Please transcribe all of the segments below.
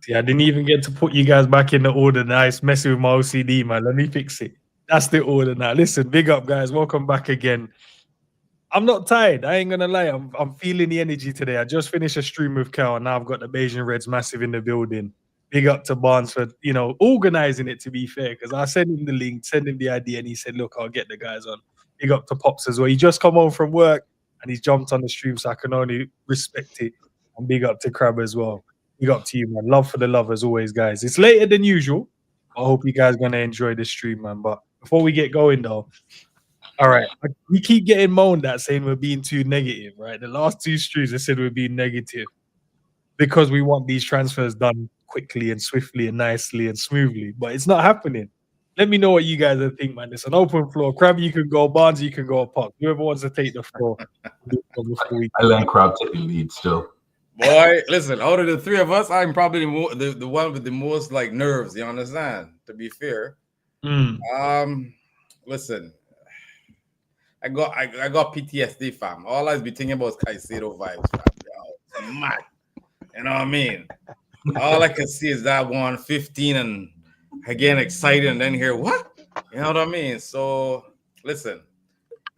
See, I didn't even get to put you guys back in the order. Nice, messing with my OCD, man. Let me fix it. That's the order now. Listen, big up, guys. Welcome back again. I'm not tired. I ain't gonna lie. I'm feeling the energy today. I just finished a stream with Cal, and now I've got the Bajan Reds massive in the building. Big up to Barnes for organizing it. To be fair, because I sent him the link, sent him the idea, and he said, "Look, I'll get the guys on." Big up to Pops as well. He just come home from work and he's jumped on the stream, so I can only respect it. And big up to Crab as well. Big up to you, man. Love for the love as always, guys. It's later than usual. I hope you guys gonna enjoy the stream, man. But before we get going, though. All right, we keep getting moaned at saying we're being too negative, right? The last two streams, they said we're being negative because we want these transfers done quickly and swiftly and nicely and smoothly, but it's not happening. Let me know what you guys think, man. It's an open floor. Crab, you can go. Barnes, you can go. Pop. Whoever wants to take the floor. I let Crab take the lead still. Boy, listen, out of the three of us, I'm probably the one with the most like nerves. You understand? To be fair, listen. I got PTSD, fam. All I be thinking about is Caicedo vibes, fam. Yo, mad. You know what I mean? All I can see is that 115 and again excited and then hear what? You know what I mean? So listen,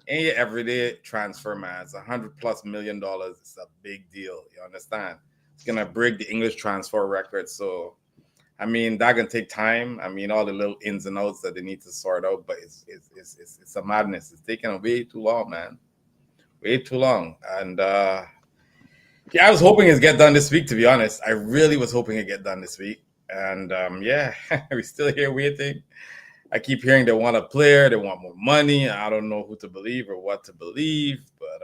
ain't your everyday transfer, man. It's $100+ million. It's a big deal. You understand? It's gonna break the English transfer record. So I mean, that can take time. I mean, all the little ins and outs that they need to sort out, but it's a madness. It's taking way too long, man. Way too long. And yeah, I was hoping it'd get done this week, to be honest. I really was hoping it'd get done this week. And yeah, we're still here waiting. I keep hearing they want a player, they want more money. I don't know who to believe or what to believe, but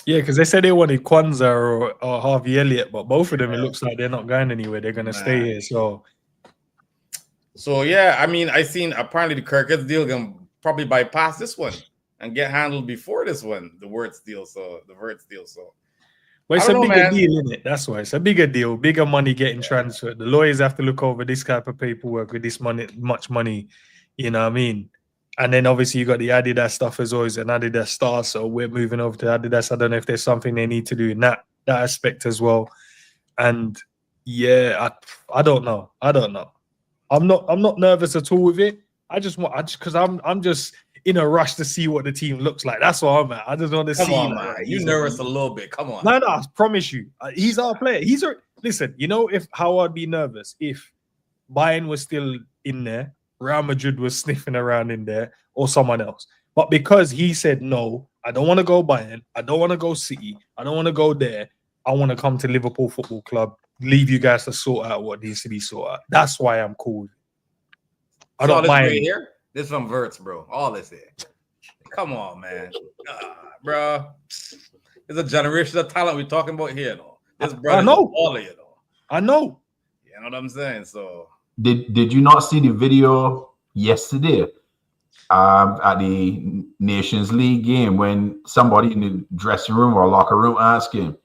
yeah, because they said they wanted Kwanzaa or Harvey Elliot, but both of them, it looks like they're not going anywhere. They're going to stay here. So yeah, I mean, I seen apparently the Kerkez deal can probably bypass this one and get handled before this one, the Wirtz deal. So well, it's a bigger deal, isn't it? That's why it's a bigger deal, bigger money getting transferred. The lawyers have to look over this type of paperwork with this much money. You know what I mean? And then obviously you got the Adidas stuff as always, and Adidas star. So we're moving over to Adidas. I don't know if there's something they need to do in that aspect as well. And yeah, I don't know. I'm not nervous at all with it. Because I'm just in a rush to see what the team looks like. That's what I'm at. I just want to see. Come on, man. You nervous a little bit. Come on. No, I promise you. He's our player. Listen, you know how I'd be nervous if Bayern was still in there, Real Madrid was sniffing around in there, or someone else. But because he said, no, I don't want to go Bayern, I don't want to go City, I don't want to go there, I want to come to Liverpool Football Club, leave you guys to sort out what needs to be sorted out. That's why I'm cool. I don't mind. Right here? This from Wirtz, bro. All this here. Come on, man. Bro. There's a generation of talent we're talking about here, though. This brother, I know. All of you, though. I know. You know what I'm saying? So Did you not see the video yesterday at the Nations League game when somebody in the dressing room or locker room asked him,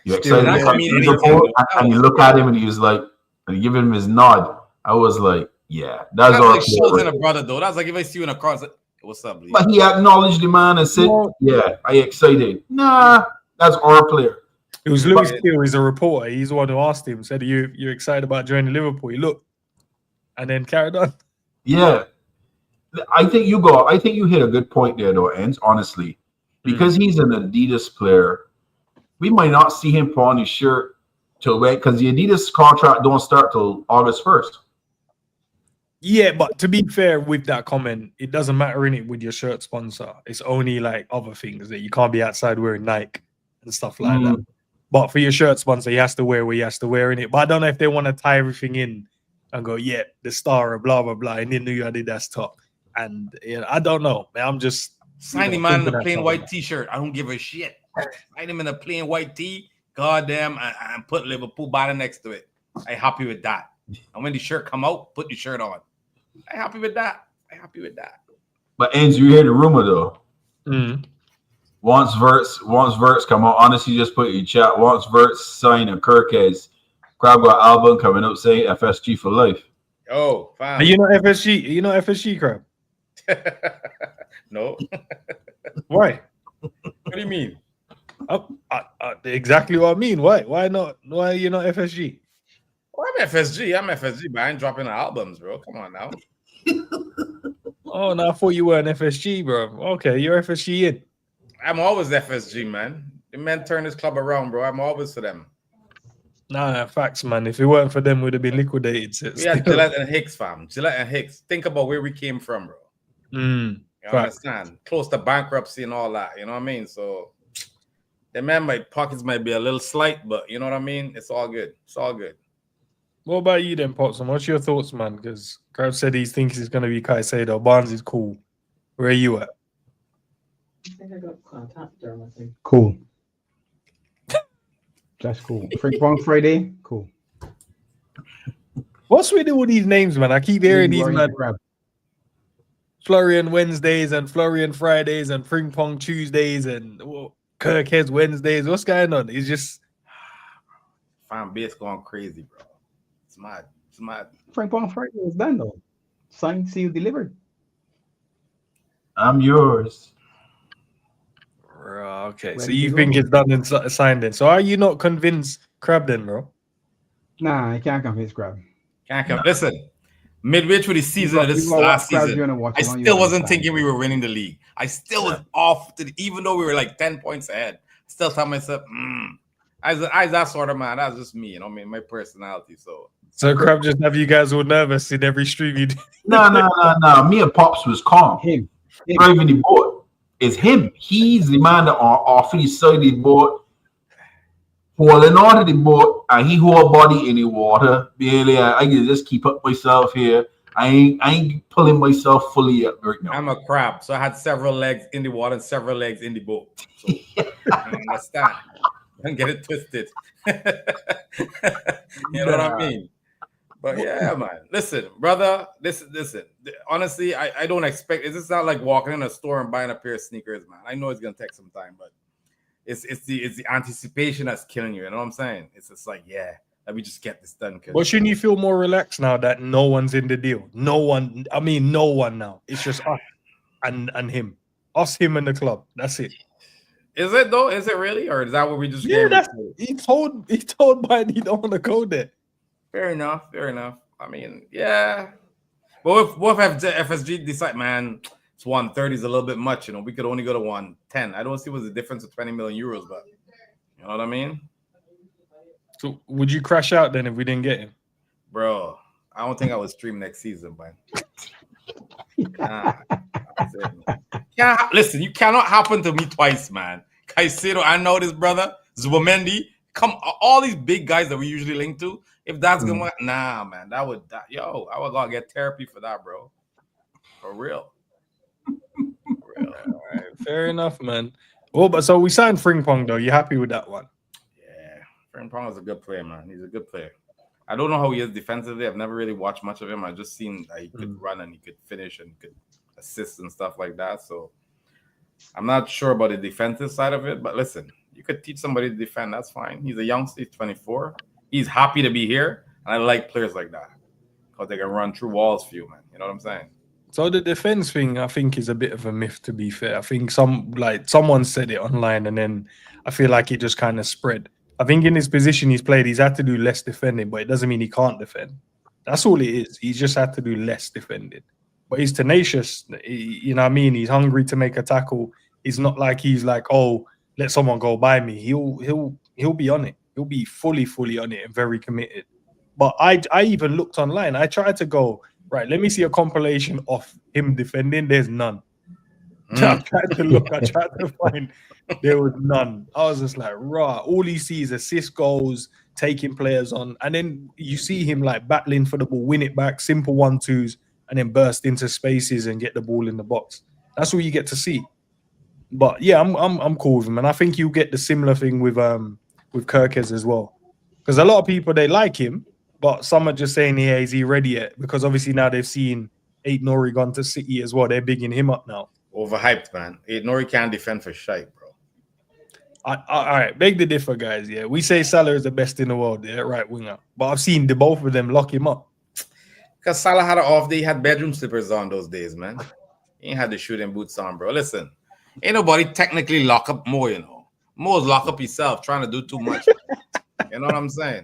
"You excited about Liverpool?" And you look at him and he was like, and he give him his nod. I was like, yeah, that's all. Like shouldering a brother, though. That's like if I see you in a car, it's like, what's up, Lee? But he acknowledged the man and said, yeah, I excited. Nah, that's our player. It was Lewis Gill, he's a reporter. He's the one who asked him, said, you're excited about joining Liverpool? He looked and then carried on. Yeah. I think you hit a good point there, though, Endz, honestly. Because he's an Adidas player, we might not see him put on his shirt till wait, because the Adidas contract don't start till August 1st. Yeah, but to be fair with that comment, it doesn't matter in it with your shirt sponsor. It's only like other things that you can't be outside wearing Nike and stuff like that. But for your shirt sponsor, he has to wear what he has to wear in it. But I don't know if they want to tie everything in and go, yeah, the star, blah, blah, blah. And then you Adidas top. And I don't know. Man, I'm just sign him in a plain white t-shirt. I don't give a shit. Sign him in a plain white tee. Goddamn, and put Liverpool Ballon next to it. I'm happy with that. And when the shirt come out, put the shirt on. I'm happy with that. But Endz, you hear the rumor though. Once Wirtz come out, honestly, just put your chat. Once Wirtz sign a Kerkez, Crab got album coming up saying FSG for life. Oh, fine. Are you know FSG? You know FSG, Crab? No. Why? What do you mean? Exactly what I mean. Why? Why not? Why are you not FSG? Oh, I'm FSG, but I ain't dropping the albums, bro. Come on now. Oh, no, I thought you were an FSG, bro. Okay, you're FSG in. I'm always FSG, man. The men turn this club around, bro. I'm always for them. Nah, facts, man. If it weren't for them, we'd have been liquidated. We had Gillette and Hicks, fam. Gillette and Hicks. Think about where we came from, bro. You understand? Close to bankruptcy and all that. You know what I mean? So the man, my pockets might be a little slight, but you know what I mean? It's all good. It's all good. What about you then, Potson? What's your thoughts, man? Because Crab said he thinks it's going to be Caicedo. Barnes is cool. Where are you at? I think I got contact there, I think. Cool. That's cool. Frimpong Friday, cool. What's with all these names, man? I keep hearing these, man. Crab. Florian Wednesdays and Florian Fridays and Frimpong Tuesdays and Kerkez Wednesdays. What's going on? It's just... Fan base going crazy, bro. It's mad. It's mad. Frimpong Friday is done, though. Signed, sealed, delivered. I'm yours. Okay, so you think it's done and signed then. So are you not convinced Crab then, bro? Nah, I can't convince Crab. Can't come. Listen, midway through the season of this last season, I still wasn't thinking we were winning the league. I still was off, even though we were like 10 points ahead. Still tell myself, I that sort of man. That's just me, you know what I mean? My personality. So Crab just have you guys all nervous in every stream you do. No. Me and Pops was calm. Him. Driving the boat. It's him. He's the man that are off the side of the boat, holding on to the boat, and he hold body in the water. Barely, I can just keep up myself here. I ain't pulling myself fully up right now. I'm a crab, so I had several legs in the water and several legs in the boat. So I understand. Don't get it twisted. You know what I mean? But yeah, man. Listen, brother. Listen. Honestly, I don't expect. It's not like walking in a store and buying a pair of sneakers, man. I know it's gonna take some time, but it's the anticipation that's killing you. You know what I'm saying? It's just like, yeah, let me just get this done. But shouldn't you feel more relaxed now that no one's in the deal? No one. I mean, no one now. It's just us and him. Us, him, and the club. That's it. Is it though? Is it really, or is that what we just? Yeah, he told Biden he don't want to go there. Fair enough. I mean, yeah. But what if FSG decide, man, it's 130 is a little bit much, you know, we could only go to 110. I don't see what's the difference of 20 million euros, but you know what I mean? So would you crash out then if we didn't get him? Bro, I don't think I would stream next season, man. Listen, you cannot happen to me twice, man. Caicedo, I know this, brother. Zubomendi, all these big guys that we usually link to. If that's gonna nah, man, I would gotta get therapy for that, bro. For real. All right, fair enough, man. Well, but so we signed Frimpong though. You happy with that one? Yeah, Frimpong is a good player, man. He's a good player. I don't know how he is defensively. I've never really watched much of him. I've just seen that he could run and he could finish and could assist and stuff like that. So I'm not sure about the defensive side of it, but listen, you could teach somebody to defend. That's fine. He's a youngster. He's 24. He's happy to be here, and I like players like that because they can run through walls for you, man. You know what I'm saying? So the defense thing, I think, is a bit of a myth. To be fair, I think someone said it online, and then I feel like it just kind of spread. I think in his position he's played, he's had to do less defending, but it doesn't mean he can't defend. That's all it is. He's just had to do less defending. But he's tenacious. You know what I mean? He's hungry to make a tackle. He's not like he's like, oh, let someone go by me. He'll be on it. He'll be fully on it and very committed. But I even looked online. I tried to go, right, let me see a compilation of him defending. There's none. I tried to look. I tried to find. There was none. I was just like, rah. All he sees assist goals, taking players on. And then you see him like battling for the ball, win it back, simple 1-2s, and then burst into spaces and get the ball in the box. That's all you get to see. But yeah, I'm cool with him. And I think you get the similar thing with Kerkez as well, because a lot of people, they like him, but some are just saying, yeah, is he ready yet? Because obviously now they've seen Aït-Nouri gone to City as well. They're bigging him up now. Overhyped, man. Aït-Nouri can't defend for shite, bro. All right, beg the differ, guys. Yeah, we say Salah is the best in the world, yeah, right winger, but I've seen the both of them lock him up. Because Salah had an off day, he had bedroom slippers on those days, man. He ain't had the shooting boots on, bro. Listen, ain't nobody technically lock up more, you know. Mo's lock up himself trying to do too much. You know what I'm saying?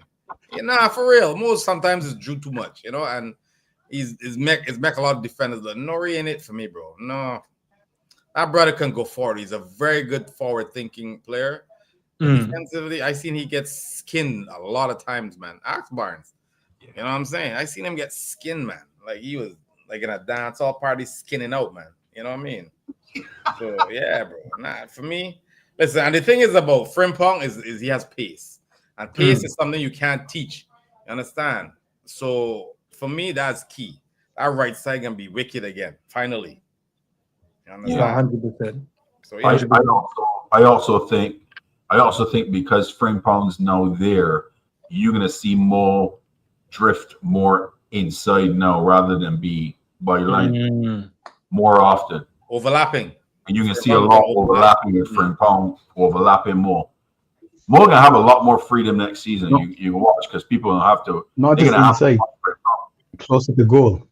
For real. Most sometimes it's drew too much, and he's make a lot of defenders look nori in it for me, bro. No, that brother can go forward. He's a very good forward-thinking player. Defensively, I seen he gets skinned a lot of times, man. Ask Barnes. You know what I'm saying? I seen him get skinned, man. Like he was like in a dancehall party skinning out, man. You know what I mean? So yeah, bro. Nah, for me, listen, and the thing is about Frimpong is he has pace. And pace is something you can't teach. You understand? So for me, that's key. That right side can be wicked again, finally. You understand? 100%. So yeah. I also think because Frimpong's now there, you're gonna see more drift more inside now rather than be by line more often. Overlapping. And you can see a lot overlapping with Frimpong, overlapping more. More gonna have a lot more freedom next season. You can watch because people don't have to. Not just inside, closer to goal.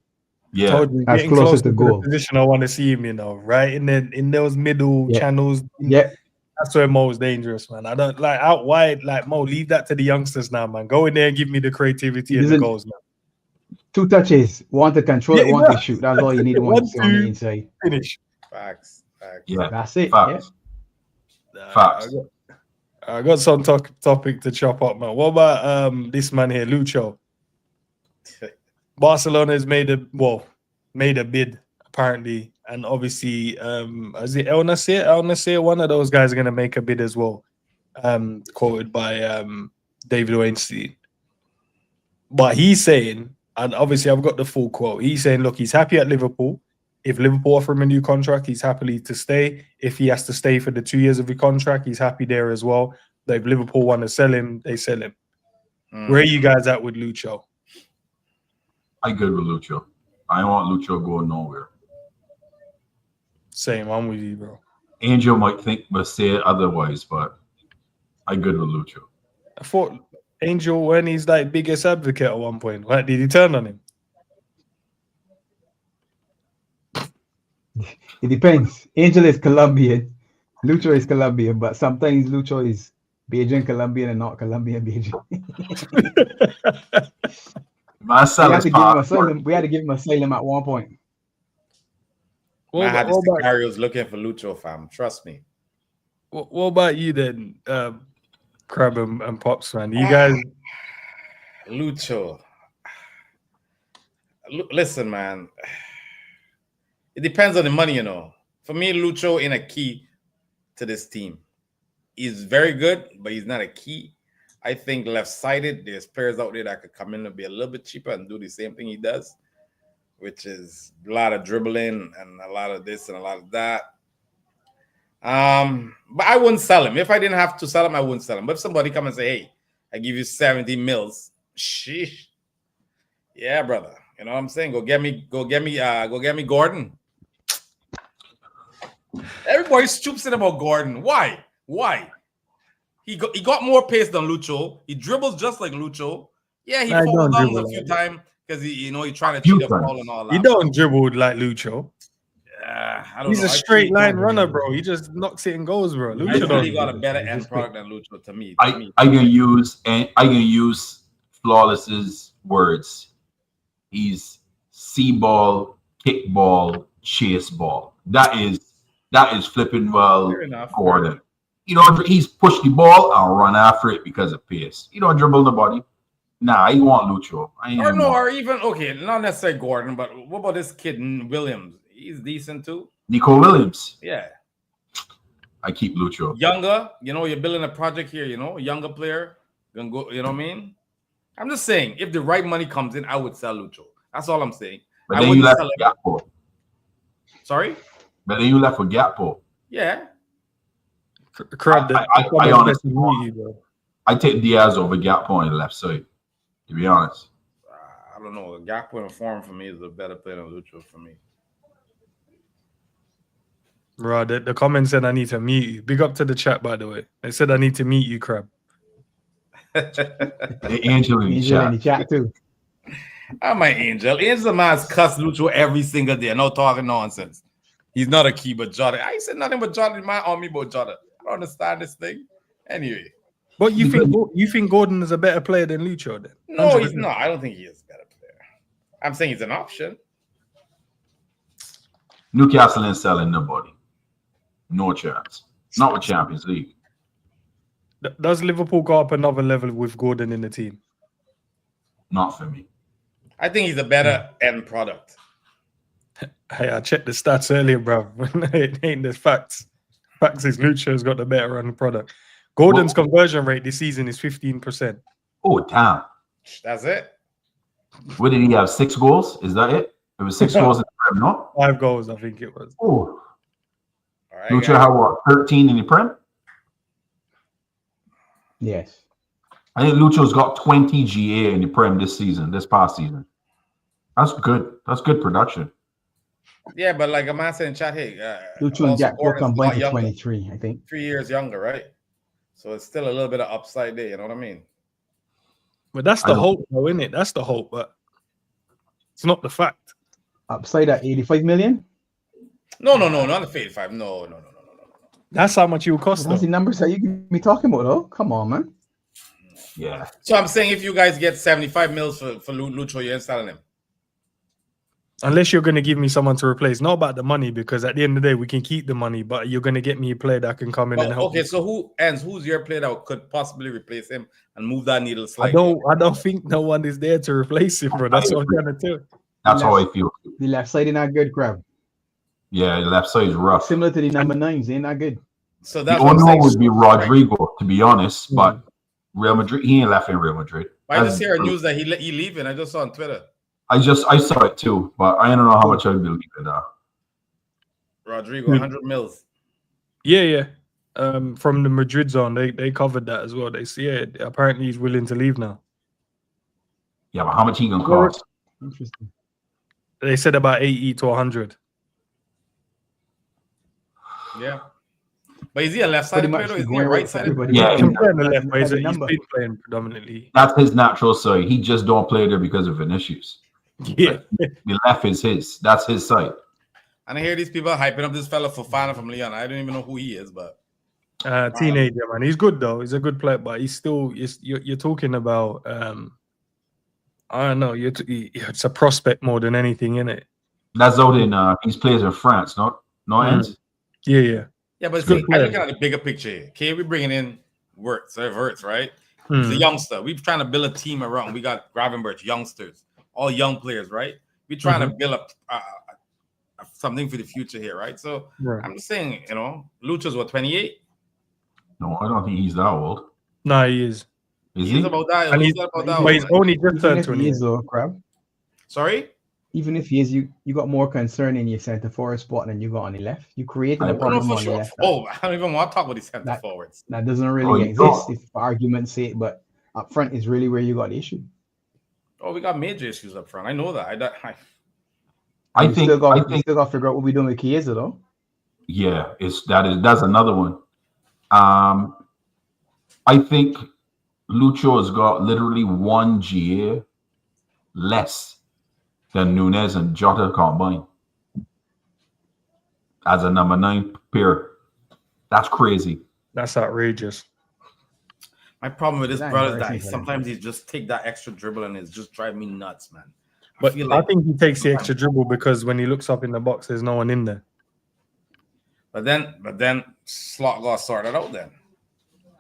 Yeah, as closer to goal. The position I want to see him, right in those middle channels. Yeah, that's where Mo's dangerous, man. I don't like out wide. Like Mo, leave that to the youngsters now, man. Go in there and give me the creativity and the goals, man. 2 touches, one to control, one to shoot. That's all you need. One to on the inside. Finish. Facts. Yeah, that's it. Facts. Yeah. Facts. I got some topic to chop up, man. What about this man here, Lucho? Barcelona has made a bid apparently, and obviously, is it El Nasir? El Nasir, one of those guys are going to make a bid as well. Quoted by David Weinstein, but he's saying, and obviously I've got the full quote. He's saying, look, he's happy at Liverpool. If Liverpool offer him a new contract, he's happily to stay. If he has to stay for the 2 years of the contract, he's happy there as well. If Liverpool want to sell him, they sell him. Where are you guys at with Lucho? I good with Lucho. I don't want Lucho going nowhere. Same, I'm with you, bro. Angel might say it otherwise, but I good with Lucho. I thought Angel, when he's like biggest advocate at one point, like, did he turn on him? It depends. Angel is Colombian, Lucho is Colombian, but sometimes Lucho is Bajan Colombian and not Colombian Bajan. We had to give him asylum at one point. I had the scenarios looking for Lucho, fam. Trust me. What about you then, Crab and Pops, man? You guys, Lucho. Listen, man. It depends on the money, For me, Lucho ain't a key to this team. He's very good, but he's not a key. I think left-sided, there's players out there that could come in and be a little bit cheaper and do the same thing he does, which is a lot of dribbling and a lot of this and a lot of that. But I wouldn't sell him. If I didn't have to sell him, I wouldn't sell him. But if somebody come and say, hey, I give you 70 mils, sheesh. Yeah, brother. You know what I'm saying? Go get me Gordon. Everybody stoops in about Gordon. Why? He got more pace than Lucho. He dribbles just like Lucho. Yeah, he falls down a few times because he's trying to cheat a ball and all that. He don't dribble like Lucho. He's a straight line runner, bro. He just knocks it and goes, bro. Lucho he got a better end product than Lucho to me. I can use Flawless's words. He's see ball, kick ball, chase ball. That is flipping well Gordon. He's pushed the ball and run after it because of pace. You don't dribble the body. Nah, you want Lucho. Not necessarily Gordon, but what about this kid Williams? He's decent too. Nico Williams. Yeah. I keep Lucho. Younger, you're building a project here, younger player. Gonna go, you know what I mean? I'm just saying, if the right money comes in, I would sell Lucho. That's all I'm saying. But then you left with Gakpo. Sorry? But then you left with Gakpo. Yeah. I honestly, I take Diaz over Gakpo on the left side, to be honest. I don't know. Gakpo in form for me is a better player than Lucho for me. Bro, the comment said I need to meet you. Big up to the chat, by the way. They said I need to meet you, Crab. The Angel in the chat too. I'm my Angel. Angel man's cuss Lucho every single day. No talking nonsense. He's not a key, but Jota. I said nothing but Jota. Man on me, but Jota. I don't understand this thing. Anyway. But you think Gordon is a better player than Lucho then? No, 100%. he's not. I don't think he is a better player. I'm saying he's an option. Newcastle ain't selling nobody. No chance. Not with Champions League. Does Liverpool go up another level with Gordon in the team? Not for me. I think he's a better end product. Hey, I checked the stats earlier, bro. It ain't the facts. Facts is Lucho's got the better end product. Gordon's conversion rate this season is 15%. Oh, damn. That's it. What did he have? 6 goals? Is that it? It was 6 goals in the Prem, no? 5 goals, I think it was. Oh. All right, Lucho had what? 13 in the Prem? Yes. I think Lucho's got 20 GA in the Prem this past season. That's good. That's good production. Yeah, but like a man said in chat, hey, Lucho and Jack Gordon's combined a lot to younger, 23, I think. 3 years younger, right? So it's still a little bit of upside there. You know what I mean? But that's the hope, though, isn't it? That's the hope, but it's not the fact. Upside at 85 million? No, not the 85. No. That's how much it will cost, That's though. the numbers that you can be talking about, though. Come on, man. Yeah. So I'm saying if you guys get 75 mils for Lucho, you're selling him. Unless you're going to give me someone to replace. Not about the money, because at the end of the day, we can keep the money, but you're going to get me a player that can come in and help. Okay, so who's your player that could possibly replace him and move that needle slightly? I don't think no one is there to replace him, bro. That's what I'm trying to tell. That's how I feel. The left side is not good, Crab. Yeah, the left side is rough. Similar to the number 9s, they're not good. So The that's only what one I'm would saying. be Rodrygo, to be honest. But Real Madrid, he ain't left in Real Madrid. I just hear news that he leaving. I just saw on Twitter. I saw it too, but I don't know how much I believe in that. Rodrygo, 100 mils. Yeah. From the Madrid zone, they covered that as well. They see it. Apparently, he's willing to leave now. Yeah, but how much he gonna cost? Interesting. They said about 80 to 100. Yeah. But is he a left Pretty side much player or is he going a right right side? everybody. Yeah, He can play on the left, but Has a he's number. been playing predominantly. That's his natural side. He just don't play there because of Vinicius. Yeah. The left is his. That's his side. And I hear these people hyping up this fella for Fana from Leon. I don't even know who he is, but Teenager, man. He's good, though. He's a good player, but he's still, you're talking about, I don't know, it's a prospect more than anything, innit? That's out in, he plays in France, not Endz? Yeah. yeah, but good see, player. I'm looking at the bigger picture here. Okay, we're bringing in Wirtz, right? He's a youngster. We're trying to build a team around. We got Gravenberch, youngsters, all young players, right? We're trying to build up something for the future here, right? So I'm just saying, Lucho's what, 28? No, I don't think he's that old. No, he is. Is He's he? about that. And He's he's, about that. but he's only just Even turned if he 20. is, though, Crab. Sorry? Even if he is, you got more concern in your centre forward spot than you got on the left. You created a No, problem for on the sure. left. Oh, I don't even want to talk about these center forwards. That doesn't really Oh, you exist, don't. if for argument's sake, but up front is really where you got the issue. Oh, we got major issues up front. I know that. I You think still got to figure out what we're doing with Chiesa, though. yeah, that's another one. I think Lucho has got literally 1 GA less than Nunez and Jota combined as a number 9 pair. That's crazy. That's outrageous. My problem with this That's brother is that embarrassing for them. sometimes he just take that extra dribble and it's just driving me nuts, man. But feel I like- think he takes the extra dribble because when he looks up in the box, there's no one in there. But then Slot got sorted out then.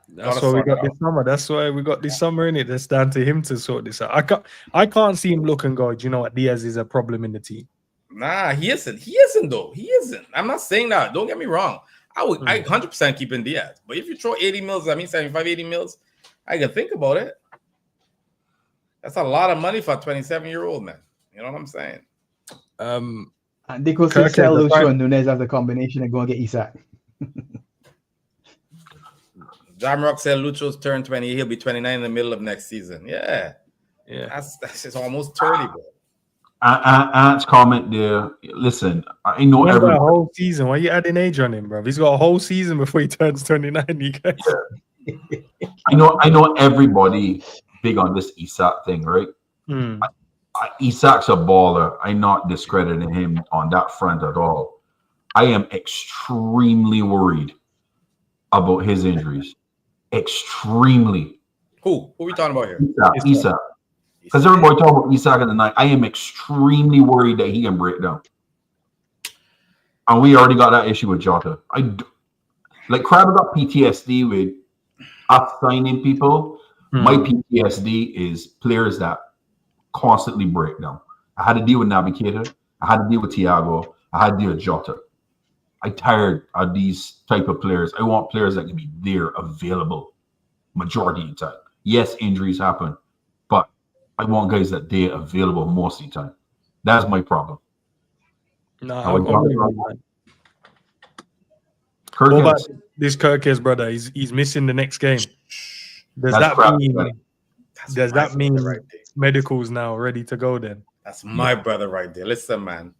That's Gotta why we sort got it this summer. That's why we got this summer in it. That's down to him to sort this out. I can't see him look and go, do you know what? Diaz is a problem in the team. Nah, he isn't. He isn't though. He isn't. I'm not saying that. Don't get me wrong. I 100% keep in Diaz. But if you throw 80 mils, I mean 75, 80 mils, I can think about it. That's a lot of money for a 27-year-old man. You know what I'm saying? And they could still Kerkez, sell the Lucho time- and Nunez as a combination and go and get Isak. Jamrock said Lucho's turned 20. He'll be 29 in the middle of next season. Yeah. Yeah. That's just almost 30, bro. Ant's comment there. Listen, I know He had a everybody. whole season. Why are you adding age on him, bro? He's got a whole season before he turns 29. You guys. I know everybody big on this Isak thing, right? Isak's a baller. I'm not discrediting him on that front at all. I am extremely worried about his injuries. Extremely. Who are we talking about here? Isak. Because everybody talking about Isak in the night. I am extremely worried that he can break down. And we already got that issue with Jota. Crab got PTSD with us signing people. My PTSD is players that constantly break down. I had to deal with Navigator. I had to deal with Thiago. I had to deal with Jota. I'm tired of these type of players. I want players that can be there, available, majority of the time. Yes, injuries happen, but I want guys that they're available most of the time. That's my problem. No, Kerkez. what about this Kerkez brother? He's missing the next game. Does that mean right there. medicals now ready to go then? That's my brother right there. Listen, man.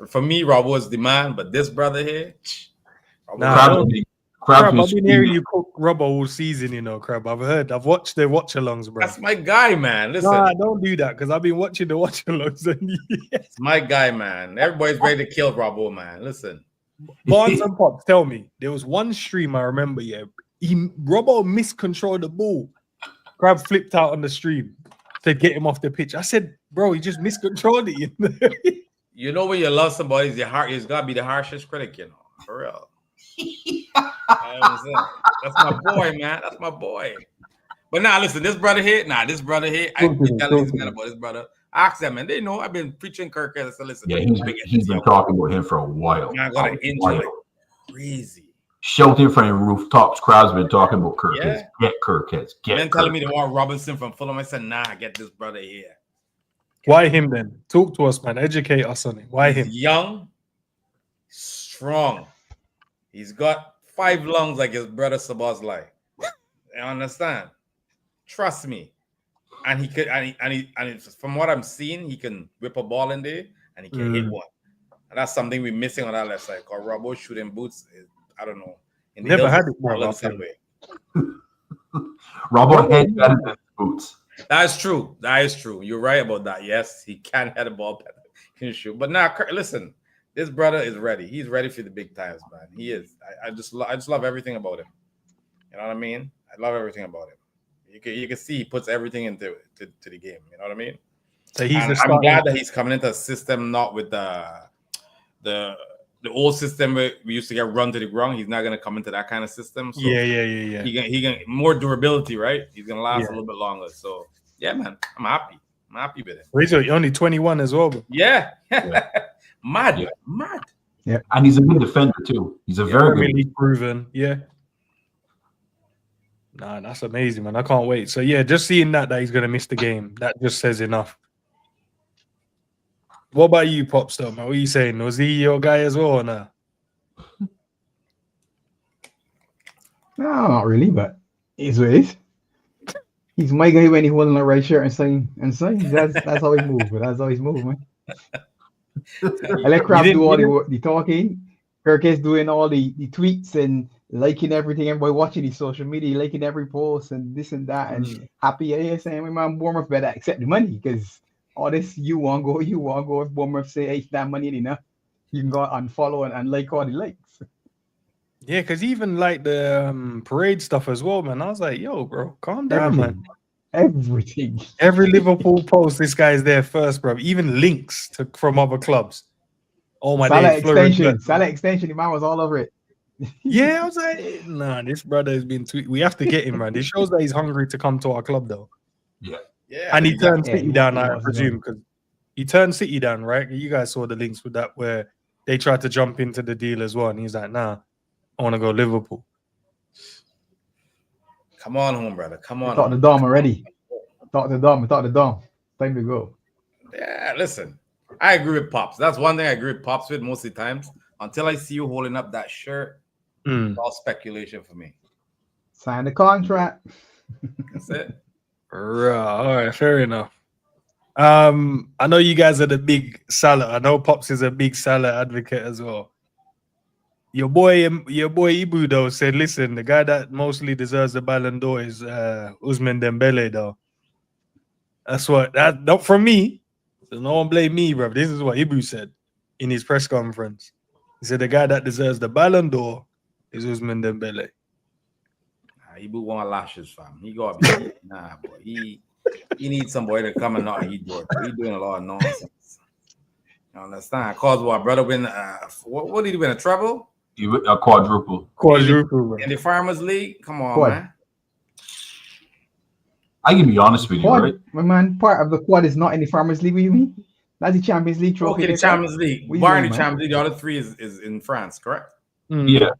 For me, Robbo is the man, but this brother here, Crab, I've been hearing you cook Robbo all season, you know, Crab. I've watched the watch-alongs, bro. That's my guy, man. Listen. Nah, don't do that, because I've been watching the watch-alongs. It's my guy, man. Everybody's ready to kill Robbo, man. Listen. Barnes and Pops, tell me. There was one stream I remember, Robbo miscontrolled the ball. Crab flipped out on the stream to get him off the pitch. I said, bro, he just miscontrolled it. You know, when you love somebody, it's got to be the harshest critic, you know, for real. That's my boy, man. That's my boy. But now, listen, this brother here, I can tell he's mad about this brother. Ask them, man. They know I've been preaching Kerkez. So listen, he's been talking about him for a while. Man, I got an injury like crazy. Shouting from the rooftops, crowds been talking about Kerkez. Yeah. Get Kerkez. Men telling me they want Robinson from Fulham. I said, nah, get this brother here. Why him then? Talk to us, man. Educate us on it. Why him? Young, strong. He's got 5 lungs like his brother Szoboszlai. You understand? Trust me. And he could, and from what I'm seeing, he can whip a ball in there and he can hit one. And that's something we're missing on that left side. Because Robbo shooting boots, I don't know. Never had it more. Robbo head better than boots. That is true. That is true. You're right about that. Yes, he can head a ball better. Can shoot. But now, listen, this brother is ready. He's ready for the big times, man. He is. I just love everything about him. You know what I mean? I love everything about him. You can see he puts everything into the game. You know what I mean? So I'm glad that he's coming into a system not with the old system where we used to get run to the ground. He's not going to come into that kind of system. So yeah. He can more durability, right? He's going to last a little bit longer. So yeah, man, I'm happy. I'm happy with it. He's only 21 as well. Bro. Yeah. Mad. Yeah, and he's a good defender too. He's a very good proven. Yeah. Nah, that's amazing, man. I can't wait. So yeah, just seeing that he's gonna miss the game, that just says enough. What about you, Pops, though, man? What are you saying? Was he your guy as well or no? No, not really, but it's what it is. He's my guy when he holding the right shirt and saying. That's how he moves, but that's how he's moving, man. I let Crab do all the talking. Kerkez doing all the tweets and liking everything. Everybody watching his social media, liking every post and this and that, and happy. Yeah, saying my man Bournemouth better accept the money because all this you want go. If Bournemouth say, hey, that money enough, you can go and follow and like all the likes. Yeah, because even like the parade stuff as well, man. I was like, yo, bro, calm down, man. Everything. Every Liverpool post, this guy's there first, bro. Even links from other clubs. Oh my Salah day, Salah extension, the man was all over it. Yeah, I was like, nah, this brother has been we have to get him, man. This shows that he's hungry to come to our club, though. Yeah. And he turned City down, I presume, because he turned City down, right? You guys saw the links with that where they tried to jump into the deal as well, and he's like, nah, I want to go Liverpool. Come on home, brother. Come on. Talk the Dom already. Talk the Dom. Time to go. Yeah, listen. I agree with Pops. That's one thing I agree with Pops with most of the times. Until I see you holding up that shirt, it's all speculation for me. Sign the contract. That's it. Right. All right, fair enough. I know you guys are the big Salah. I know Pops is a big Salah advocate as well. Your boy Ibu though said, listen, the guy that mostly deserves the Ballon d'Or is Ousmane Dembele though. That's not from me. So no one blame me, bro. This is what Ibu said in his press conference. He said the guy that deserves the Ballon d'Or is Ousmane Dembele. He blew one lashes, fam. He got be nah, boy. He needs somebody to come and knock he door. He doing a lot of nonsense. You understand? Cause what brother win? What did he win? A treble? A quadruple. Quadruple. In the Farmers League? Come on, Quad. man. I can be honest with you, Quad, right? my man, part of the quad is not in the Farmers League. What you mean? That's the Champions League trophy. Okay, the Champions League. What you Barney doing, man? Champions League. The other three is in France, correct? Yeah.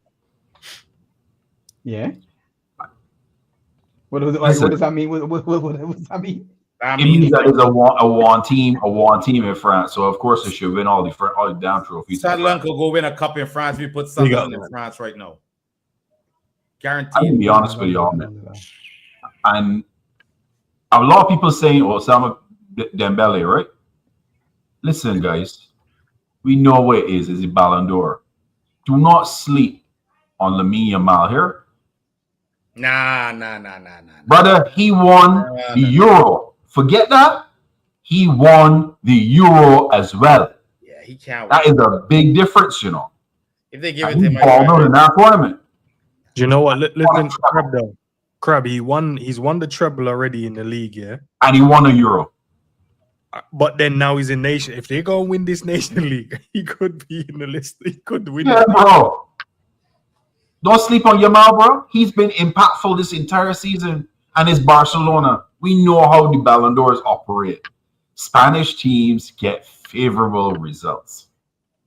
Yeah. What does that mean? What does that mean? I It means that it's a one team in France. So of course it should win all the down trophies. Scotland could go win a cup in France. We put Sunderland in France right now. Guaranteed. I can be honest with y'all, man. And a lot of people saying, "Oh, Osama Dembele," right? Listen, guys, we know what it is. It's a Ballon d'Or. Do not sleep on Lamine Yamal here. Nah. Brother, he won the Euro. Forget that. He won the Euro as well. Yeah, he can't. That is a big difference, you know. If they give it And to he him, balled out in that tournament. Do you know what? Listen, Crab though. Crab, he's won the treble already in the league, yeah. And he won a Euro. But then now he's in nation. If they go and win this nation league, he could be in the list. He could win. Yeah, bro. Don't sleep on Yamal, bro. He's been impactful this entire season. And it's Barcelona. We know how the Ballon d'Ors operate. Spanish teams get favorable results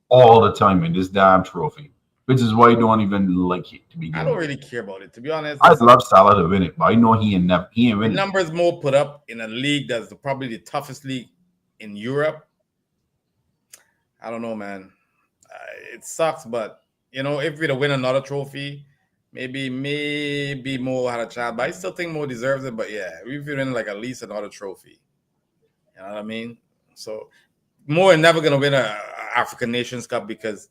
all the time in this damn trophy, which is why I don't even like it to begin I don't with. really care about it, to be honest. I'd love Salah to win it, but I know he ain't The winning. numbers Mo put up in a league that's probably the toughest league in Europe. I don't know, man. It sucks, but you know, if we'd win another trophy, maybe Mo had a chance. But I still think Mo deserves it. But yeah, we've win like at least another trophy. You know what I mean? So Mo is never gonna win a African Nations Cup because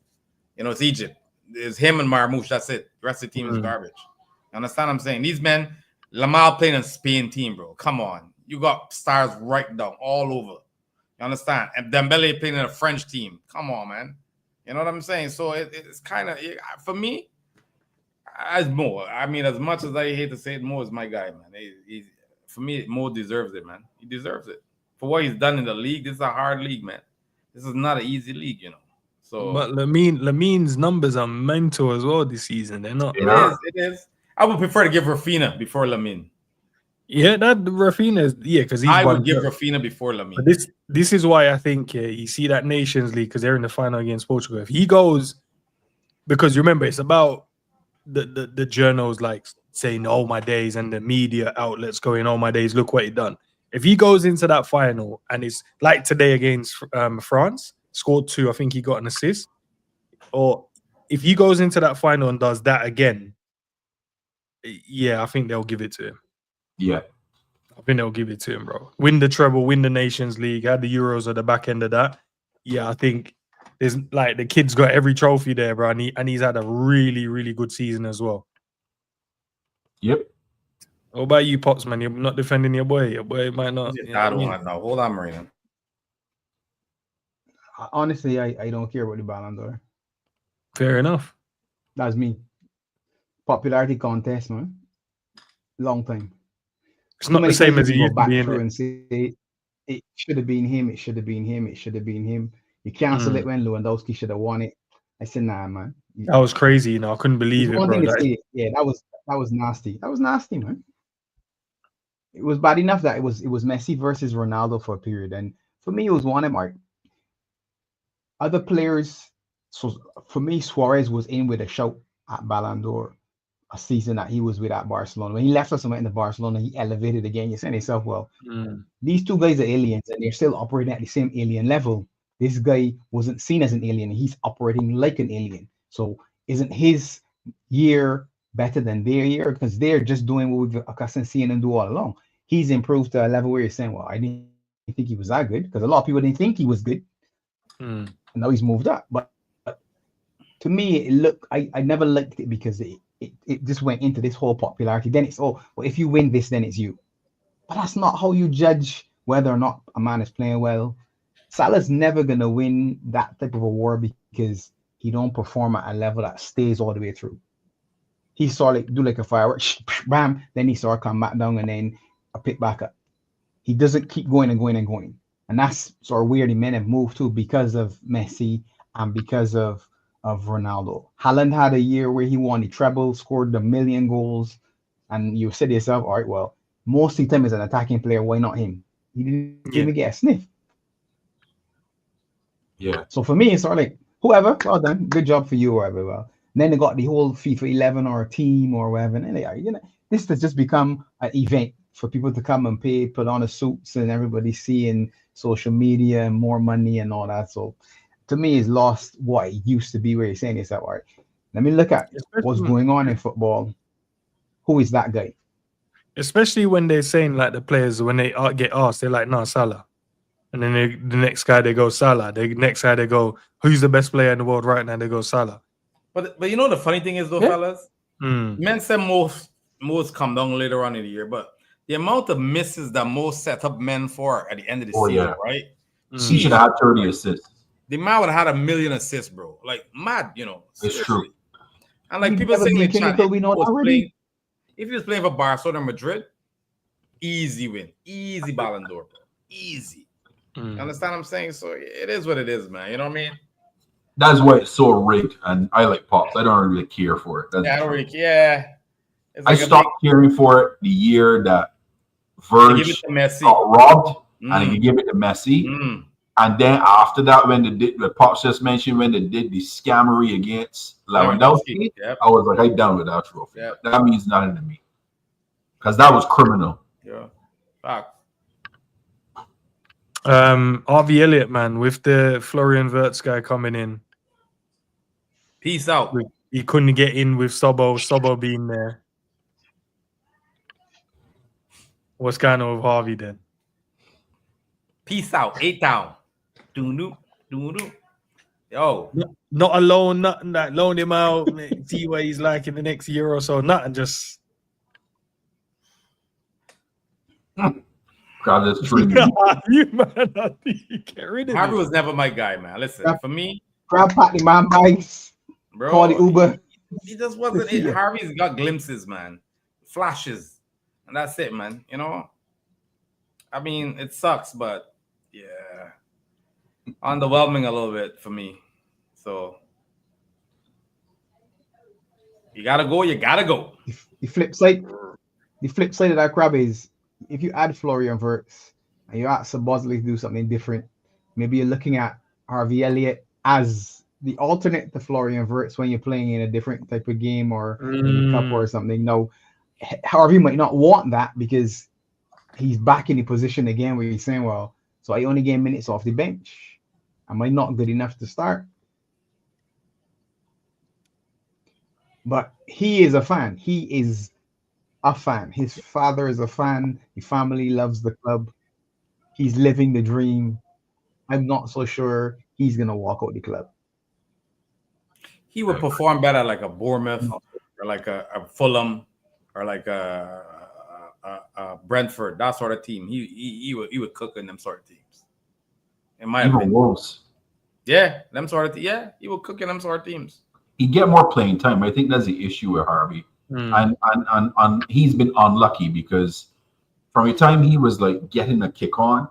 you know it's Egypt. It's him and Marmouche. That's it. The rest of the team is garbage. You understand what I'm saying? These men, Lamar playing a Spain team, bro. Come on. You got stars right down all over. You understand? And Dembele playing in a French team. Come on, man. You know what I'm saying? So it's kind of, for me, as Mo. I mean, as much as I hate to say it, Mo is my guy, man. For me, Mo deserves it, man. He deserves it. For what he's done in the league, this is a hard league, man. This is not an easy league, you know. So, but Lamine's numbers are mental as well this season. They're not. It is. I would prefer to give Rafinha before Lamine. Yeah, that Rafinha is because I would give Rafinha before Lamine. But this is why I think you see that Nations League because they're in the final against Portugal. If he goes, because remember it's about the journals like saying all my days and the media outlets going all my days. Look what he done. If he goes into that final and it's like today against France, scored 2, I think he got an assist. Or if he goes into that final and does that again, yeah, I think they'll give it to him. Yeah. I think they'll give it to him, bro. Win the treble, win the Nations League, had the Euros at the back end of that. Yeah, I think there's like the kid's got every trophy there, bro. And he's had a really, really good season as well. Yep. What about you, Potts, man? You're not defending your boy. Your boy might not. I don't want to know. Hold on, Marina. Honestly, I don't care about the Ballon d'Or. Fair enough. That's me. Popularity contest, man. Long time. It's not the same as it used to back be. through and say it should have been him. It should have been him. It should have been him. You cancel it when Lewandowski should have won it. I said, nah, man. That was crazy. You know, I couldn't believe it, bro. Yeah, that was nasty. That was nasty, man. It was bad enough that it was Messi versus Ronaldo for a period, and for me, it was one of my other players. So for me, Suarez was in with a shout at Ballon d'Or a season that he was with at Barcelona. When he left us and went into Barcelona, he elevated again. You said yourself, well, these two guys are aliens and they're still operating at the same alien level. This guy wasn't seen as an alien. He's operating like an alien. So isn't his year better than their year? Because they're just doing what we've accustomed to seeing them do all along. He's improved to a level where you're saying, well, I didn't think he was that good, because a lot of people didn't think he was good. And now he's moved up. But to me, I never liked it because it just went into this whole popularity. Then it's, well, if you win this, then it's you. But that's not how you judge whether or not a man is playing well. Salah's never going to win that type of award because he don't perform at a level that stays all the way through. he saw like do like a firework, bam, then he saw it come back down and then a pick back up. He doesn't keep going and going and going. And that's sort of where the men have moved to because of Messi and because of Ronaldo. Haaland had a year where he won the treble, scored 1 million goals, and you said to yourself, all right, well, most of the time as an attacking player, why not him? He didn't even get a sniff. Yeah. So for me, it's sort of like, whoever, well done, good job for you, or whatever. Well, then they got the whole FIFA 11 or a team or whatever, and they are, this has just become an event for people to come and pay, put on the suits, and everybody seeing social media and more money and all that. So to me, it's lost what it used to be, where you're saying it's all right. Let me look at what's going on in football. Who is that guy? Especially when they're saying like the players, when they get asked, they're like, no, Salah. And then the next guy, they go Salah. The next guy, they go, who's the best player in the world right now? They go Salah. But you know the funny thing is though, fellas, men say most come down later on in the year, but the amount of misses that most set up men for at the end of the season, right? He should have had 30 assists. The man would have had 1 million assists, bro. Like mad, It's true. And like people saying in the chat, we know already. If he was playing for Barcelona or Madrid, easy win, easy Ballon d'Or, bro. Easy. You understand what I'm saying? So it is what it is, man. You know what I mean? That's why it's so rigged, and I like Pops. I don't really care for it. I don't really care. It's like I stopped caring for it the year that Virgil got robbed, and he give it to Messi. And then after that, when Pops just mentioned when they did the scammery against Lewandowski, I was like, I'm done with that trophy. That means nothing to me because that was criminal. Yeah, fact. RV Elliot, man, with the Florian Wirtz guy coming in. Peace out. He couldn't get in with Sobo being there. What's going on with Harvey then? Peace out. 8 down. Doo-doo. Yo. Not alone, nothing that loan him out, see what he's like in the next year or so. Nothing, just God, that's true. you man, I think you get rid of Harvey was never my guy, man. Listen, for me, grab Patty man bikes, bro, call the Uber. He just wasn't it. Harvey's got glimpses, man, flashes, and that's it, man. I mean, it sucks, but yeah, underwhelming a little bit for me. So you gotta go. The flip side of that crab is, if you add Florian Wirtz and you ask Szoboszlai to do something different, maybe you're looking at Harvey Elliott as the alternate to Florian Wirtz when you're playing in a different type of game or in a cup or something. No, Harvey might not want that because he's back in the position again where he's saying, well, so I only get minutes off the bench. Am I not good enough to start? But he is a fan. He is a fan. His father is a fan. The family loves the club. He's living the dream. I'm not so sure he's gonna walk out the club. He would perform better like a Bournemouth or like a Fulham or like a Brentford, that sort of team. He would cook in them sort of teams. In my opinion. Wolves. Yeah, them sort of he would cook in them sort of teams. He'd get more playing time. I think that's the issue with Harvey. And he's been unlucky because from the time he was like getting a kick on,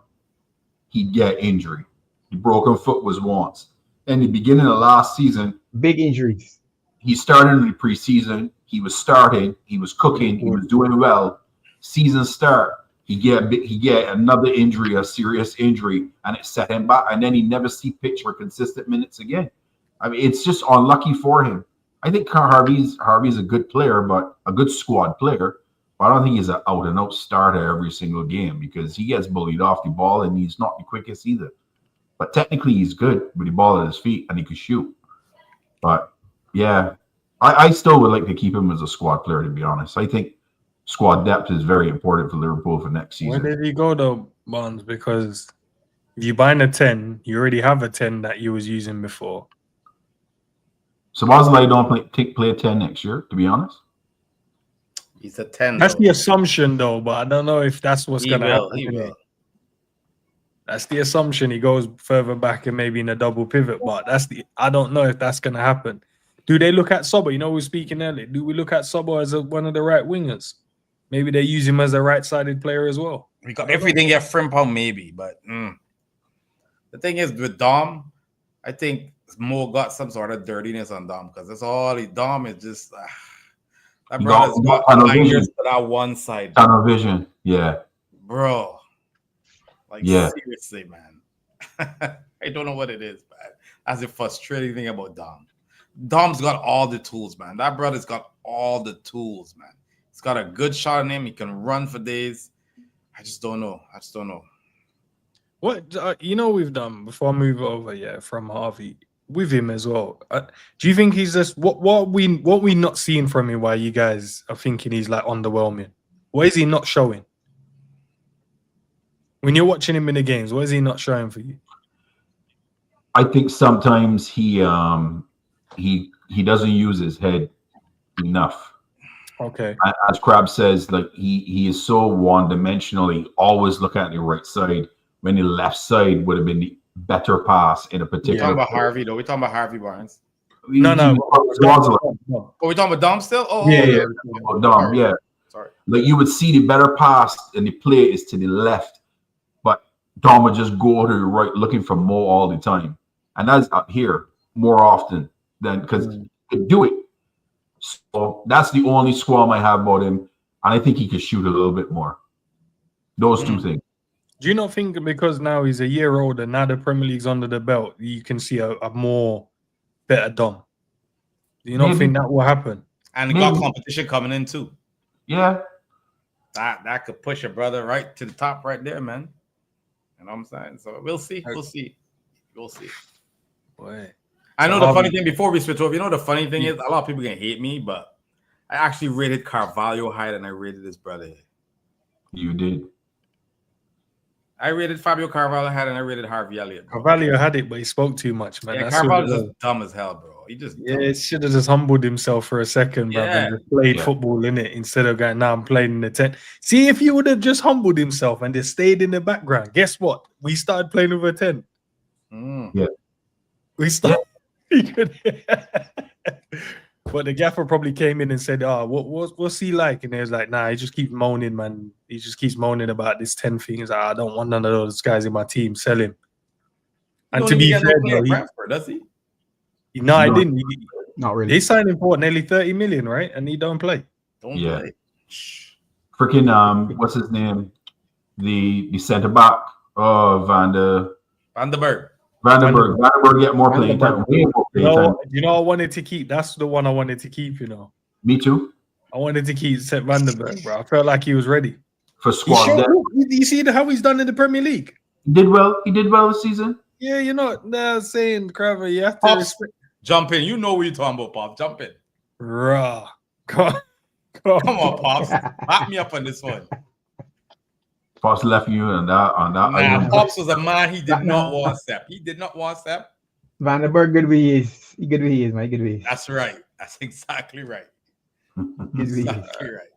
he'd get injury. The broken foot was once. In the beginning of last season, big injuries. He started in the preseason. He was starting. He was cooking. He was doing well. Season start, he get another injury, a serious injury, and it set him back. And then he never see pitch for consistent minutes again. I mean, it's just unlucky for him. I think Harvey's a good player, but a good squad player. But I don't think he's an out-and-out starter every single game because he gets bullied off the ball and he's not the quickest either. But technically, he's good with the ball at his feet and he can shoot. But yeah, I still would like to keep him as a squad player, to be honest. I think squad depth is very important for Liverpool for next season. Where did he go though, Bonds? Because if you buy a 10, you already have a 10 that you was using before. Szoboszlai don't play a 10 next year, to be honest. He's a 10. That's the assumption, though, but I don't know if that's what's going to happen. He will. That's the assumption. He goes further back and maybe in a double pivot, but I don't know if that's going to happen. Do they look at Szoboszlai? You know, we were speaking earlier. Do we look at Szoboszlai as one of the right wingers? Maybe they use him as a right-sided player as well. We got everything at Frimpong, maybe, but the thing is with Dom, I think Mo got some sort of dirtiness on Dom because that's all he. Dom is just that brother's got blinders to that one side. Tunnel vision, yeah, bro. Like seriously, man. I don't know what it is, man. That's the frustrating thing about Dom. Dom's got all the tools, man. That brother's got all the tools, man. He's got a good shot on him. He can run for days. I just don't know. What you know we've done before I move over, from Harvey with him as well. Do you think he's just what we not seeing from him? Why you guys are thinking he's like underwhelming? What is he not showing? When you're watching him in the games, what is he not showing for you? I think sometimes he doesn't use his head enough. Okay. As Crab says, like he is so one-dimensional. He always look at the right side when the left side would have been the better pass in a particular. We're talking about Harvey, though. We're talking about Harvey Barnes. No. Oh, we're talking about Dom still? Yeah. Dom, yeah. Sorry. Like you would see the better pass and the play is to the left, but Dom would just go to the right looking for Mo all the time. And that's up here more often than because he could do it. So that's the only squalm I have about him. And I think he could shoot a little bit more. Those two things. Do you not think because now he's a year older, now the Premier League's under the belt, you can see a more better Dom? Do you not think that will happen? And he got competition coming in too. Yeah. That could push a brother right to the top right there, man. You know what I'm saying? So we'll see. Boy. I know the funny thing before we switch over, the funny thing is a lot of people can hate me, but I actually rated Carvalho higher than I rated his brother. You did. I rated Fabio Carvalho higher than I rated Harvey Elliot. Carvalho had it, but he spoke too much, man. Yeah, Carvalho's just dumb as hell, bro. He just it should have just humbled himself for a second, bro, and just played football in it instead of going, now I'm playing in the 10. See, if he would have just humbled himself and just stayed in the background, guess what? We started playing with a 10. Yeah. We started. But the gaffer probably came in and said, what's he like? And he was like, nah, he just keeps moaning, man. He just keeps moaning about this 10 thing. He's like, I don't want none of those guys in my team. Sell him. And to be fair, does he? No, I didn't. Not really. They signed him for nearly 30 million, right? And he don't play. Don't play. Freaking what's his name? The centre back of Vandenberg. Vandenberg get more playing time. You know, I wanted to keep. That's the one I wanted to keep. Me too. I wanted to keep Vandenberg, bro. I felt like he was ready for squad. You see how he's done in the Premier League. He did well. He did well this season. Yeah, you're not saying, Craver. You have to respect. Jump in. You know what you're talking about, Pop. Jump in. Raw. Come on, Pops. Back me up on this one. Pops left you on that. Nah, Pops was a man. He did not want step. He did not want step. Vandenberg good he is. He good he is, man. Good he is. That's right. That's exactly right. Exactly right.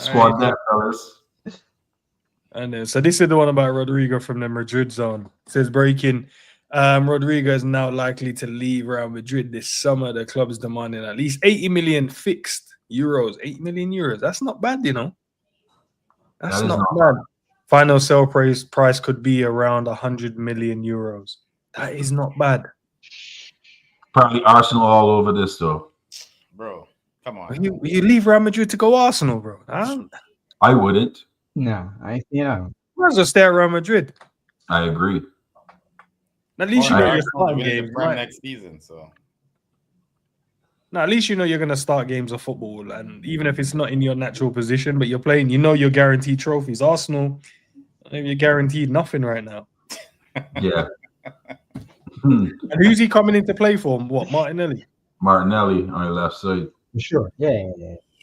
Squad that, fellas. And so this is the one about Rodrygo from the Madrid zone. It says breaking. Rodrygo is now likely to leave Real Madrid this summer. The club is demanding at least 80 million fixed euros. 8 million euros. That's not bad, That's not bad. Final sale price could be around 100 million euros. That is not bad. Probably Arsenal all over this, though. Bro, come on. You leave Real Madrid to go Arsenal, bro. I wouldn't. No, might as well stay at Real Madrid. I agree. At least you know you're starting games next season. So, at least you know you're going to start games of football, and even if it's not in your natural position, but you're playing, you're guaranteed trophies. Arsenal, you're guaranteed nothing right now. Yeah. And who's he coming in to play for? What, Martinelli? Martinelli on the left side. For sure. Yeah.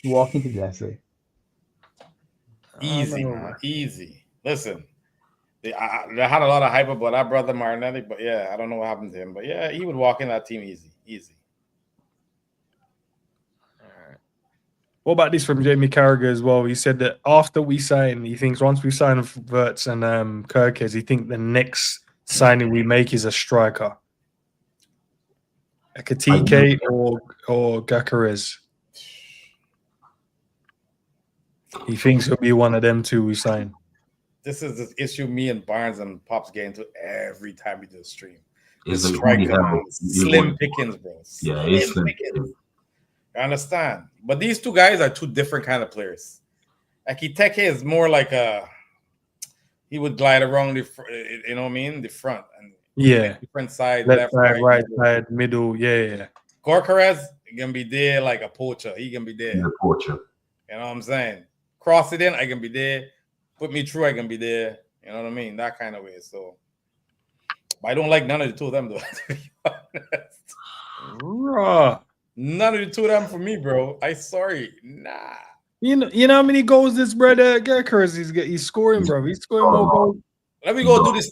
Walk into the left side. Easy, man. Easy. Listen, they had a lot of hype about that brother Martinelli, but yeah, I don't know what happened to him. But yeah, he would walk in that team easy. All right. What about this from Jamie Carragher as well? He said that after we sign, he thinks once we sign Wirtz and Kerkez, he thinks the next signing we make is a striker. Ekitique or Kerkez. He thinks he'll be one of them two we sign. This is the issue me and Barnes and Pops get into every time we do a stream. Is The it striker, really man. Slim pickings, bro. Yeah, it's slim pickings. I understand. But these two guys are two different kind of players. Ekitique is more like he would glide around the you know what I mean? The front. And different sides, left side, right side, middle. Yeah. Kerkez can be there like a poacher. He can be there. The poacher. You know what I'm saying? Cross it in, I can be there. Put me through, I can be there. You know what I mean? That kind of way. So, but I don't like none of the two of them, though. To be honest. Raw. None of the two of them for me, bro. I sorry. Nah. You know how many goals this brother Kerkez he's scoring, bro. He's scoring more goals. Let me go do this.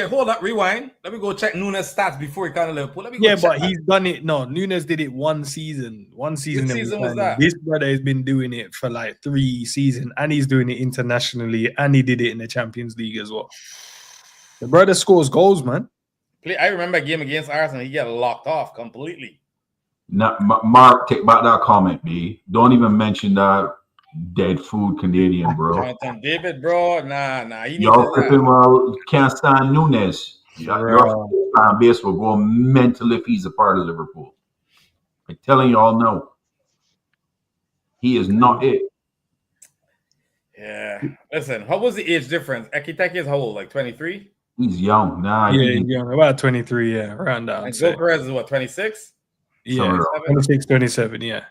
Hold up, rewind. Let me go check Nunez stats before he kind of Liverpool. But he's done it. No, Nunez did it one season. One season. What season was that? This brother has been doing it for like 3 seasons, and he's doing it internationally, and he did it in the Champions League as well. The brother scores goals, man. I remember a game against Arsenal. He got locked off completely. Now, Mark, take back that comment, B. Don't even mention that dead food Canadian, bro. Jonathan David, bro. Nah. Y'all flipping well, can't stand Nunez. Your fan base will go mental if he's a part of Liverpool. I'm telling y'all no. He is not it. Yeah. Listen, what was the age difference? Ekitique is how old? Like 23? He's young. Nah, he's young. About 23, yeah. Around that. And Kerkez is what, 26? Yeah, 26, 27, yeah.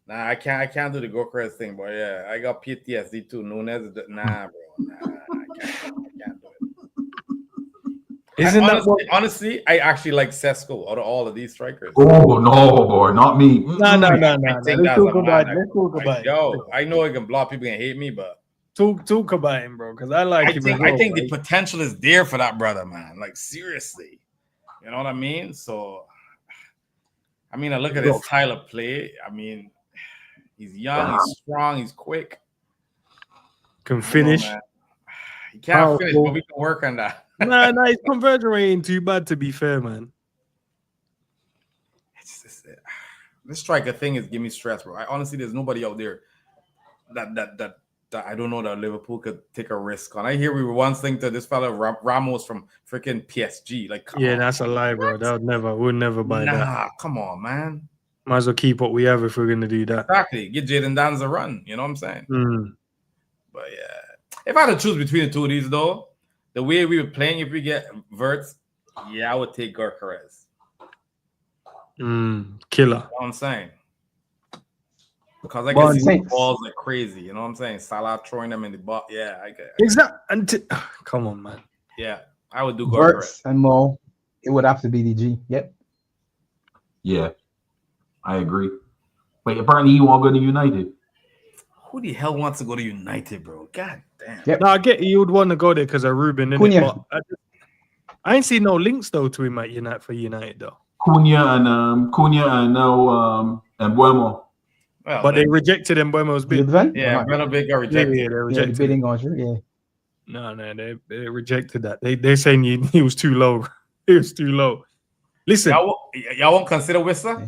Nah, I can't do the Kerkez thing, but yeah, I got PTSD too. Nunez, nah, bro, nah, I can't do it. Honestly, I actually like Sesko out of all of these strikers. Oh no, boy, not me. No. Let's talk about it. Yo, I know I can block people and hate me, but talk about him, bro, because I like him. I think the potential is there for that brother, man. Like seriously, you know what I mean? So, I mean, I look at his style of play. I mean. He's young, he's strong, he's quick. Can finish. He can't finish, but we can work on that. Nah, his conversion rate ain't too bad, to be fair, man. This striker thing is giving me stress, bro. Honestly, there's nobody out there that I don't know that Liverpool could take a risk on. I hear we were once thinking to this fella Ramos from freaking PSG. Like, that's a lie, bro. We'll never buy that. Nah, come on, man. Might as well keep what we have if we're going to do that. Exactly. Get Jaden Danz a run. You know what I'm saying? But yeah. If I had to choose between the two of these, though, the way we were playing, if we get Wirtz, I would take Kerkez. Killer. You know what I'm saying? Because I can see balls like crazy. You know what I'm saying? Salah throwing them in the ball. Yeah, I get it. Exactly. Come on, man. Yeah, I would do Wirtz and Mo. It would have to be the G. Yep. Yeah. I agree. Wait, apparently you won't go to United. Who the hell wants to go to United, bro? God damn. Yep. No, I get you would want to go there because of Ruben, innit? But I ain't seen no links though to him at United though. Cunha and now Buemo. Well, but they rejected Mbuemo's bid. Yeah, Buemo bid got rejected. Yeah, they rejected bidding on you. Yeah. No, they rejected that. They saying he was too low. He was too low. Listen, y'all won't consider Wissa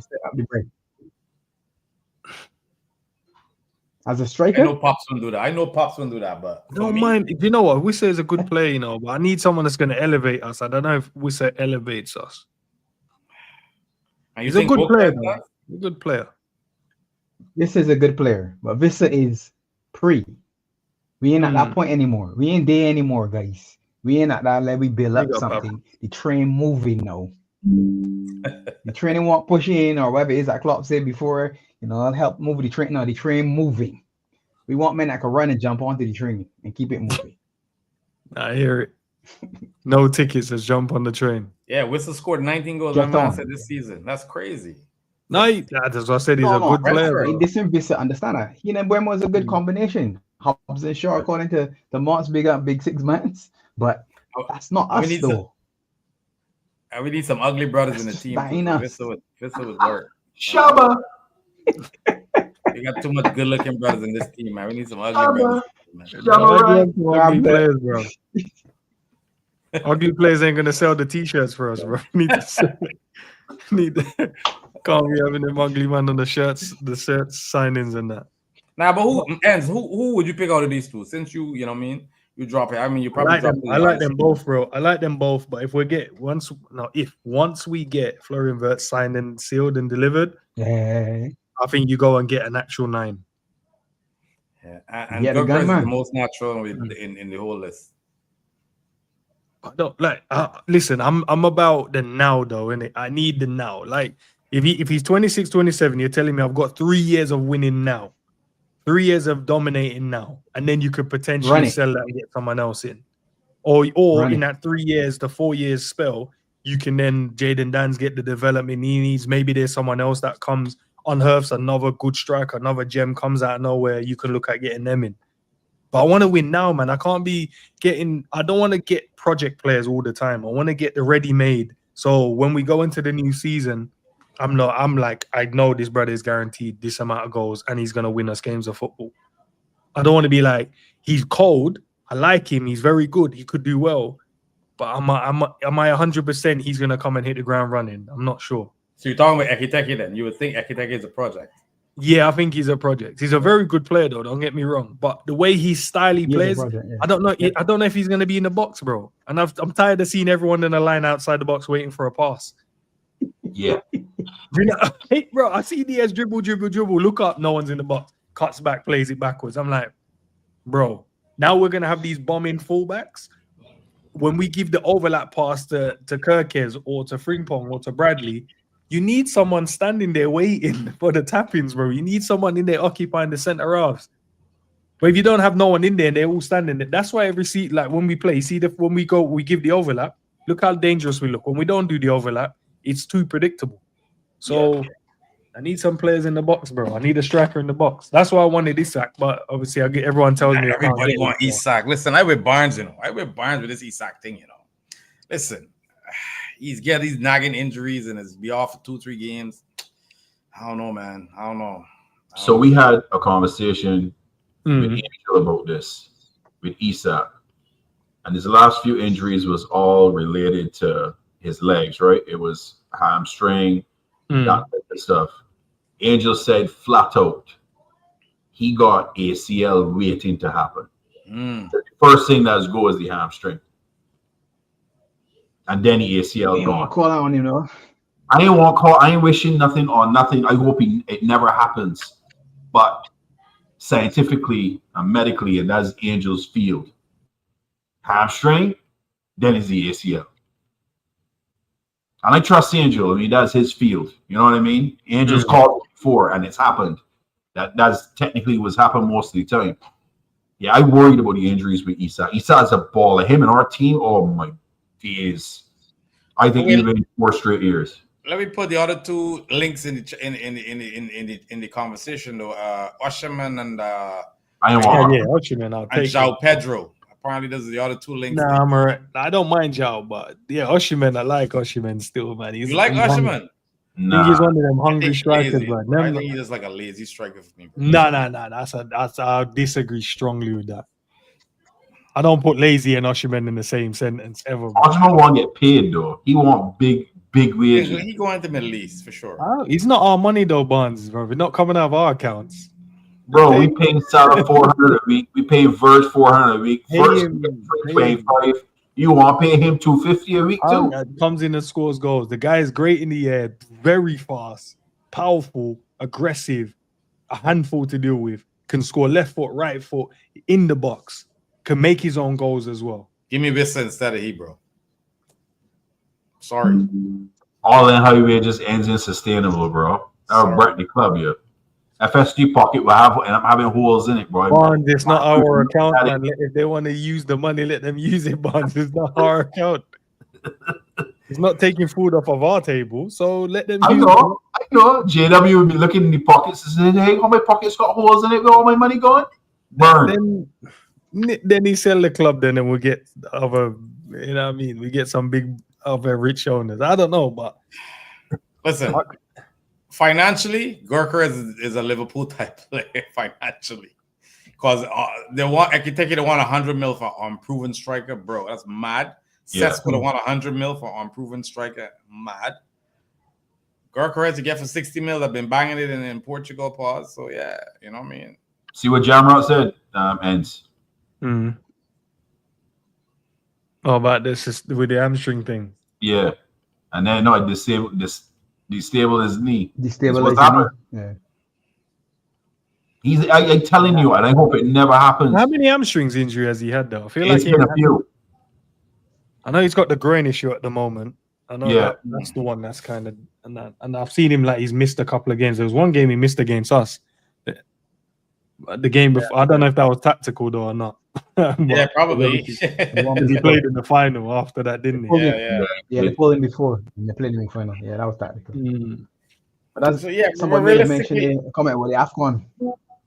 as a striker. I know Pops won't do that. But don't mind. You know what? Wissa is a good player, but I need someone that's going to elevate us. I don't know if Wissa elevates us. He's a good player, though. He's a good player. This is a good player, but Wissa is pre. We ain't at that point anymore. We ain't there anymore, guys. We ain't at that level. We build up something. The train moving now. The training won't push in or whatever it is that Klopp said before, I'll help move the train. No, the train moving. We want men that can run and jump onto the train and keep it moving. I hear it. No tickets, just jump on the train. Yeah, Wissa scored 19 goals this season. That's crazy. No, that's what I said. He's a good player. This is Wissa, understand that. He and Buemo is a good combination. Hobbs and Shaw, according to the Marks big six mans, but that's not us though. We need some ugly brothers in the team. Wissa would work. Shabba. We got too much good-looking brothers in this team, man. We need some ugly brothers. Shabba. Ugly players, bro. Ugly players ain't gonna sell the t-shirts for us, bro. Need to sell it. Can't be having them ugly man on the shirts signings and that. Nah, but who would you pick out of these two? Since you know what I mean, you drop it. I mean, you probably drop I like them both, bro. I like them both. But if once we get Florian Wirtz signed and sealed and delivered, Yeah. I think you go and get an actual 9. Yeah, and Yeah, the Kerkez is gunman. the most natural in the whole list. I don't like. Listen, I'm about the now though, innit? I need the now. Like if he's 26, 27, you're telling me I've got 3 years of winning now, 3 years of dominating now, and then you could potentially sell that and get someone else in, or in that 3 years to 4 years spell, you can then Jaden Dan's get the development he needs. Maybe there's someone else that comes, unearths another good striker, another gem comes out of nowhere. You can look at getting them in. But I want to win now, man. I can't be I don't want to get project players all the time. I want to get the ready-made. So when we go into the new season, I'm like, I know this brother is guaranteed this amount of goals and he's going to win us games of football. I don't want to be like, he's cold. I like him. He's very good. He could do well. But am I 100% he's going to come and hit the ground running? I'm not sure. So you're talking about Ekitique then? You would think Ekitique is a project. Yeah, I think he's a project. He's a very good player, though. Don't get me wrong. But the way he plays, I don't know. I don't know if he's going to be in the box, bro. And I'm tired of seeing everyone in a line outside the box waiting for a pass. Yeah. Hey, bro, I see Diaz dribble. Look up, no one's in the box. Cuts back, plays it backwards. I'm like, bro. Now we're gonna have these bombing fullbacks. When we give the overlap pass to Kerkez or to Frimpong or to Bradley, you need someone standing there waiting for the tap-ins, bro. You need someone in there occupying the center halves. But if you don't have no one in there and they're all standing there, that's why every seat, like when we play, when we go, we give the overlap. Look how dangerous we look. When we don't do the overlap, it's too predictable. So I need some players in the box, bro. I need a striker in the box. That's why I wanted Isak, but obviously everyone tells me everybody want Isak. Listen, I with Barnes, I with Barnes with this Isak thing, Listen. He's got these nagging injuries and is be off for 2-3 games. I don't know, man. I don't know. So we had a conversation with Angel about this with Isak, and his last few injuries was all related to his legs, right? It was hamstring, that type of stuff. Angel said flat out, he got ACL waiting to happen. The first thing that's go is the hamstring. And then the ACL gone. Call out on him, though. I ain't wishing nothing on nothing. I hope it never happens. But scientifically and medically, and that's Angel's field. Hamstring, then is the ACL. And I trust Angel. I mean, that's his field. You know what I mean? Angel's called before, and it's happened. That's technically what's happened most of the time. Yeah, I worried about the injuries with Isak. Isak's a baller. Him and our team, oh my days. I think even 4 straight years. Let me put the other 2 links in the conversation though. Osimhen and Osimhen. I'll take João Pedro. Apparently, those are the other 2 links. Nah, I'm alright. I don't mind João, but yeah, Osimhen. I like Osimhen still, man. You like Osimhen? Nah. I think he's one of them hungry strikers, man. I think he's just like a lazy striker for me. Nah. I disagree strongly with that. I don't put lazy and Osimhen in the same sentence ever. Osimhen won't get paid though. He want big wages. He going to the Middle East for sure. He's not our money though, Barnes, bro. We're not coming out of our accounts. Bro, we paying Salah 400 a week. We pay Wirtz 400 a week. Wirtz 25. You want to pay him 250 a week too? Comes in and scores goals. The guy is great in the air, very fast, powerful, aggressive, a handful to deal with. Can score left foot, right foot, in the box. Can make his own goals as well. Give me Wissa instead of Hebrew. Sorry. All in highway just ends insustainable, bro. That'll break the club, yeah. FSG pocket will have, and I'm having holes in it, bro. Bonds, it's not our account, man. If they want to use the money, let them use it, Bonds. It's not our account. It's not taking food off of our table, so let them use it. I know. JW would be looking in the pockets and saying, hey, how my pockets got holes in it? Where all my money going? Burn. Then he sell the club, then and we'll get other, you know what I mean? We get some big other rich owners. I don't know, but listen, financially, Kerkez is a Liverpool type player financially. Because they want Ekitique to want 100 mil for proven striker, bro. That's mad. Yeah. Cesc would have won 100 mil for unproven striker. Mad. Kerkez to get for 60 mil. I've been banging it in Portugal. Pause. So yeah, you know what I mean. See what Jamrot said, Endz. Mm. Oh, about this is with the hamstring thing. Yeah. And then no, destabilize his knee. Destabilize what's his happening. knee. Yeah. I'm telling you, and I hope it never happens. How many hamstrings injury has he had though? I feel It's like been a few. I know he's got the groin issue at the moment. I know Yeah. that's the one that's kind of and I've seen him like he's missed a couple of games. There was one game he missed against us. The game before, I don't know if that was tactical though or not. Yeah, probably. He played in the final after that, didn't he? Yeah, they pulled him before. They played him in final. Yeah, that was tactical. But that's So yeah, somebody mentioned in a comment about the AFCON.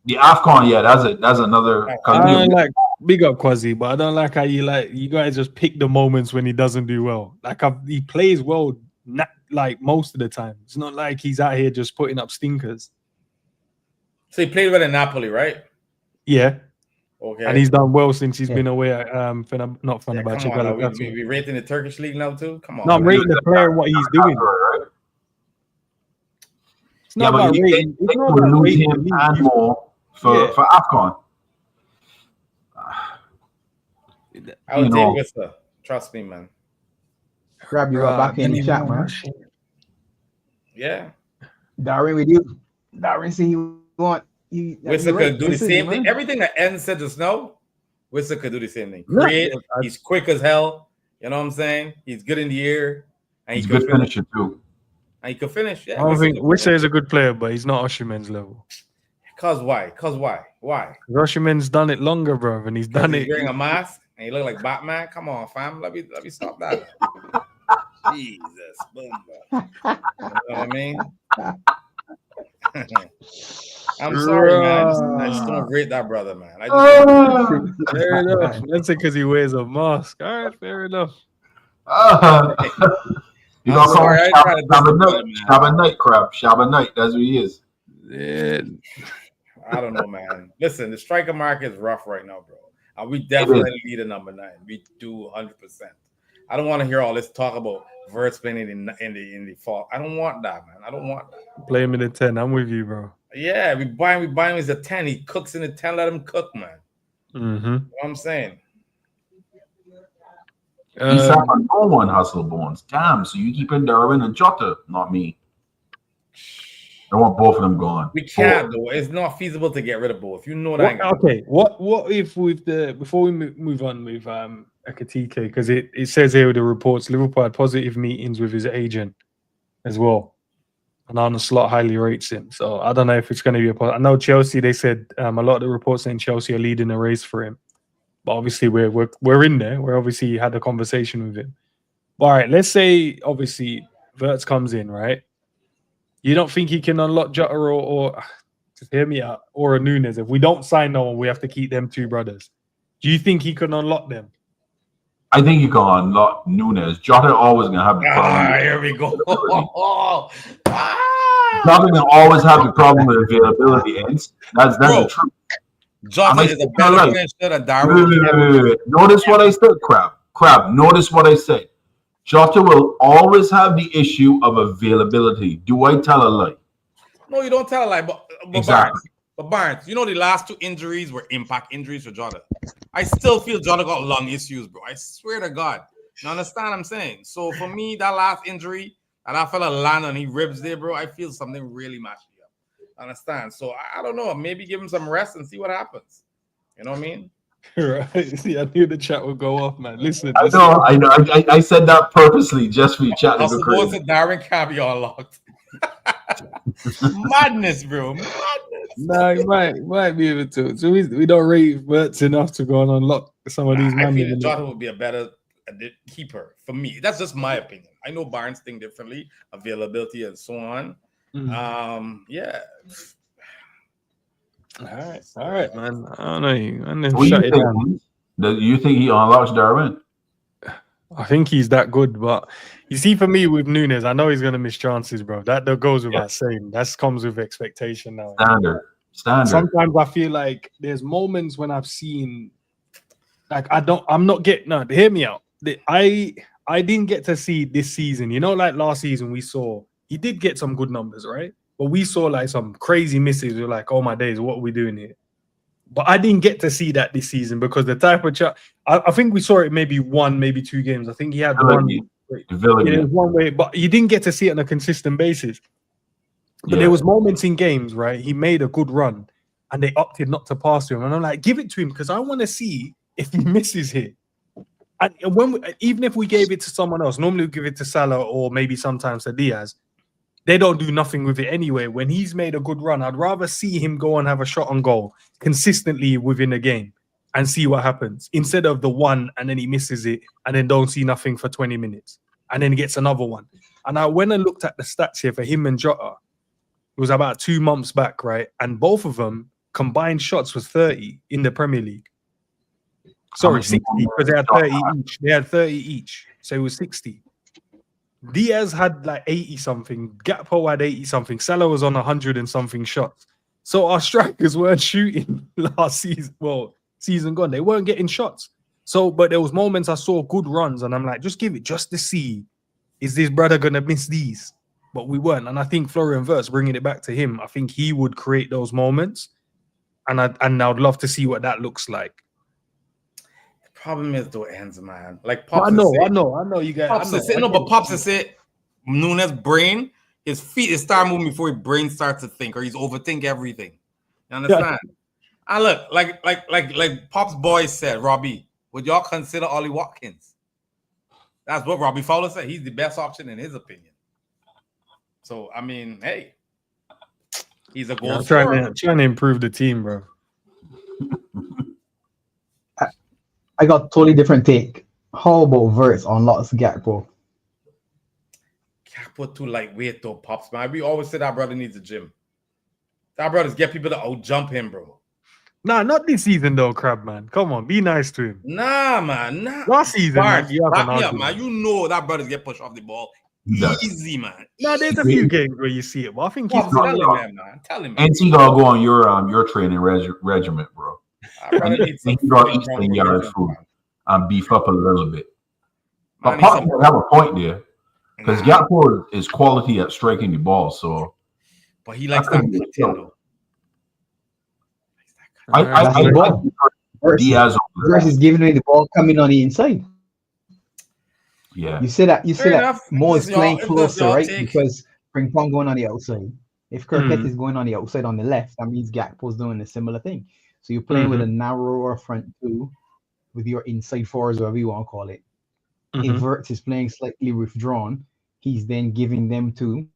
The AFCON, yeah, that's another. I don't like big up Quasi, but I don't like how you guys just pick the moments when he doesn't do well. Like he plays well, like most of the time. It's not like he's out here just putting up stinkers. So he played well in Napoli, right? Yeah. Okay. And he's done well since he's been away at not Fenerbahce. Come on, we rating the Turkish league now too. Come on. No, I'm rating the player and what he's doing. It's not about rating. It's not about rating him and more for AFCON. I would take Wissa. Trust me, man. Grab you back in the chat, man. Yeah. Darren with you. Darren see you want you. Wissa could do the same thing. Everything that Endz said just now, Wissa could do the same thing. Create. He's quick as hell. You know what I'm saying? He's good in the air. And he's a good finisher too. And he could finish. Yeah. I think Wissa is a good player, but he's not Osimhen's level. Cause why? Why? Osimhen's done it longer, bro, and he's done it. He's wearing a mask and he look like Batman. Come on, fam. Let me stop that. Jesus, boom. You know what I mean? I'm sorry, man. I just don't rate that brother, man. Fair enough. That's it because he wears a mask. All right, fair enough. You know, Shabba Night crap. Shabba Night. That's what he is. Yeah. I don't know, man. Listen, the striker market is rough right now, bro. And we definitely need a number 9. We do 100%. I don't want to hear all this talk about Wirtz playing in the fall. I don't want that, man. I don't want that. Play him in the 10. I'm with you, bro. Yeah, we buy him as a 10. He cooks in the 10. Let him cook, man. Mm-hmm. You know what I'm saying? He said no one hustle bones. Damn, so you keep in Darwin and Jota, not me. I want both of them gone. We can't though. It's not feasible to get rid of both. You know that. Okay. What if with the before we move on with Ekitique, because it says here with the reports Liverpool had positive meetings with his agent as well, and Arne Slot highly rates him. So I don't know if it's going to be I know Chelsea. They said a lot of the reports saying Chelsea are leading the race for him, but obviously we're in there. We're obviously had a conversation with him. All right. Let's say obviously Wirtz comes in, right? You don't think he can unlock Jota or just hear me out, or a Nunez? If we don't sign no one, we have to keep them two brothers. Do you think he can unlock them? I think you can unlock Nunez. Jota always gonna have the problem. Here we go. Jota gonna always have the problem with availability. That's the truth. Jota is a better finisher than Darwin. Wait. Notice what I said, Crab. Notice what I said. Jota will always have the issue of availability. Do I tell a lie? No, you don't tell a lie. But exactly. Barnes, you know the last 2 injuries were impact injuries for Jota. I still feel Jota got lung issues, bro. I swear to God. You understand what I'm saying? So for me, that last injury, and I fell land on his ribs there, bro, I feel something really mashed me up. Understand? So I don't know. Maybe give him some rest and see what happens. You know what I mean? Right. See, I knew the chat would go off, man. Listen. I know. I said that purposely just for you chat. I suppose that Darren can't be unlocked. Madness, bro. Madness. No, he might be able to. So we don't rate Wirtz enough to go and unlock some of these. I feel Jota would be a better keeper for me. That's just my opinion. I know Barnes think differently, availability and so on. Yeah. All right, man. I don't know. And then shut it down. Do you think he unlocks Darwin? I think he's that good, but you see, for me with Nunez, I know he's gonna miss chances, bro. That goes without saying. That comes with expectation now. Standard. Sometimes I feel like there's moments when I've seen, like, hear me out. I didn't get to see this season. You know, like last season, we saw he did get some good numbers, right? But we saw like some crazy misses. We're like, oh my days, what are we doing here? But I didn't get to see that this season because the type of I think we saw it maybe 1, maybe 2 games. I think he had one. Yeah, one way, but you didn't get to see it on a consistent basis. But there was moments in games, right? He made a good run, and they opted not to pass to him. And I'm like, give it to him because I want to see if he misses here. And even if we gave it to someone else, normally we give it to Salah or maybe sometimes to Diaz. They don't do nothing with it anyway. When he's made a good run, I'd rather see him go and have a shot on goal consistently within a game and see what happens instead of the one and then he misses it and then don't see nothing for 20 minutes and then gets another one. And when I looked at the stats here for him and Jota, it was about 2 months back, right? And both of them combined shots was 30 in the Premier League. Sorry, 60 because they had 30 each. They had 30 each, so it was 60. Diaz had like 80 something. Gakpo had 80 something. Salah was on 100 and something shots. So our strikers weren't shooting last season. Well, season gone, they weren't getting shots. So, but there was moments I saw good runs, and I'm like, just give it just to see, is this brother gonna miss these? But we weren't, and I think Florian Wirtz, bringing it back to him, I think he would create those moments, and I'd love to see what that looks like. Problem is though, Endz, man. Like Pops, I know you guys. Pops is it. Nunez' brain, his feet start moving before his brain starts to think, or he's overthink everything. You understand? Yeah. I look like Pop's boys said, Robbie, would y'all consider Ollie Watkins? That's what Robbie Fowler said. He's the best option in his opinion. So I mean, hey, he's a goal scorer. Trying to improve the team, bro. I got totally different take. How about Wirtz on lots of Gakpo? Gakpo too lightweight though, Pops, man. We always say that brother needs a gym. That brother's get people to out jump him, bro. Nah, not this season though, Crab, man. Come on, be nice to him. Nah, man. Nah. Last season, man, man. You know that brothers get pushed off the ball easy, man. Nah, there's a few games where you see it, but I think he's tell him, man. Tell him. And he gonna go on your training regiment, bro. He gonna eat 10 yards food and beef up a little bit. But Pop will have a point there because Gakpo is quality at striking the ball. So, but he likes that cutting though. I Diaz versus giving away the ball coming on the inside. Yeah, you say that Mo is playing closer, right? Because Frimpong going on the outside. If Kerkez is going on the outside on the left, that means Gakpo's doing a similar thing. So you're playing with a narrower front two with your inside fours, whatever you want to call it. If Wirtz is playing slightly withdrawn, he's then giving them to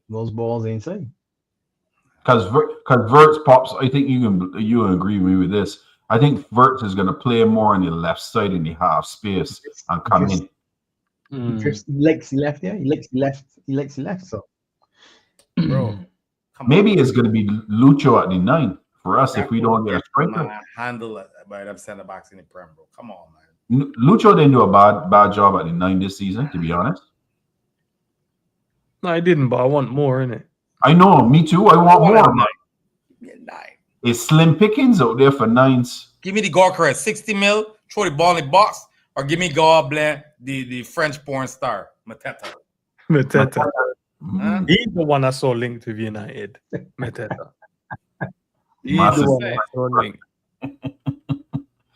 those balls inside. Because Wirtz, Pops, I think you agree with me with this. I think Wirtz is going to play more on the left side in the half space and come in. He likes the left, yeah. He likes the left. So, bro, maybe it's going to be Lucho at the 9 for us if we don't get a striker. Handle it by them center backs in the Prem, bro. Come on, man. Lucho didn't do a bad job at the 9 this season, to be honest. No, I didn't, but I want more in it. I know, me too. I want more. 9. It's slim pickings out there for 9s. Give me the Gorka 60 mil, throw the ball in the box, or give me the French porn star, Mateta. He's the one I saw linked with United. Mateta. He's the one I saw linked.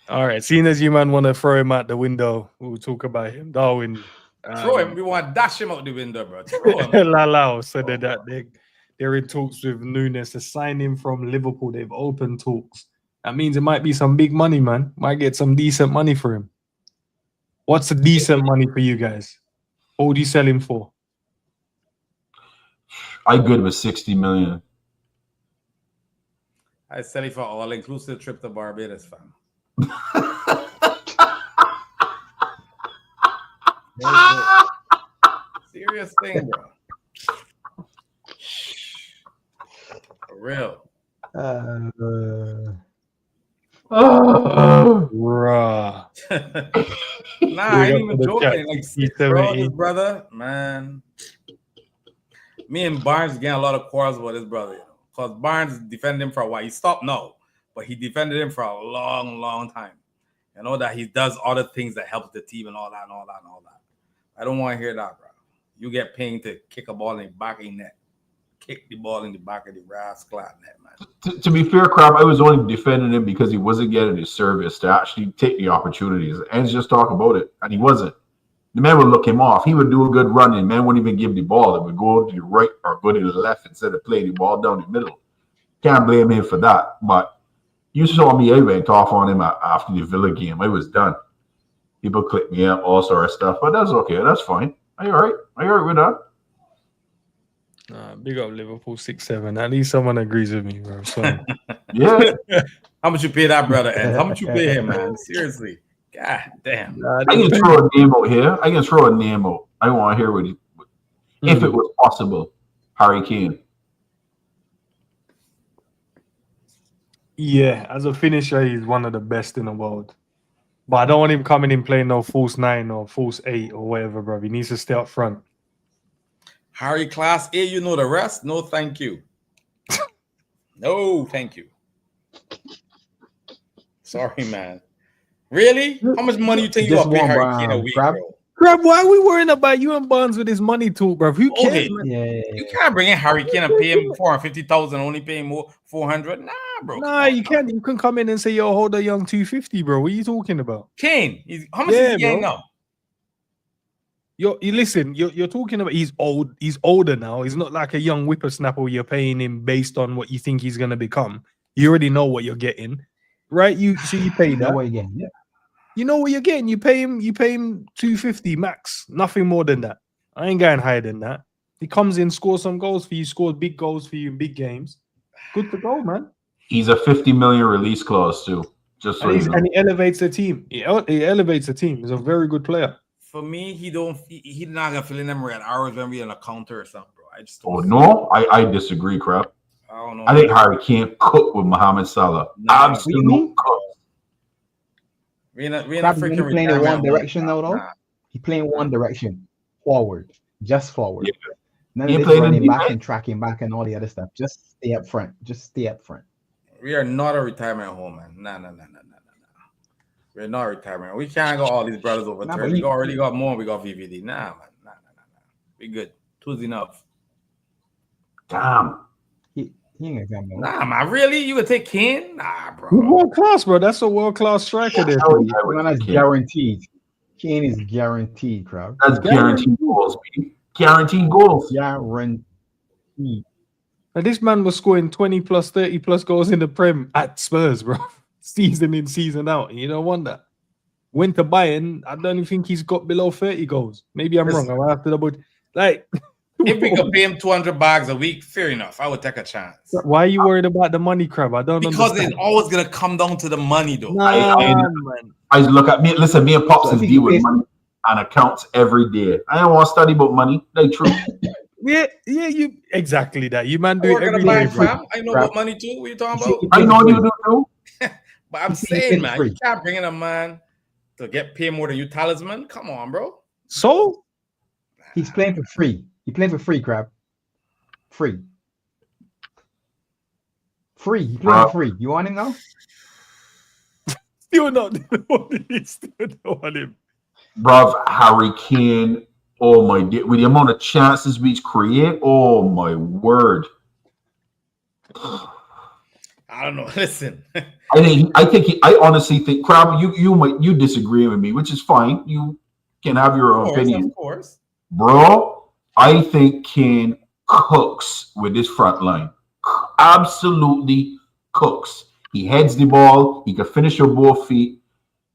All right, seeing as you man want to throw him out the window, we'll talk about him. Darwin. Throw him. We want to dash him out the window, bro. Throw him. Lalau said that they're in talks with Nunez to sign him from Liverpool. They've opened talks. That means it might be some big money, man. Might get some decent money for him. What's the decent money for you guys? What would you sell him for? I good with 60 million. I sell it for all-inclusive trip to Barbados, fam. Serious thing, bro. For real. Nah, I ain't even joking. Like, bro, this brother, man. Me and Barnes getting a lot of quarrels about this brother, you know, because Barnes defended him for a while. He stopped now, but he defended him for a long, long time. You know that he does other things that helps the team and all that and all that and all that. I don't want to hear that, bro. You get paid to kick a ball in the back of the net. Kick the ball in the back of the rascal net, man. To be fair, Crab, I was only defending him because he wasn't getting his service to actually take the opportunities. And just talk about it. And he wasn't. The man would look him off. He would do a good run, and man wouldn't even give the ball. It would go to the right or go to the left instead of playing the ball down the middle. Can't blame him for that. But you saw me, I went off on him after the Villa game. I was done. People clicked me up, all sort of stuff. But that's okay. That's fine. Are you all right? Are you all right with that? Big up Liverpool 6-7. At least someone agrees with me, bro. So. Yeah. How much you pay that brother, Endz? How much you pay him, man? Seriously. God damn. I can throw a name out here. I can throw a name out. I want to hear what he, if it was possible. Harry Kane. Yeah, as a finisher, he's one of the best in the world. But I don't want him coming in playing no false 9 or false 8 or whatever, bro. He needs to stay up front. Harry Class A, you know the rest? No, thank you. No, thank you. Sorry, man. Really? How much money you think you will pay Harry Kane a week, bro? Crab, why are we worrying about you and Barnes with his money talk, bro? Who cares? Okay. You can't bring in Harry Kane and pay him 450,000, only pay him more 400. Nah, bro. Nah, you can't. You can come in and say, "Yo, hold a young 250, bro." What are you talking about? Kane, how much is he getting now? You listen. You're talking about he's old. He's older now. He's not like a young whippersnapper. You're paying him based on what you think he's gonna become. You already know what you're getting, right? You pay that. Yeah. You know what you're getting. You pay him 250 max. Nothing more than that. I ain't going higher than that. He comes in, scores some goals for you, scores big goals for you in big games. Good to go, man. He's a 50 million release clause too. Just so and he elevates the team. He elevates the team. He's a very good player. For me, he's not gonna fill in them red hours when we're on a counter or something, bro. I just don't. Oh no, I disagree, crap. I don't know. I think Harry can't cook with Mohamed Salah. Absolute cook. We're not freaking playing in one direction now, though. He playing one direction, forward, just forward. Yeah. None of this running back and tracking back and all the other stuff. Just stay up front. Just stay up front. We are not a retirement home, man. No. We're not retirement. We can't go all these brothers over 30. We already got more. We got VVD. Nah, man. Nah. We good. Two's enough. Damn. He ain't gonna come. Nah, man. Really? You would take Kane? Nah, bro. World class, bro. That's a world class striker there. That's guaranteed. Kane is guaranteed, crowd. That's guaranteed goals, baby. Guaranteed goals. Guaranteed. And this man was scoring 20 plus, 30 plus goals in the Prem at Spurs, bro. Season in, season out. And you don't wonder. Went to Bayern. I don't even think he's got below 30 goals. Maybe I'm wrong. I'll have to double. Like, if we could pay him 200 bags a week, fair enough. I would take a chance. Why are you worried about the money, Crab? I don't because understand. it's always gonna come down to the money, though. Man. I look at me. Listen, me and Pops is deal with money and accounts every day. I don't want to study about money. They true. Yeah, you exactly that. You man do it every day. I know about money too. What are you talking about? I know you do too. But I'm saying, man, you can't bring in a man to get paid more than you, talisman. Come on, bro. So he's playing for free. He playing for free, Crab. Free. He playing for free. You want him now? Still not. Still don't want him. Bruv, Harry Kane. Oh my God. With the amount of chances we create, oh my word. I don't know. Listen. I honestly think, Crab, you disagree with me, which is fine. You can have your own opinion. Of course. Bro, I think Kane cooks with this front line. Absolutely cooks. He heads the ball. He can finish with both feet.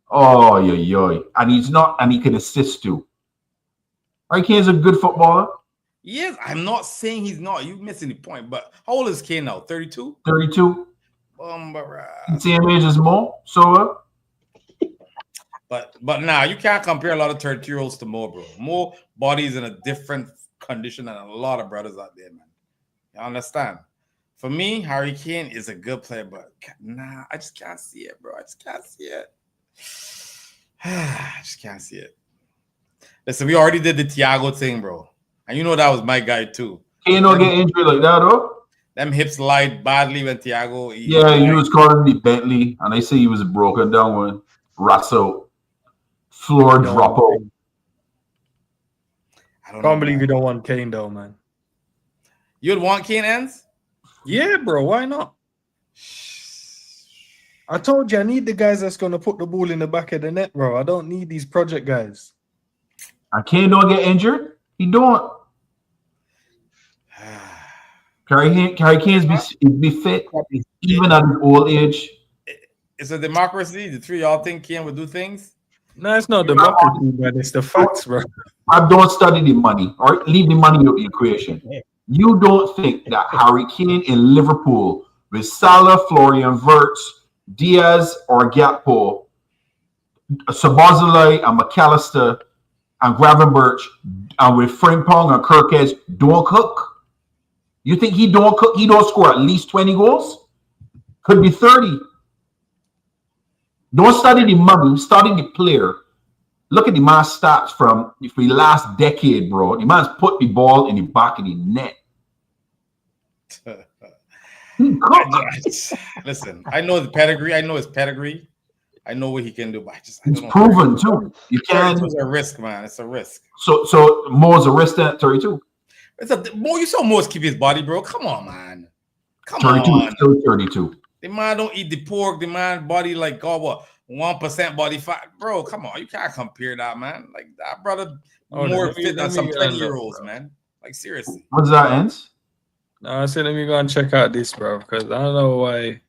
Oh, yeah. And he can assist too. Right, Kane's a good footballer. Yes, I'm not saying he's not. You're missing the point. But how old is Kane now? 32? 32. Same age as Mo. So, But now you can't compare a lot of 30-year-olds to Mo, bro. Mo body's in a different condition than a lot of brothers out there, man. You understand? For me, Harry Kane is a good player, but nah, I just can't see it, bro. I just can't see it. Listen, we already did the Thiago thing, bro. And you know that was my guy, too. Kane don't get injured like that, though. Them hips lied badly when Thiago... He was calling the Bentley, and they say he was a broken down one. Russell, floor No, Robbo. I don't Can't know, believe man. you don't want Kane though, man. You'd want Kane Endz? Yeah, bro. Why not? I told you I need the guys that's gonna put the ball in the back of the net, bro. I don't need these project guys. And Kane don't get injured. He don't. Kerry Kane's be fit even at his old age. It's a democracy. The three of y'all think Kane would do things? No, it's not democracy, man. It's the facts, bro. I don't study the money or leave the money out of the equation. You don't think that Harry Kane in Liverpool with Salah, Florian Wirtz, Diaz, or Gakpo, Szoboszlai and McAllister and Gravenberch, and with Frimpong and Kerkez don't cook? You think he don't cook? He don't score at least 20 goals? Could be 30. Don't study the money, study the player. Look at the man's stats from the last decade, bro. The man's put the ball in the back of the net. He cooked. Listen, I know the pedigree. I know his pedigree. I know what he can do, but I It's don't know. proven too. You can. It's a risk, man. It's a risk. So Mo's a risk at 32. It's a more. You saw Mo's keep his body, bro. Come on, man. Come 32, on. still 32. The man don't eat the pork. The man body like God, what 1% body fat, bro. Come on, you can't compare that, man. Like that brother more fit than some 20-year-olds, man. Like seriously. What's that, Endz? No, I said let me go and check out this, bro, because I don't know why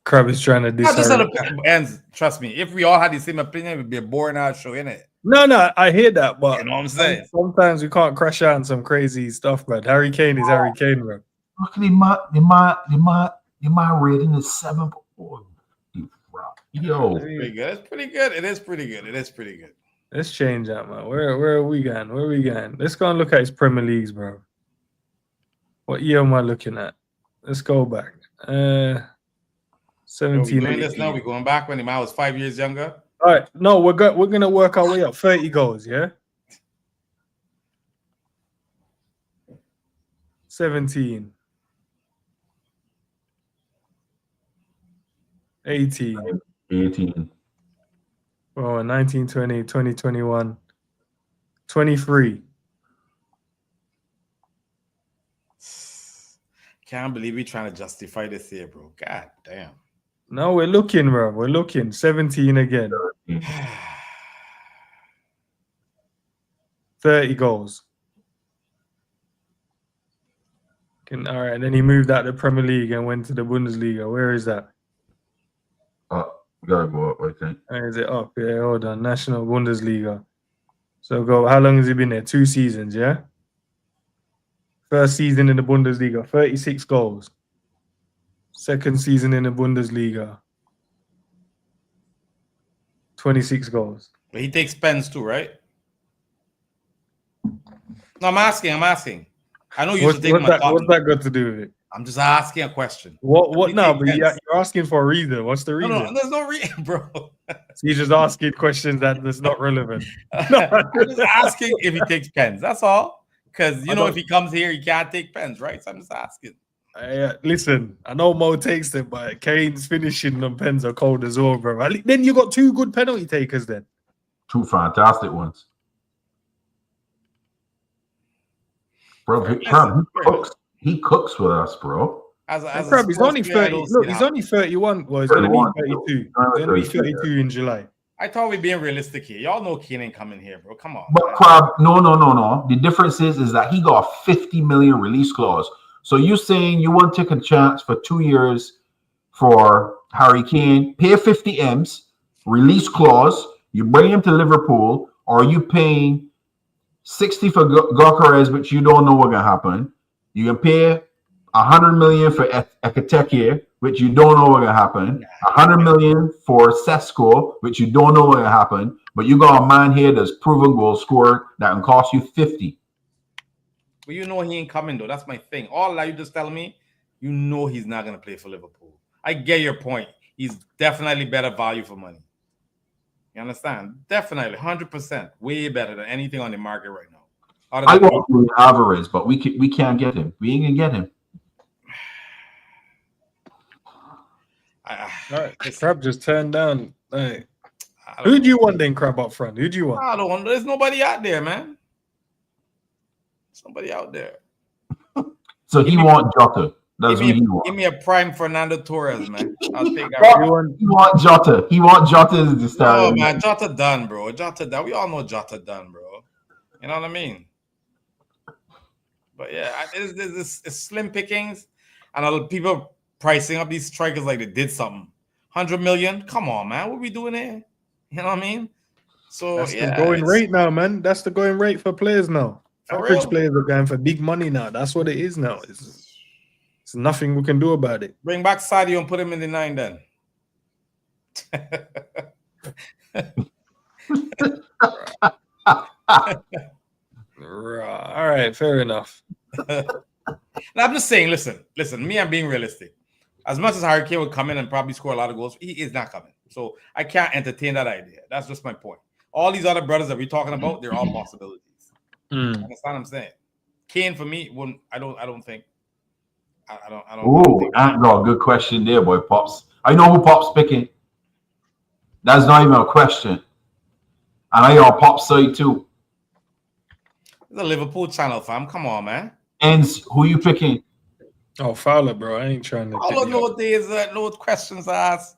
Crab is trying to Not just decide. Endz, trust me. If we all had the same opinion, it would be a boring ass show, innit? No, I hear that, but You know what I'm saying? sometimes we can't crash out on some crazy stuff, man. Harry Kane is Harry Kane, bro. Look at the man rating is 7. Oh, yo, Pretty good. It's pretty good. It is pretty good. It is pretty good. Let's change that, man. Where are we going? Where are we going? Let's go and look at his Premier Leagues, bro. What year am I looking at? Let's go back. 17. Doing this now. We're going back when the man was 5 years younger. All right, no, we're gonna work our way up. 30 goals, yeah. 17. 18. 18. Oh, 19, 20, 20, 21, 23. Can't believe we trying to justify this here, bro. God damn. No, we're looking, bro. We're looking. 17 again. 30 goals. All right, and then he moved out the Premier League and went to the Bundesliga. Where is that? We gotta go up, I think. Is it up? Yeah, hold on. National Bundesliga. So go. How long has he been there? 2 seasons, yeah? First season in the Bundesliga, 36 goals. Second season in the Bundesliga, 26 goals. But he takes pens too, right? No, I'm asking. I know you used to take my What's that got to do with it? I'm just asking a question. What? No, but you're asking for a reason. What's the reason? No, there's no reason, bro. So you're just asking questions that's not relevant. I'm just asking if he takes pens. That's all. Because, you know, if he comes here, he can't take pens, right? So I'm just asking. Listen, I know Mo takes them, but Kane's finishing them pens are cold as well, bro. Then you got 2 good penalty takers then. 2 fantastic ones. Bro, he cooks with us, bro. He's only 30. Look, he's only 31. Well, he's going to be 32. He's going to be 32 in July. I thought we're being realistic here. Y'all know Kane ain't coming here, bro. Come on. But Crab, no. The difference is that he got a 50 million release clause. So you saying you want to take a chance for 2 years for Harry Kane, pay 50 M's, release clause, you bring him to Liverpool, or are you paying 60 for Kerkez, which you don't know what's gonna happen? You can pay 100 million for Ekitique, which you don't know what's gonna happen. 100 million for Sesko, which you don't know what's gonna happen. But you got a man here that's proven goal scorer that can cost you 50. But you know he ain't coming though. That's my thing. All that you just telling me, you know he's not gonna play for Liverpool. I get your point. He's definitely better value for money. You understand? Definitely, 100%, way better than anything on the market right now. I want Alvarez, but we can't get him. We ain't gonna get him. All right, Crab just turned down. Hey. Who do you want then, Crab, up front? Who do you want? I don't want. There's nobody out there, man. Somebody out there. So he want Jota. That's what he Give wants. me a prime Fernando Torres, man. I'll take that. He want Jota. He want Jota as the star. No, man, Jota done, bro. Jota done. We all know Jota done, bro. You know what I mean? But yeah, it's slim pickings, and a lot of people pricing up these strikers like they did something. 100 million? Come on, man. What we doing here? You know what I mean? So that's yeah, the going rate now, man. That's the going rate for players now. For Average real? players are going for big money now. That's what it is now. It's nothing we can do about it. Bring back Sadio and put him in the 9 then. Right. All right, fair enough. Now, I'm just saying, listen, me, I'm being realistic. As much as Harry Kane would come in and probably score a lot of goals, he is not coming. So I can't entertain that idea. That's just my point. All these other brothers that we're talking about, they're all possibilities. Understand what I'm saying? Kane for me wouldn't. I don't think. I don't. Oh, Ant, good question there, boy. Pops. I know who Pops picking. That's not even a question. And I on Pop's side too. It's a Liverpool channel, fam. Come on, man. Endz, who you picking? Oh, Fowler, bro. I ain't trying to. All I know is no questions asked.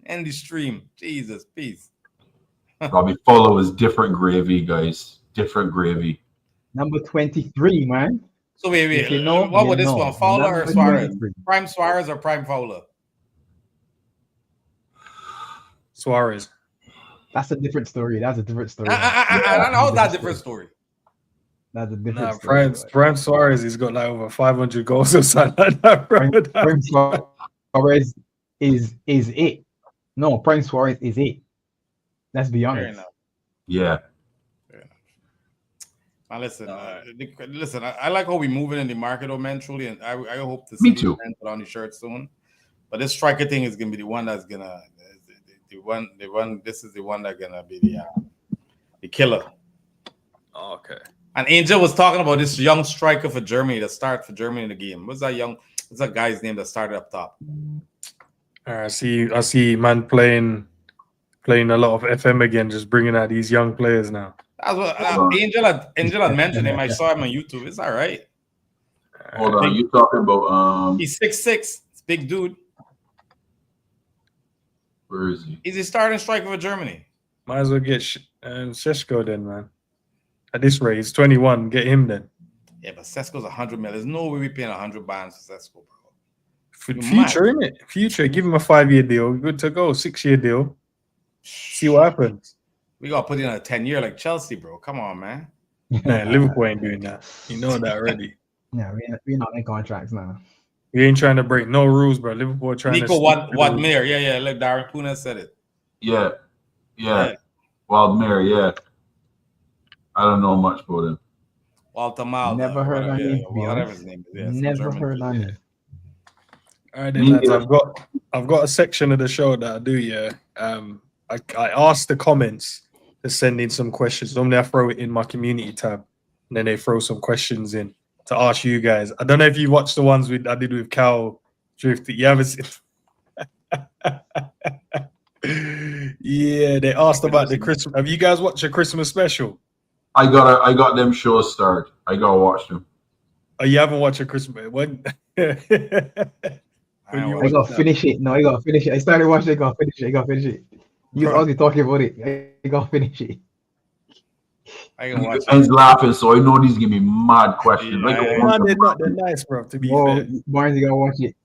End the stream. Jesus, peace. Probably follow is different gravy, guys. Different gravy. Number 23, man. So wait. If you know, What you would this know. one? Fowler or Number Suarez? 23. Prime Suarez or Prime Fowler? Suarez. That's a different story. That's a different story. How's that different story? That's a different Nah, story. Prime Suarez, he's got like over 500 goals or something like that, bro. Prime Suarez is it. No, Prime Suarez is it. Let's be Fair honest. enough. Yeah. Now listen, I like how we're moving in the market, though, man. Truly, and I hope to Me see too. these put on the shirt soon. But this striker thing is gonna be the one that's gonna the one. This is the one that's gonna be the killer. Oh, okay. And Angel was talking about this young striker for Germany that started for Germany in the game. What's that guy's name that started up top? I see man playing a lot of FM again, just bringing out these young players now. That's what Angel had mentioned him. I saw him on YouTube. It's all right. Hold on. You talking about He's 6'6". Big dude. where is he? He's a starting striker for Germany. Might as well get Šeško then, man. At this rate, he's 21. Get him then. Yeah, but Sesko's 100 million. There's no way we're paying 100 bands for Sesko, bro. For You're future, mad. innit? Future. Give him a 5-year deal. Good to go. 6-year deal. See what happens. We got to put in a 10-year like Chelsea, bro. Come on, man. Nah, Liverpool ain't doing that. You know that already. Yeah, we're not in contracts now. We ain't trying to break no rules, bro. Liverpool trying Nico to. Wadmir. Yeah. Like Darren Puna said it. Yeah. Wildmere, yeah. I don't know much about him. Walter Mal. Never heard of him, to be Whatever honest. his name is. Yeah, some Never German heard dude, on yeah. him. All right, then, lads. I've got a section of the show that I do. Yeah. I asked the comments to send in some questions. Normally I throw it in my community tab, and then they throw some questions in to ask you guys. I don't know if you watched the ones I did with Cal Drift. You haven't seen. Yeah, they asked about the Christmas. Have you guys watched a Christmas special? I got them shows started. I gotta watch them. Oh, you haven't watched a Christmas when? I I gotta finish it. No, I gotta finish it. I started watching it. I gotta finish it. You already talking about it. I gotta finish it. I can watch End's it. laughing, so I know these gonna be mad questions. Yeah, Like, yeah. They're nice, bro. To be Oh, fair, Barnes, you gotta watch it.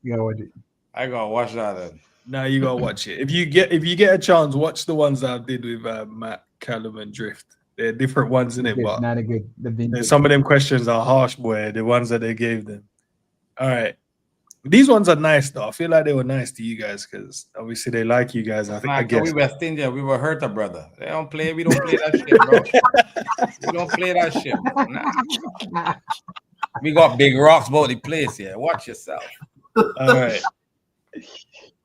I gotta watch that then. no, you gotta watch it. If you get a chance, watch the ones that I did with Matt, Callum, and Drift. They're different ones in it, Good, but not a good. They've been good. some of them questions are harsh, boy. The ones that they gave them. All right, these ones are nice though. I feel like they were nice to you guys because obviously they like you guys. I guess. We West India, we were hurt, brother. We don't play that shit, bro. We don't play that shit. Nah. We got big rocks about the place here. Watch yourself. All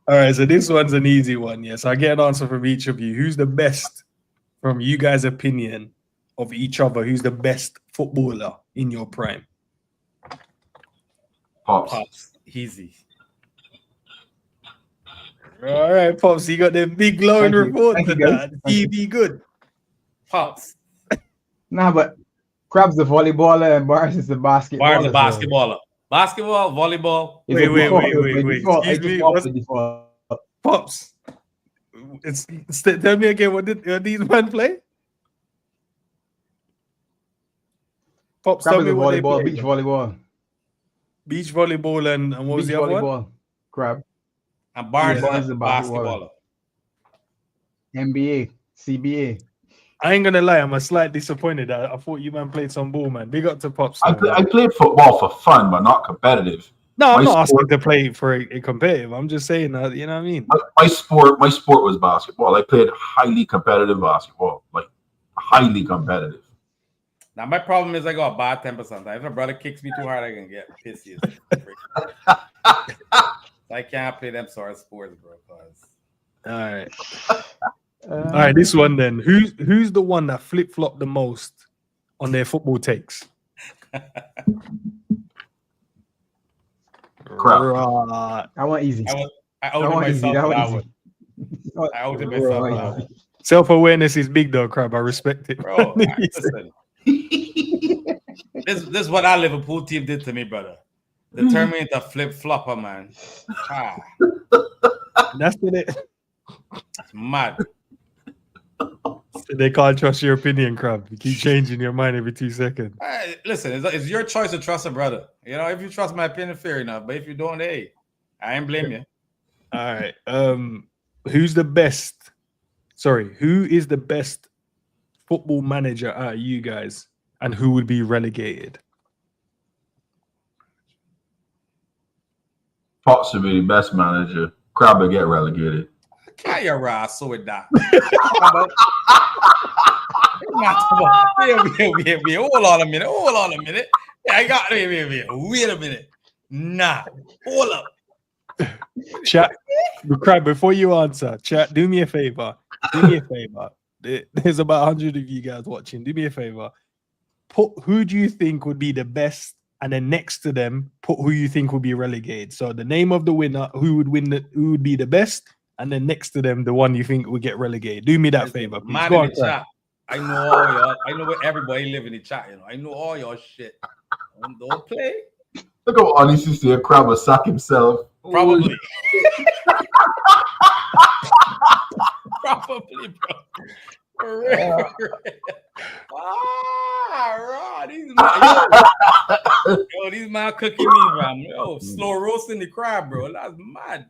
right. So this one's an easy one. Yes, I get an answer from each of you. Who's the best, from you guys' opinion of each other? Who's the best footballer in your prime? Pops. Pops. Easy. All right, Pops, you got them big glowing Thank you. reports Thank you, and guys. that. Thank TV good. Pops. Nah, but Crab's the volleyballer and Bars is the basketballer. Bar's a basketballer. Basketball, volleyball. Wait. Excuse me. What's Default. Pops? Tell me again. What these men play? Pops, Crab tell is me a what they volleyball, play. beach volleyball. Beach volleyball and what was Beach the other one? volleyball. Crab. And Bar's Bar's is a a basketballer. basketballer. NBA, CBA. I ain't gonna lie, I'm a slight disappointed. I thought you man played some ball, man. Big up to Pops. I though, man. played football for fun, but not competitive. No, I'm my not sport- asking to play for a competitive. I'm just saying that, you know what I mean? My sport was basketball. I played highly competitive basketball, like highly competitive. Now my problem is I got a bad temper sometimes. If a brother kicks me too hard, I can get pissy. I can't play them sort of sports, bro. All right. All right, this one then. Who's the one that flip-flopped the most on their football takes? Crap. Right. I want easy. I outed myself. That That one one. I outed myself. Right. That one. Self-awareness is big though, Crab. I respect it. Bro, listen. This is what our Liverpool team did to me, brother. They turned me into flip-flopper, man. Ah, That's what it's mad. they can't trust your opinion, Crab. You keep changing your mind every 2 seconds. Hey, listen, it's your choice to trust a brother. You know, if you trust my opinion, fair enough. But if you don't, hey, I ain't blame you. All right. Who is the best football manager out of you guys, and who would be relegated? Pops would be the best manager. Crab would get relegated. Carry your ass with that. Wait, hold on a minute. Yeah, I got wait a minute. Nah, hold up. Chat, Crab, before you answer, chat, do me a favor. There's about 100 of you guys watching. Do me a favor. Put who do you think would be the best, and then next to them, put who you think would be relegated. So the name of the winner, who would be the best, and then next to them, the one you think would get relegated. Do me that favor, please. Man Go in on, the Crab. chat. I know all y'all. I know where everybody live in the chat. You know, I know all your shit. Don't play. Look how honest you see a Crab will sack himself. Probably. Probably, bro. For real. These man cooking me, man. Yo, slow roasting the crab, bro. That's mad.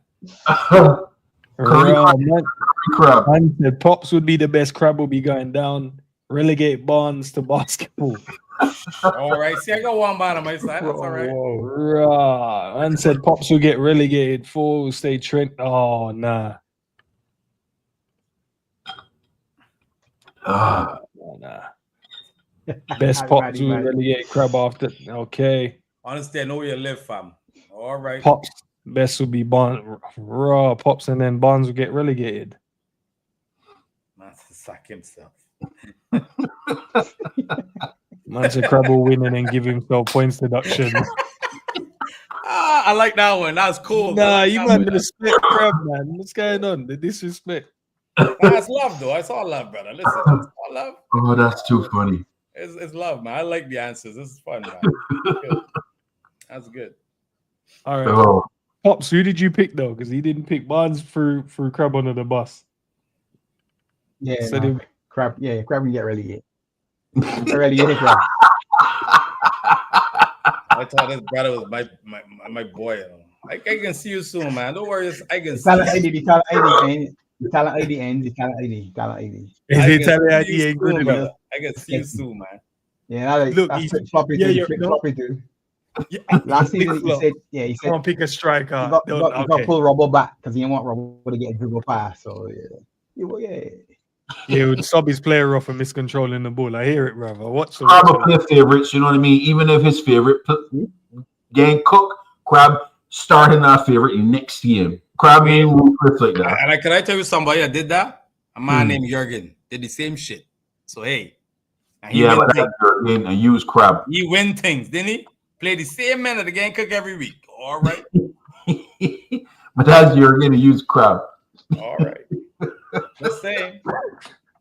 Crab. Man said Pops would be the best. Crab will be going down. Relegate Barnes to basketball. All right. See, I got one man on my side. That's all right. Right. Man said Pops will get relegated. Four will stay Trent. Oh, nah. Nah. Best Pops will relegate Crab after. Okay. Honestly, I know where you live, fam. All right. Pops. Best will be Barnes. Raw Pops, and then Barnes will get relegated. Man, sack himself. Man said Crab will win and then give himself points deduction. I like that one. That's cool. Nah, you man respect Crab, man. What's going on? The disrespect. That's love, though. It's all love, brother. Listen, it's all love. Oh, that's too funny. It's love, man. I like the answers. This is fun, man. Good. That's good. All right. Oh. Pops, who did you pick though? Because he didn't pick Barnes through Crab under the bus. Yeah, So no, Crab. Yeah, Crab can get relegated. Relegated, Crab. I thought this brother was my boy. You know. I can see you soon, man. Don't worry. I can see Talent you. ID, the talent ID, the talent ID ends. The talent ID, talent ID. Is I it can Tally see ID you ain't good soon, enough? brother. I can see you soon, man. Yeah, Look, that's he's- flip floppy yeah, too. you're- Flip no. floppy too. Yeah. Last season, Big he flop. said, he Come on, pick a striker. he got Okay. pull Robbo back because he didn't want Robbo to get a dribble pass. So yeah. Yeah, would sub his player off and miscontrolling the ball. I hear it, brother. Watch the Crab will play favorites, you know what I mean? Even if his favorite gang cook, Crab starting our favorite next year. Crab ain't ruthless like that. And can I tell you somebody that did that? A man named Jurgen did the same shit. So hey, and he Yeah, win but things. that's your game and use Crab. He win things, didn't he? Play the same man at the game cook every week. All right. But that's your game to use Crab. All right. Just saying.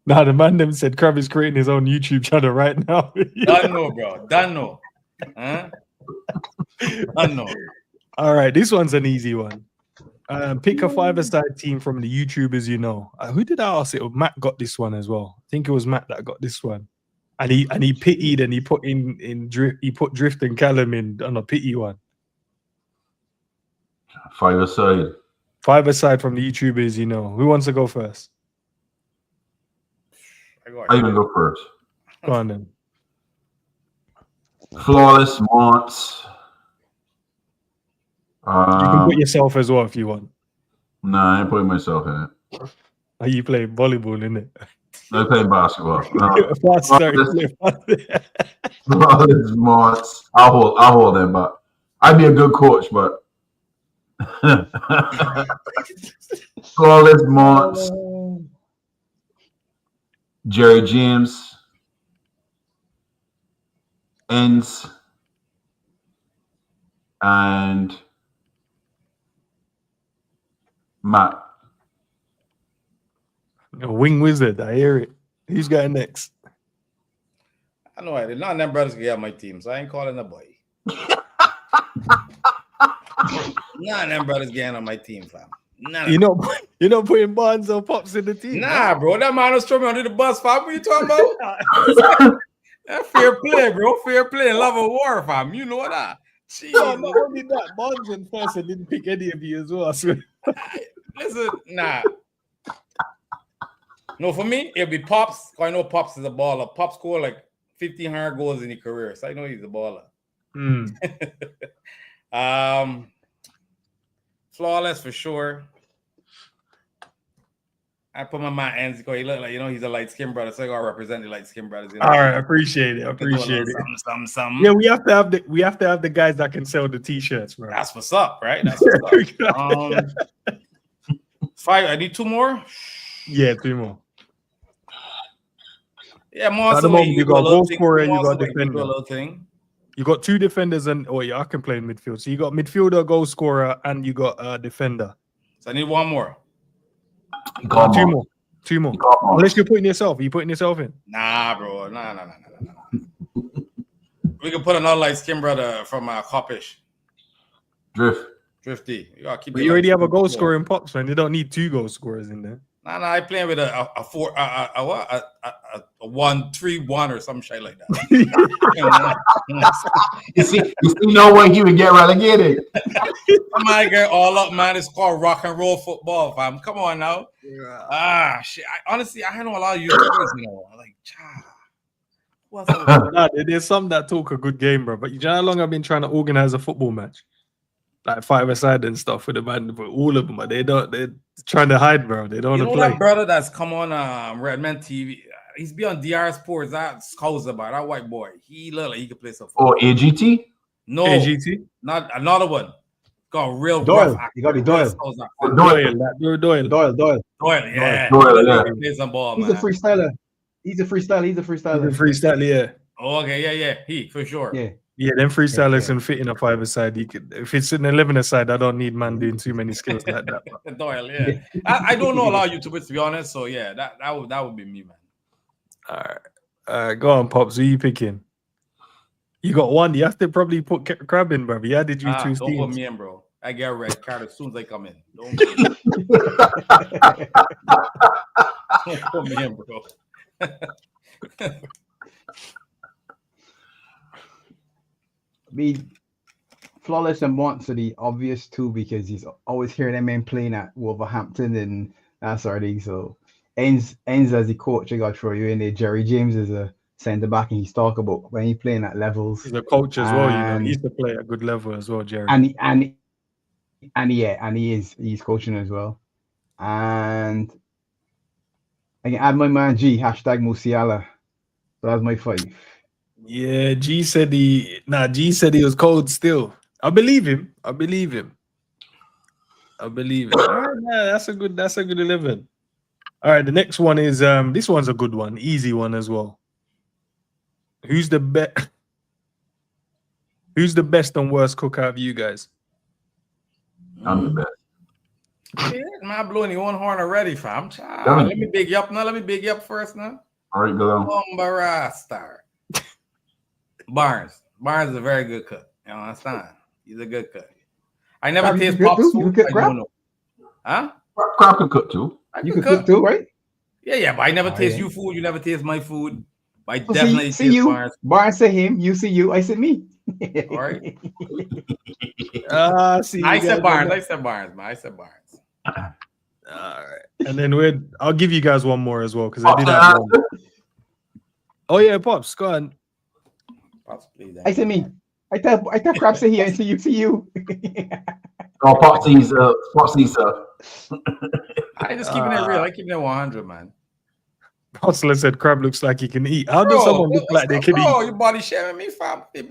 Nah, the man them said Crab is creating his own YouTube channel right now. Done know, bro. Done know. Huh? Done know. All right, this one's an easy one. Pick a five-a-side team from the YouTubers you know. Who did I ask it? Oh, Matt got this one as well. I think it was Matt that got this one. And he pitied and he put he put Drift and Callum in on a pity one. Five-a-side. Five-a-side from the YouTubers you know. Who wants to go first? I can go first. Go on then. Flawless Monts. You can put yourself as well if you want. Nah, I ain't putting myself in it. Are you playing volleyball, innit? I'm playing basketball. Flawless Flawless Monts. I'll hold them, but I'd be a good coach, but Flawless Monts. Jerry James, Endz, and Matt. Wing Wizard, I hear it. Who's going next? I know I did. None of them brothers can get on my team, so I ain't calling a boy. None of them brothers getting on my team, fam. You're not putting Barnes or Pops in the team. Nah, bro. That man was throwing me under the bus, fam. What you talking about? That's fair play, bro. Fair play and love of war, fam. You know that. Jeez. No, not only that, Barnes went first and didn't pick any of you as well. I swear. Listen, nah. No, for me, it'll be Pops. I know Pops is a baller. Pops scored like 1,500 goals in his career, so I know he's a baller. Flawless for sure. I put my man Endz because he look like, he's a light-skinned brother, so I gotta represent the light-skinned brothers. All right, I appreciate it. Something. Yeah, we have to have the guys that can sell the t-shirts, bro. That's what's up, right? That's what's up. Five. I need two more. Yeah, two more. Yeah, more. At the moment, you got goal scorer and you got a defender. little thing. You got two defenders and I can play in midfield. So you got midfielder, goal scorer, and you got a defender. So I need one more. Two more. Unless you're putting yourself. Are you putting yourself in? Nah, bro. Nah. We can put another light skin brother from Coppish. Drifty. You gotta keep. But you already have a goal scorer in Pops, man. You don't need two goal scorers in there. Nah. I playing with a 1-3-1 or some shit like that. you see no way he would get relegated. My guy, all up, man. It's called rock and roll football, fam. Come on now. Yeah. Shit. Honestly, I don't know a lot of YouTubers, Nah, there's some that talk a good game, bro. But you know how long I've been trying to organize a football match, like five-a-side and stuff with the man, but all of them, but they're trying to hide, bro. They don't want to play. That brother that's come on Redman TV. He's be on DR Sports. That's cause about that white boy. He look like he could play some football. Oh, AGT? No, AGT? Not another one. Got real Doyle. You got to be Doyle. Doyle. Yeah. Doyle. He plays some ball, He's man. a freestyler. He's a freestyler. Yeah. Oh, okay, yeah. He for sure. Yeah, them freestylers can fit in a five-a-side. You could, if it's an 11-a-side, I don't need man doing too many skills like that. Doyle, yeah. I don't know a lot of YouTubers, to be honest. So yeah, that would be me, man. All right, go on, Pops. Who you picking? You got one. You have to probably put Crab in, bro. Yeah, did you choose? Don't put me in, bro. I get a red card as soon as I come in. Don't put me in, bro. Flawless and Monts are the obvious two because he's always hearing them men playing at Wolverhampton and that sort of thing. So Endz as the coach, I got to throw you in there. Jerry James is a centre back, and he's talk about when he's playing at levels. He's a coach as well. He used to play at a good level as well, Jerry. He's coaching as well. And I can add my man G, #Musiala. So that's my 5. Yeah, G said he was cold still. I believe him. All right, that's a good 11. All right, the next one is this one's a good one, easy one as well. Who's the best and worst cook out of you guys? I'm the best. Yeah, man, blowing your own horn already, fam. Yeah. Let me big you up now. Let me big you up first now. All right, go on. Star. Barnes. Barnes is a very good cook. You understand? He's a good cook. I never Crab, you taste could Pop's cook too? You food. could I crab? don't know. Huh? Crab can cook too. I You could could cook too, right? Yeah, but I never taste yeah. you food. You never taste my food. I So definitely see taste you. Barnes. Barnes say him, you see you, I say me. All right. See. I you said guys Barnes. on I said Barnes, man. I said Barnes. that. All right. And then I'll give you guys one more as well because I did have one. Oh yeah, Pops, go on. Pops, please. I say me. I tell Crab say here and see you. Oh, Popsy's, I just keeping it real. I keeping it 100, man. Hustler said Crab looks like he can eat. How does someone look like they can bro, eat? your body shaming me, fam. Yo. I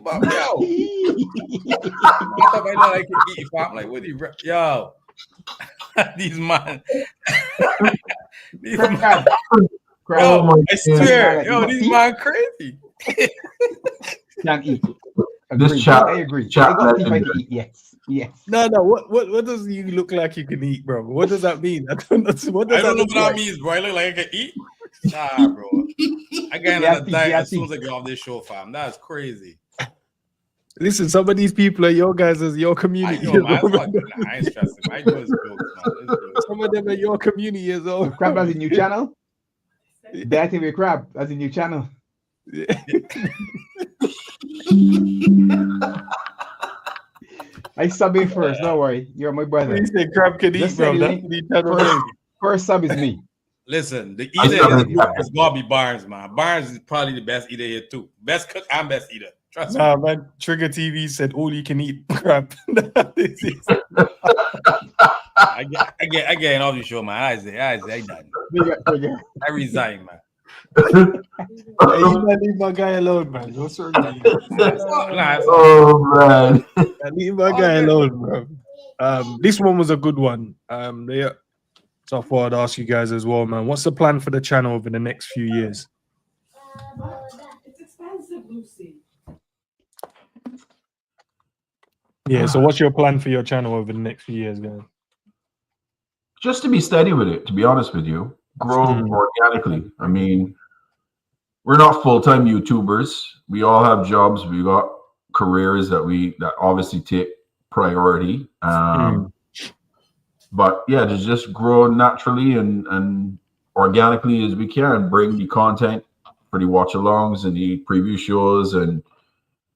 thought I know I could eat, fam. Like, what do you, yo? These man. These man. Crab. Yo, I swear. Like, Yo, these man crazy. Can't eat. This Agree. chat- I agree. chat I got teeth I legendary. can eat. Yes. No. What does you look like you can eat, bro? What does that mean? I don't know. What does I don't know look what that like? means, bro. I look like I can eat. Nah, bro. I got another diet as soon as I get off this show, fam. That's crazy. Listen, some of these people are your guys as your I community. know, man. I ain't stressing. I know it's jokes, man. It's jokes. Some of them are your community as well. Crab has a new channel. That TV Crab has a new channel. I sub in first. Don't worry. You're my brother. You say Crab can eat, Just bro. say That's link what he trying to say. First sub is me. Listen, the I eater still in this think- group is gonna be Barnes, man. Barnes is probably the best eater here too. Best cook and best eater. Trust me. Nah, man. Trigger TV said all you can eat crab. This is- I get off the show, man. I done. I resign, man. Hey, you man, leave my guy alone, man. What's wrong with you? Nah, it's Oh man. Leave my guy alone, bro. This one was a good one. So I thought I'd ask you guys as well, man. What's the plan for the channel over the next few years? It's expensive, Lucy. Yeah, so what's your plan for your channel over the next few years, guys? Just to be steady with it, to be honest with you. Grow organically. I mean, we're not full-time YouTubers. We all have jobs. We got careers that obviously take priority. But yeah, to just grow naturally and organically as we can, bring the content for the watch-alongs and the preview shows and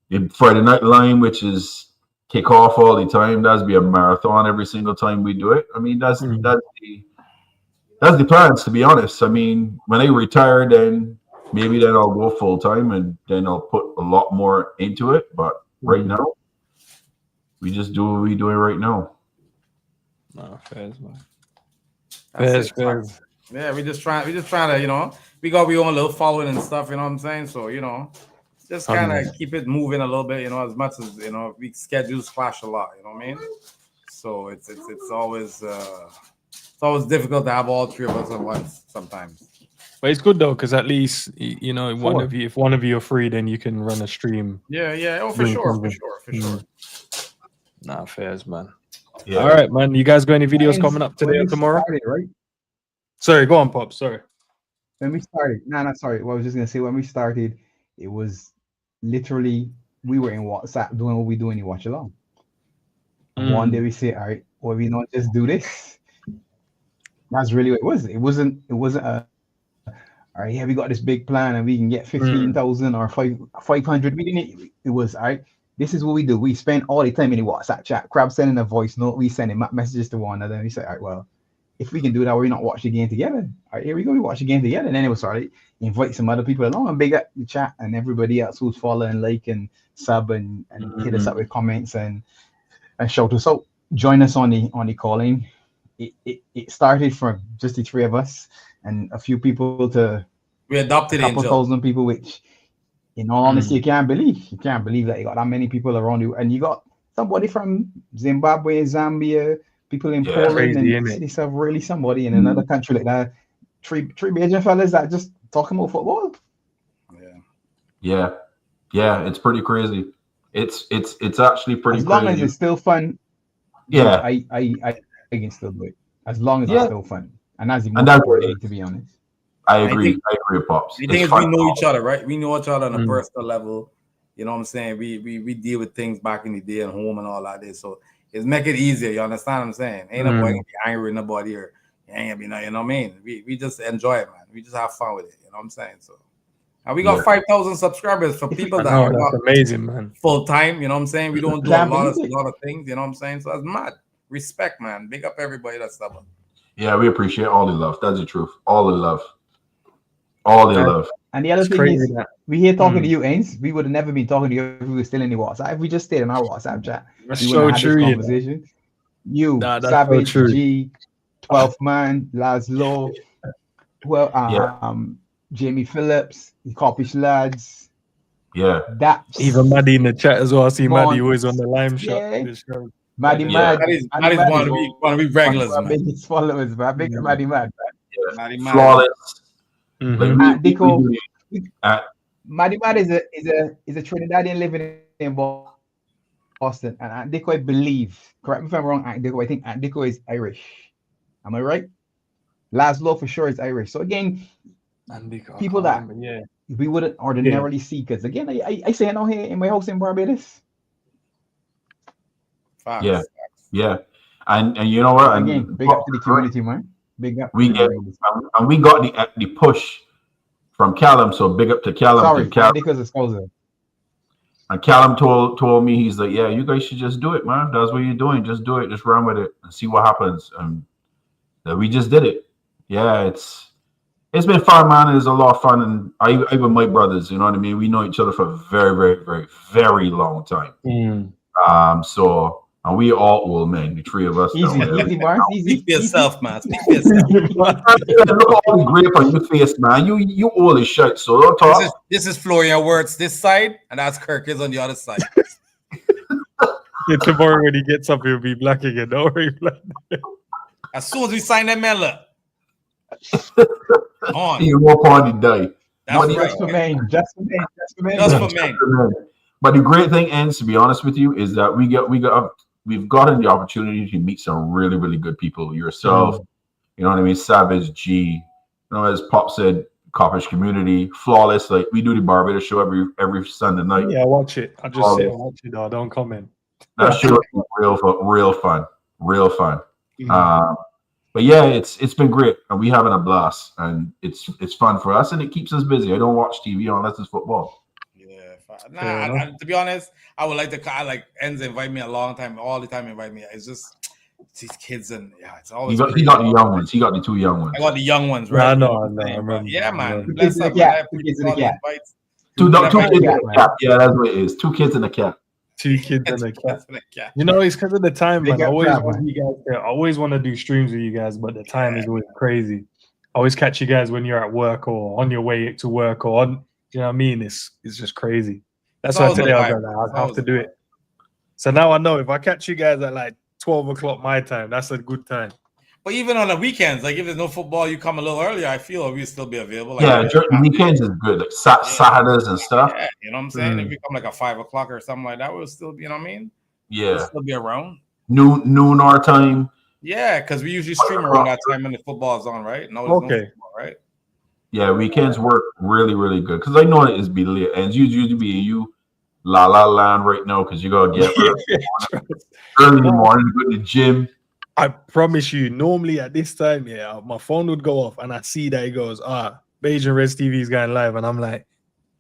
the Friday Night Line, which is kick off all the time. That's be a marathon every single time we do it. I mean, that's the plans, to be honest. I mean, when I retire, then maybe then I'll go full-time and then I'll put a lot more into it. But right now, we just do what we're doing right now. No, fair, man. Fair. Yeah, we just trying to, we got our own little following and stuff, you know what I'm saying? So, just kind of keep it moving a little bit, as much as, we schedules clash a lot, you know what I mean? So it's always difficult to have all three of us at once sometimes. But it's good though, because at least if one of you are free, then you can run a stream. Yeah. Oh, for sure. Nah, fairs, man. Yeah. All right, man. You guys got any videos coming up today or tomorrow? Right? Sorry, go on, Pop. Sorry. When we started, sorry. What I was just gonna say, when we started, it was literally we were in WhatsApp doing what we do in watch along. And one day we say, all right, well, we don't just do this. That's really what it was. It wasn't a all right, yeah, we got this big plan and we can get 15,000 or 500. We didn't. It was all right. This is what we do. We spend all the time in the WhatsApp chat. Crab sending a voice note. We sending messages to one another. And we say, all right, well, if we can do that, we're not watch the game together. All right, here we go. We watch the game together. And then it was started. Invite some other people along and big up the chat and everybody else who's following, like and sub and hit us up with comments and shout us out. Join us on the calling. It started from just the three of us and a few people to we adopted a couple thousand people, which in all honesty, you can't believe that you got that many people around you, and you got somebody from Zimbabwe, Zambia, people in Poland, crazy, and it's really somebody in another country like that. Three Bajan fellas that just talking about football. Yeah, it's pretty crazy. It's actually pretty as long crazy. as it's still fun. Yeah, I can still do it. as long as Yeah. it's still fun. And that's the And most that's what it important, to be honest. I I agree. think- I agree, Pops. The thing It's is, we fun. know each other, right? We know each other on a Mm. personal level. You know what I'm saying? We deal with things back in the day at home and all that. So it's make it easier. You understand what I'm saying? Ain't nobody gonna be angry with nobody or ain't gonna be no, you know what I mean? We just enjoy it, man. We just have fun with it. You know what I'm saying? So, and we got Yeah. 5,000 subscribers for people I that know, are that's not amazing, man. full time. You know what I'm saying? We don't do a Can't lot believe of things. You know what I'm saying? So that's mad. Respect, man. Big up everybody that's stubborn. Yeah, we appreciate all the love. That's the truth. All the love. All the Yeah. love. And the other It's thing crazy is, that. we here talking Mm. to you, Endz. We would have never been talking to you if we were still in the WhatsApp. If we just stayed in our WhatsApp chat, That's we so wouldn't have had true, this you know. conversation. You, Nah, that's so Savage, true. G, 12th Man, Laszlo, well, Yeah. Jamie Phillips, the Coppish lads. Yeah. That's Even Maddie in the chat as well. I see Come on. Maddie always on the lime shot. Yeah. This show. Maddie Yeah. Mad. That is Maddie one of we regulars, one of our man. biggest followers, man. Big Yeah. Maddie Mad. Maddie Mad. Flawless. Mhm. Like Dico. we do Maddie Mad is a Trinidadian living in Boston, and Aunt Dico, I believe. Correct me if I'm wrong, Aunt Dico. I think Aunt Dico is Irish. Am I right? Laszlo for sure is Irish. So again, Andy, I people can't that- remember, yeah. we wouldn't ordinarily see, because again, I say it out here in my house in Barbados. Facts. Yeah. Yeah. And you know what? And Again, big up to the community, man. Big up. We to the get community. and we got the push from Callum, so big up to Callum. Sorry, And Callum, because it's Scozer. and Callum told me, he's like, yeah, you guys should just do it, man. That's what you're doing. Just do it. Just run with it and see what happens. And we just did it. Yeah, it's been fun, man. It's a lot of fun, and I with my brothers, you know what I mean. We know each other for a very, very, very, very long time. So. And we all old men, the three of us. Easy, Barnes. Easy. Speak for yourself, man. Speak for yourself. Look at all the grape on your face, man. You old as shit, so don't talk. This is Florian Wirtz this side, and that's Kerkez on the other side. Yeah, tomorrow when he gets up, he'll be black again. Don't worry, black. As soon as we sign that man, look. On. You walk on the day. That's Money right. Just for Maine. Just for Maine. Just for Maine. But the great thing, Endz, to be honest with you, is that we've gotten the opportunity to meet some really, really good people. Yourself, you know what I mean? Savage, G, you know, as Pop said, Coppish community, flawless. Like we do the Barbados show every Sunday night. Yeah, watch it. I just say watch it, though. Don't comment. That show is real fun. But yeah, it's been great, and we having a blast, and it's fun for us, and it keeps us busy. I don't watch TV unless it's football. Nah, to be honest, I would like to. I like Endz invite me a long time, all the time invite me. It's just these kids, and yeah, it's always. He got the young ones. He got the two young ones. I got the young ones, right? I remember. Yeah, man. Two Bless kids in up, the man. I cap. Two kids in the appreciate all cap. the invites. Two kids in cap, the cap. Yeah, that's what it is. 2 kids in the cap. 2 kids in a cat. Kids in the cap. You know, it's because of the time, Big man. I up always crap, want man. you guys to, I always want to do streams with you guys, but the time is always crazy. I always catch you guys when you're at work or on your way to work or on, you know what I mean? It's just crazy. That's why today I was like, I have to do it. So now I know if I catch you guys at like 12 o'clock my time, that's a good time. But even on the weekends, like if there's no football, you come a little earlier. I feel we'll still be available. Like, Yeah, weekends is good, like Saturdays and stuff. Yeah, you know what I'm saying? If we come like a 5 o'clock or something like that, we'll still, you know what I mean? Yeah, We'll still be around. Noon our time. Yeah, because we usually stream around that time when the football is on, right? No, there's no football, right? Yeah, weekends work really, really good because I know it is be lit, and you usually be you la land right now because you gotta get early in the morning to go to the gym. I promise you, normally at this time, yeah, my phone would go off and I see that it goes, Bajan Reds TV is going live. And I'm like,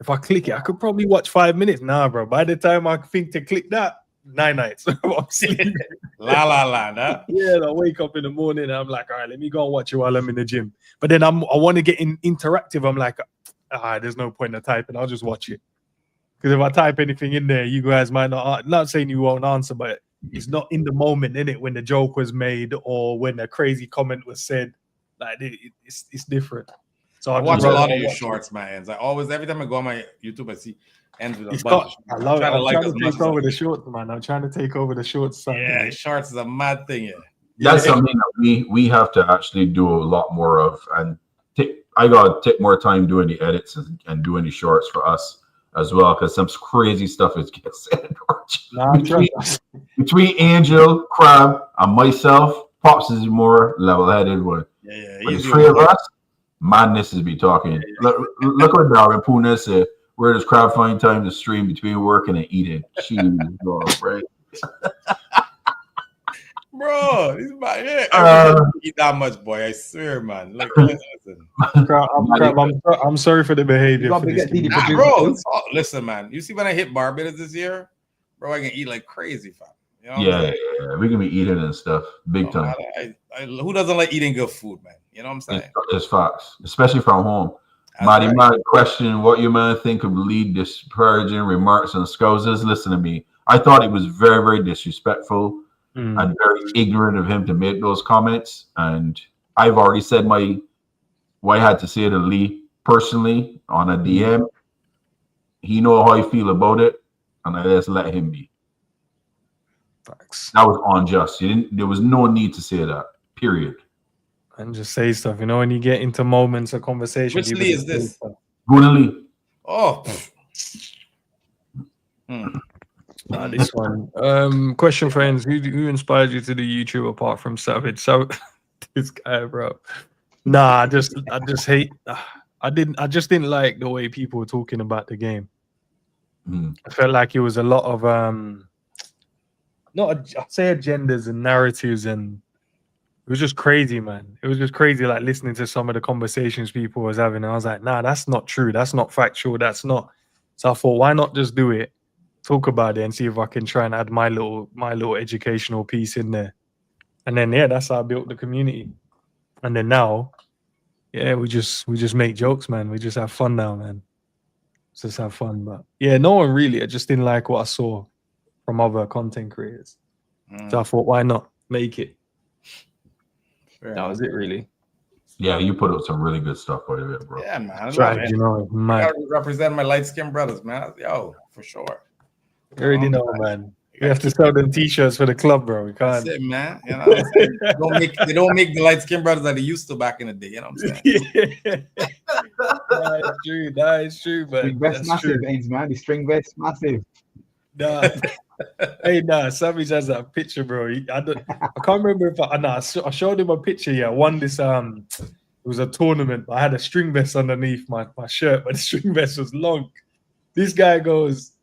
if I click it, I could probably watch 5 minutes. Nah, bro. By the time I think to click that, 9 nights. I'm sleeping. Huh? Yeah, I wake up in the morning and I'm like, all right, let me go and watch it while I'm in the gym. But then I want to get interactive. I'm like, there's no point in typing. I'll just watch it. Because if I type anything in there, you guys might not saying you won't answer, but it's not in the moment, in it, when the joke was made or when a crazy comment was said. Like it's different. So I watch a lot of your shorts, man. I always, every time I go on my YouTube, I see Endz with a bunch. I love it. I'm trying to take over the the shorts, man. I'm trying to take over the shorts. Yeah, shorts is a mad thing. Yeah, that's something that we have to actually do a lot more of, and I gotta take more time doing the edits and doing the shorts for us as well, because some crazy stuff is getting said. Between Angel, Crab, and myself, Pops is more level-headed one. Yeah. But the three of us, madness is be talking. Look what Darwin Puna said. Where does crowd find time to stream between working and eating? Jeez, right? Bro, this is my everybody eat that much, boy. I swear, man. Like, listen. I'm sorry for the behavior. For this team. Nah, bro, listen, man. You see when I hit Barbados this year, bro, I can eat like crazy, fam. You know Yeah, we can be eating and stuff big time. Who doesn't like eating good food, man? You know what I'm saying? It's facts, especially from home. Marty might question what you might think of lead disparaging remarks on Scousers. Listen to me. I thought it was very, very disrespectful and very ignorant of him to make those comments. And I've already said what I had to say to Lee personally on a DM. He know how I feel about it, and I just let him be. Facts. That was unjust. There was no need to say that. Period. And just say stuff, you know, when you get into moments of conversation. Which Lee is this? Guna Lee. Oh. This one. Question for Endz. Who inspired you to do YouTube apart from Savage? So this guy, bro. Nah, I just hate. I just didn't like the way people were talking about the game. I felt like it was a lot of I'd say agendas and narratives, and it was just crazy, man. It was just crazy, like listening to some of the conversations people was having. And I was like, nah, that's not true. That's not factual. That's not. So I thought, why not just do it, talk about it, and see if I can try and add my little educational piece in there. And then that's how I built the community. And then now, we just make jokes, man. We just have fun now, man. Just have fun. But no one really. I just didn't like what I saw from other content creators. So I thought, why not make it? That was it, really. Yeah, you put up some really good stuff over there, bro. Yeah, man. Right, you know, I gotta represent my light-skinned brothers, man. Yo, for sure. You already know, man. We have to sell them t-shirts for the club, bro. We can't. That's it, man. You know what I'm saying? They don't make the light-skinned brothers that they used to back in the day. You know what I'm saying? That is true, man. String vest massive, Endz, man. The string vest massive. Nah. Savage has that picture, bro. I can't remember if I showed him a picture. Yeah, I won this. It was a tournament. I had a string vest underneath my shirt, but the string vest was long. This guy goes.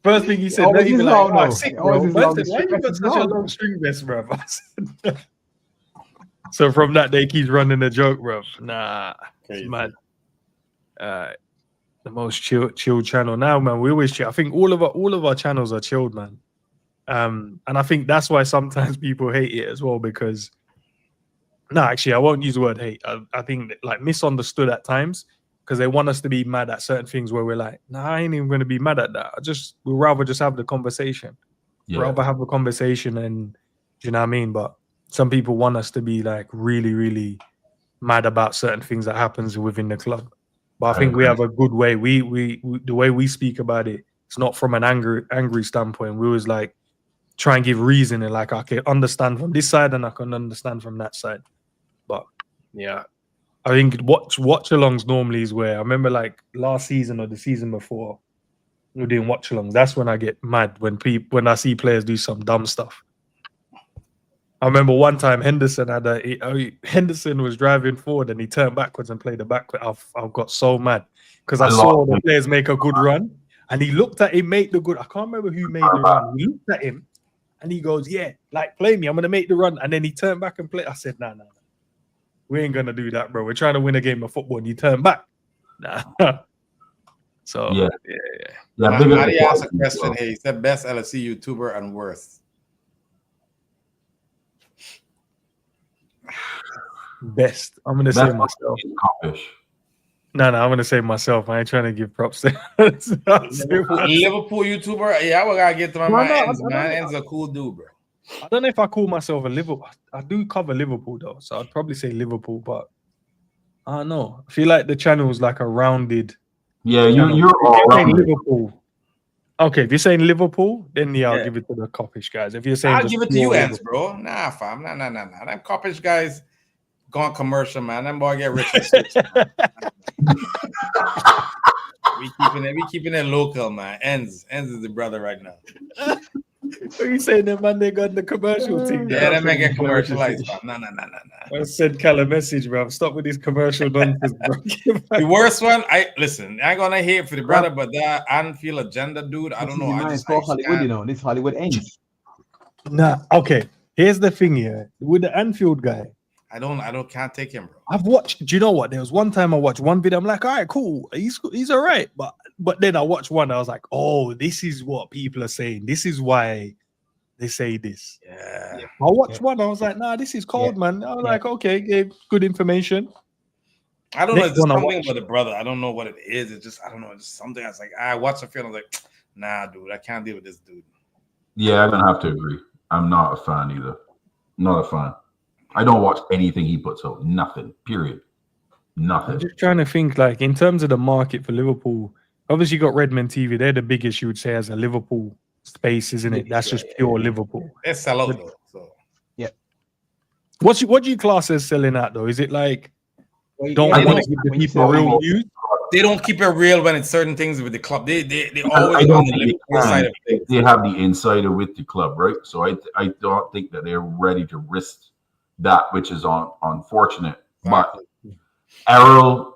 First thing he said, not even like, sick, bro. Why you got such a long string vest, bro? So from that day, keeps running the joke, bro. Nah, it's mad. The most chill channel now, man. We always chill. I think all of our channels are chilled, man. And I think that's why sometimes people hate it as well, because actually I won't use the word hate. I think like misunderstood at times, because they want us to be mad at certain things where we're like, I ain't even going to be mad at that. We'd rather just have the conversation. Rather have a conversation, and you know what I mean? But some people want us to be like really, really mad about certain things that happens within the club. But I think we have a good way. We the way we speak about it, it's not from an angry standpoint. We always like try and give reason, and like I can understand from this side and I can understand from that side. But yeah, I think watch-alongs normally is where I remember like last season or the season before we were doing watch-alongs. That's when I get mad when I see players do some dumb stuff. I remember one time Henderson was driving forward and he turned backwards and played the backward. I got so mad because I saw the players make a good run and he looked at him make the good. I can't remember who made the run. He looked at him and he goes, "Yeah, like play me. I'm gonna make the run." And then he turned back and played. I said, "No. We ain't gonna do that, bro. We're trying to win a game of football." And you turn back. Nah. So yeah. Maddie asked a question. Hey, he said best LFC YouTuber and worst. Best. I'm gonna say myself. No, I'm gonna say myself. I ain't trying to give props to Liverpool YouTuber. Yeah, we gotta get to my Endz, man. Endz a cool dude, bro. I don't know if I call myself a Liverpool. I do cover Liverpool though, so I'd probably say Liverpool. But I don't know. I feel like the channel is like a rounded. Yeah, you're all saying Liverpool. Okay, if you're saying Liverpool, then I'll give it to the Coppish guys. If you're saying, I'll give it to you, Endz, bro. Nah, fam, nah. Them Coppish guys gone commercial, man. Them boy get rich. We keeping it local, man. Endz is the brother right now. What you saying, the man? They got the commercial thing. Yeah, there. they make it commercialized, fam. No. I send Cal a message, bro. Stop with these commercial nonsense, bro. The worst one, I ain't gonna hate for the brother, but that Anfield agenda dude, I don't know. I just Hollywood, can't. you know, this Hollywood ends. Nah, okay. Here's the thing here with the Anfield guy. I can't take him, bro. I've watched. Do you know what? There was one time I watched one video. I'm like, all right, cool. He's all right. But then I watched one. I was like, oh, this is what people are saying. This is why they say this. Yeah. I watched one. I was like, nah, this is cold, man. I was like, okay, gave good information. I don't know. It's Next just one I something watched. about the brother. I don't know what it is. It's just I don't know. It's just something. I was like, I watched the film. I was like, nah, dude, I can't deal with this dude. Yeah, I'm gonna have to agree. I'm not a fan either. Not a fan. I don't watch anything he puts out. Nothing. Period. Nothing. I'm just trying to think, like, in terms of the market for Liverpool, obviously you got Redmen TV. They're the biggest, you would say, as a Liverpool space, isn't it? That's just pure Liverpool. They sell out though. So What do you class as selling at, though? Is it like, Well, don't yeah, want when to give the you people say- real news? they don't keep it real when it's certain things with the club. They I always don't on the think Liverpool they side can. of things. They have the insider with the club, right? So I don't think that they're ready to risk that, which is unfortunate. But Errol's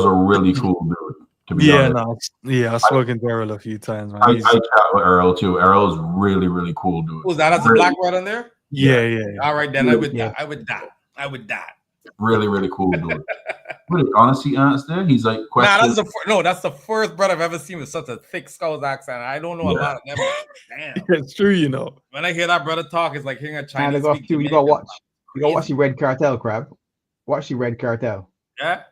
a really cool dude. To be honest, I've spoken to Errol a few times, man. I He's- chat with Errol too. Errol's really cool dude. Who's that? That's a black rod on there. yeah. All right, then I would Yeah. die. I would die. Really cool dude. Really, honestly, there, he's like Nah, questions. that's the first brother I've ever seen with such a thick Scouse accent. I don't know a lot of them. Damn. It's true, you know. When I hear that brother talk, it's like hearing a And Chinese. they got speak few, you Jamaican. gotta watch. You gotta watch the Red Cartel, Crab. Watch the Red Cartel. Yeah.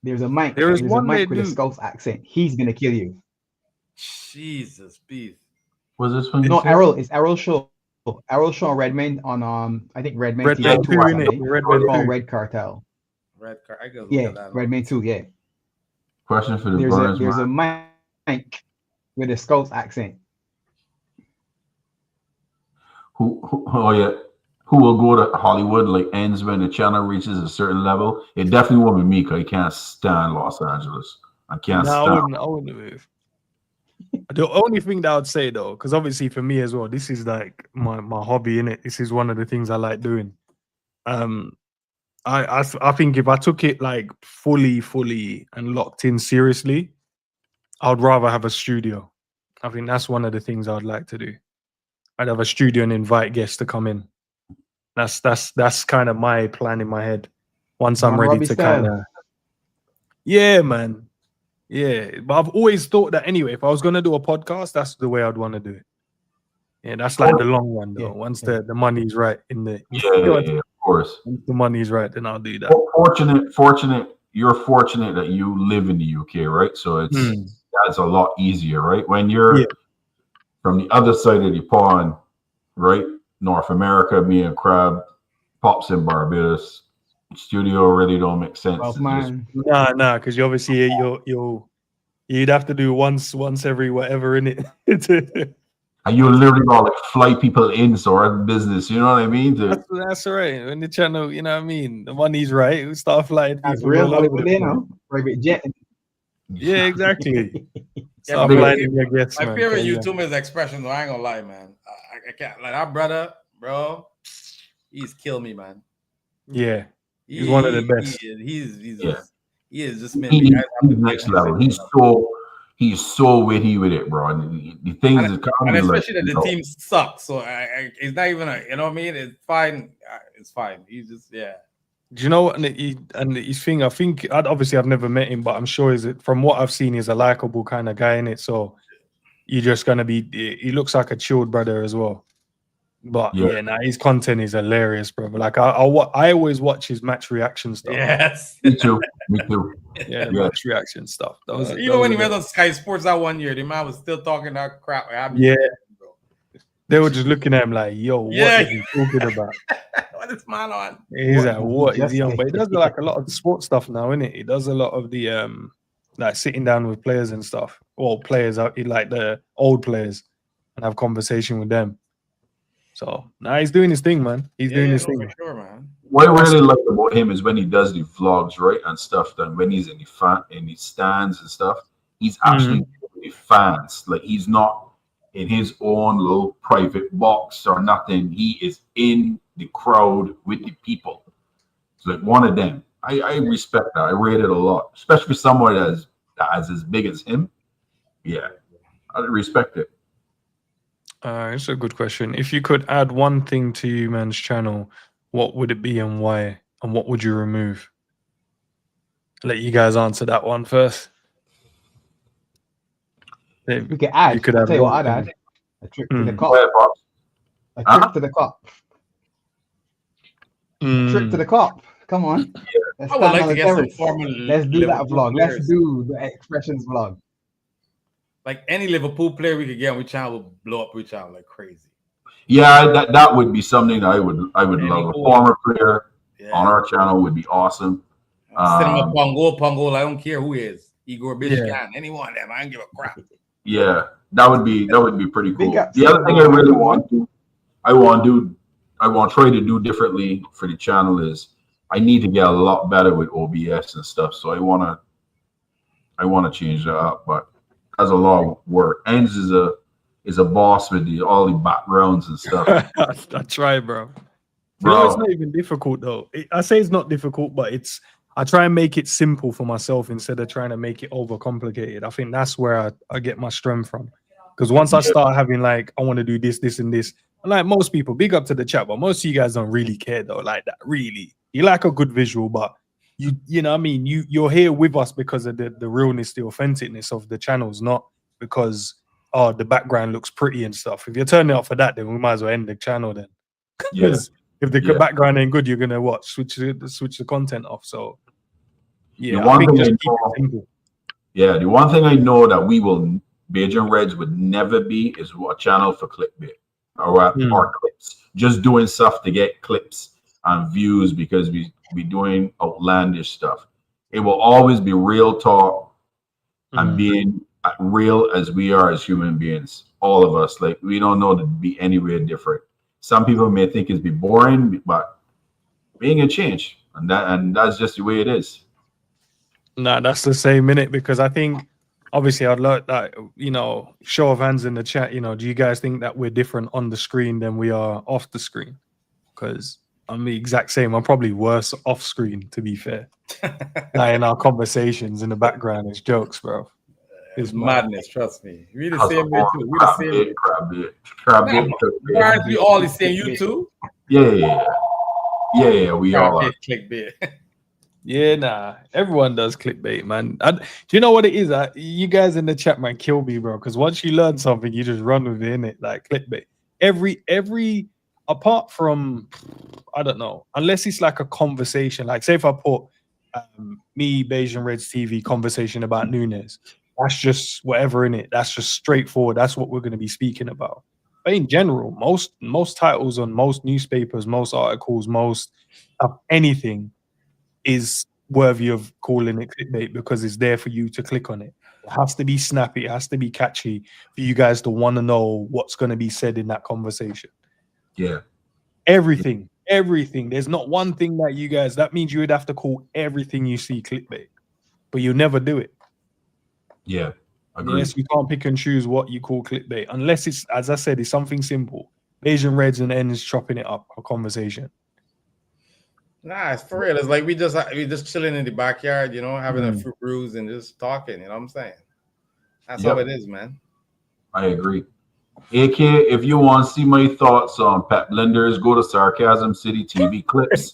There's a mic. There is There's one a mic they with a do. Scouse accent. He's gonna kill you. Jesus, beef. Was this one? No, Errol. It's Errol Show. Errol Show on Redman on I think Redman Red TV Man 2 2, or innit? something. Red Man Called 2. Red Cartel. Red card. I go look Yeah, at that. Redman 2. Yeah. Question for the There's Burns, a man. mic with a Scouse accent. Who who will go to Hollywood like Endz when the channel reaches a certain level? It definitely won't be me because I can't stand Los Angeles. I can't No, stand. I wouldn't move. The only thing that I would say though, because obviously for me as well, this is like my hobby, innit? This is one of the things I like doing. I think if I took it like fully and locked in seriously, I'd rather have a studio. I think that's one of the things I'd like to do. I'd have a studio and invite guests to come in. That's kind of my plan in my head. Once I'm On ready Robbie to style. kind of, yeah, man. Yeah, but I've always thought that anyway, if I was going to do a podcast, that's the way I'd want to do it. Yeah, that's like the long one though. Yeah, Once yeah. the money's right in the Yeah, of course. once the money's right, then I'll do that. Fortunate. You're fortunate that you live in the UK, right? So it's that's a lot easier, right? When you're from the other side of the pond, right? North America, me and Crab, Pops in Barbados. Studio really don't make sense. Oh It's just- man. Nah, because you obviously you'd have to do once every whatever in it. and you literally got like fly people in, so our business, you know what I mean? That's all right. When the channel, you know what I mean, the money's right, we start flying That's people real all over Hollywood, the you place. know. Private jet. Yeah, exactly. Yeah, Start my flying favorite- in your guests, My man. favorite Yeah. YouTuber is expressions. I ain't gonna lie, man. I can't like that brother, bro. He's killed me, man. Yeah, he's one of the best. He is just man. He's next level. He's so witty with it, bro. And the things that come And like, especially that the team sucks. So it's not even you know what I mean? It's fine. It's fine. He's just Do you know what? And his thing, I think, obviously I've never met him, but I'm sure from what I've seen, he's a likable kind of guy in it. So you're just gonna be. He looks like a chilled brother as well. But his content is hilarious, bro. Like I always watch his match reaction stuff. yes. Me too. Yeah, match reaction stuff. Even when he went on Sky Sports that one year, the man was still talking that crap. Yeah. They were just looking at him like, yo, what is he talking about? What is man on? He's like, what is he on? Just- But he does like a lot of sports stuff now, innit? He does a lot of the like sitting down with players and stuff. Well, players out like the old players and have conversation with them. So now he's doing his thing, man. He's doing his thing. For sure, man. What I really like about him is when he does the vlogs, right, and stuff. Then when he's in the stands and stuff, he's actually with the fans. Like he's not in his own little private box or nothing. He is in the crowd with the people. It's like one of them. I respect that. I rate it a lot, especially someone that's as big as him. Yeah, I respect it. It's a good question. If you could add one thing to you man's channel, what would it be and why? And what would you remove? Let you guys answer that one first. We could add. You could I'll add tell you what one I'd thing. add. A trip to the Go cop. ahead, Pops. A Huh? trip to the cop. A trip to the cop. Come on. Let's I would stand like on to the get some terrace. former Let's do that Liverpool vlog. Let's players. do the expressions vlog. Like any Liverpool player we could get on we channel will blow up we channel like crazy. Yeah, that would be something I would Any love. A old- former player Yeah. on our channel would be awesome. Cinema Pongo, I don't care who is. Igor Bishkan, Yeah. any one of them. I don't give a crap. Yeah, that would be pretty cool. Big up The other thing I Cinema, really come on. want to try to do differently for the channel is I need to get a lot better with OBS and stuff. So I want to change that up, but that's a lot of work. Endz is a boss with all the backgrounds and stuff. I try, bro. You know, it's not even difficult though. I say it's not difficult, but I try and make it simple for myself instead of trying to make it overcomplicated. I think that's where I get my strength from. Because once I start having like, I want to do this, this, and this, and like most people, big up to the chat, but most of you guys don't really care though, like that. Really, you like a good visual, but you know what I mean. You're here with us because of the realness, the authenticness of the channels, not because the background looks pretty and stuff. If you're turning up for that, then we might as well end the channel then. Because if the background ain't good, you're gonna switch the content off. So yeah, I think just keep it simple. Yeah, the one thing I know that Bajan Reds would never be is a channel for clickbait or clips. Just doing stuff to get clips and views because we be doing outlandish stuff. It will always be real talk and being real as we are as human beings. All of us, like we don't know to be anywhere different. Some people may think it's be boring, but being a change, and that's just the way it is. Nah, that's the same minute because I think obviously I'd like that, show of hands in the chat, do you guys think that we're different on the screen than we are off the screen? Because I'm the exact same. I'm probably worse off screen, to be fair. Like in our conversations in the background, it's jokes, bro. It's madness, trust me. We the same way too. We the same way. Crab We all the same. You too? Yeah, we all are. Clickbait. Yeah, nah. Everyone does clickbait, man. Do you know what it is? You guys in the chat, man, kill me, bro. Because once you learn something, you just run with it, innit? Like clickbait. Every apart from, I don't know, unless it's like a conversation. Like say if I put me, Bajan Reds TV conversation about Nunez, that's just whatever in it. That's just straightforward. That's what we're going to be speaking about. But in general, most titles on most newspapers, most articles, most anything is worthy of calling it clickbait because it's there for you to click on it. It has to be snappy. It has to be catchy for you guys to want to know what's going to be said in that conversation. Yeah. Everything. There's not one thing that means you would have to call everything you see clickbait, but you'll never do it. Yeah. Agreed. Yes, you can't pick and choose what you call clickbait unless it's, as I said, it's something simple. Bajan Reds and Endz chopping it up, a conversation. Nah, it's for real. It's like we just chilling in the backyard, having a few brews and just talking. You know what I'm saying? That's how it is, man. I agree. AK, if you want to see my thoughts on Pep Lijnders, go to Sarcasm City TV clips.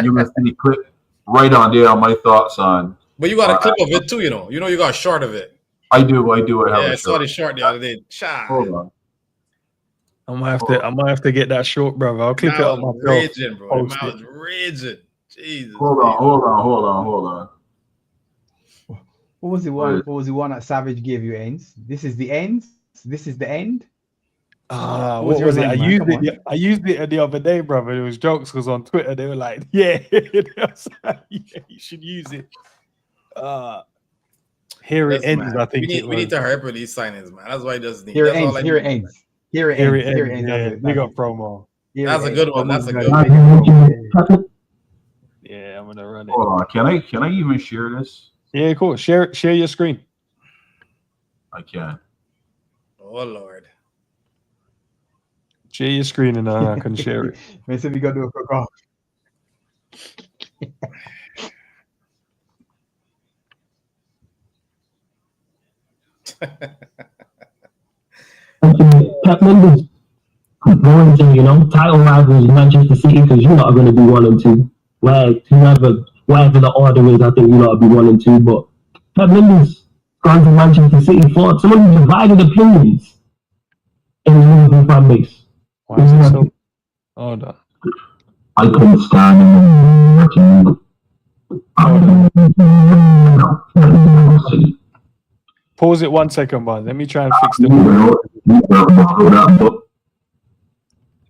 You will see the clip right on there on my thoughts on. But you got a clip of it too, you got a short of it. I do. I have I saw the short the other day. Hold on. I might have to get that short, brother. I'll clip it up myself. Raging, bro. The man was raging. Jesus. Hold on. What was the one that Savage gave you, Endz? This is the end. This is the end. What was it? I used it the other day, brother. It was jokes because on Twitter they were like, "Yeah, you should use it." Here it ends. Man. I think we need to hurry up with these signings, man. That's why it doesn't need. Here it ends. Here it ends. Big up promo. That's a good one. That's a good one. Yeah, I'm gonna run it. Hold on. Can I even share this? Yeah, cool. Share your screen. I can. Oh Lord. Share your screen and I can share it. Man said we got to do a quick off. Pep Lijnders going to, title rivals Manchester City because you lot are going to be 1 and 2. Whatever the order is, I think you lot will be 1 and 2. But Pep Lijnders gone to Manchester City for someone who divided opinions in the Liverpool fan base. Why is it so? Hold on. I couldn't stand him. Pause it 1 second, man. Let me try and fix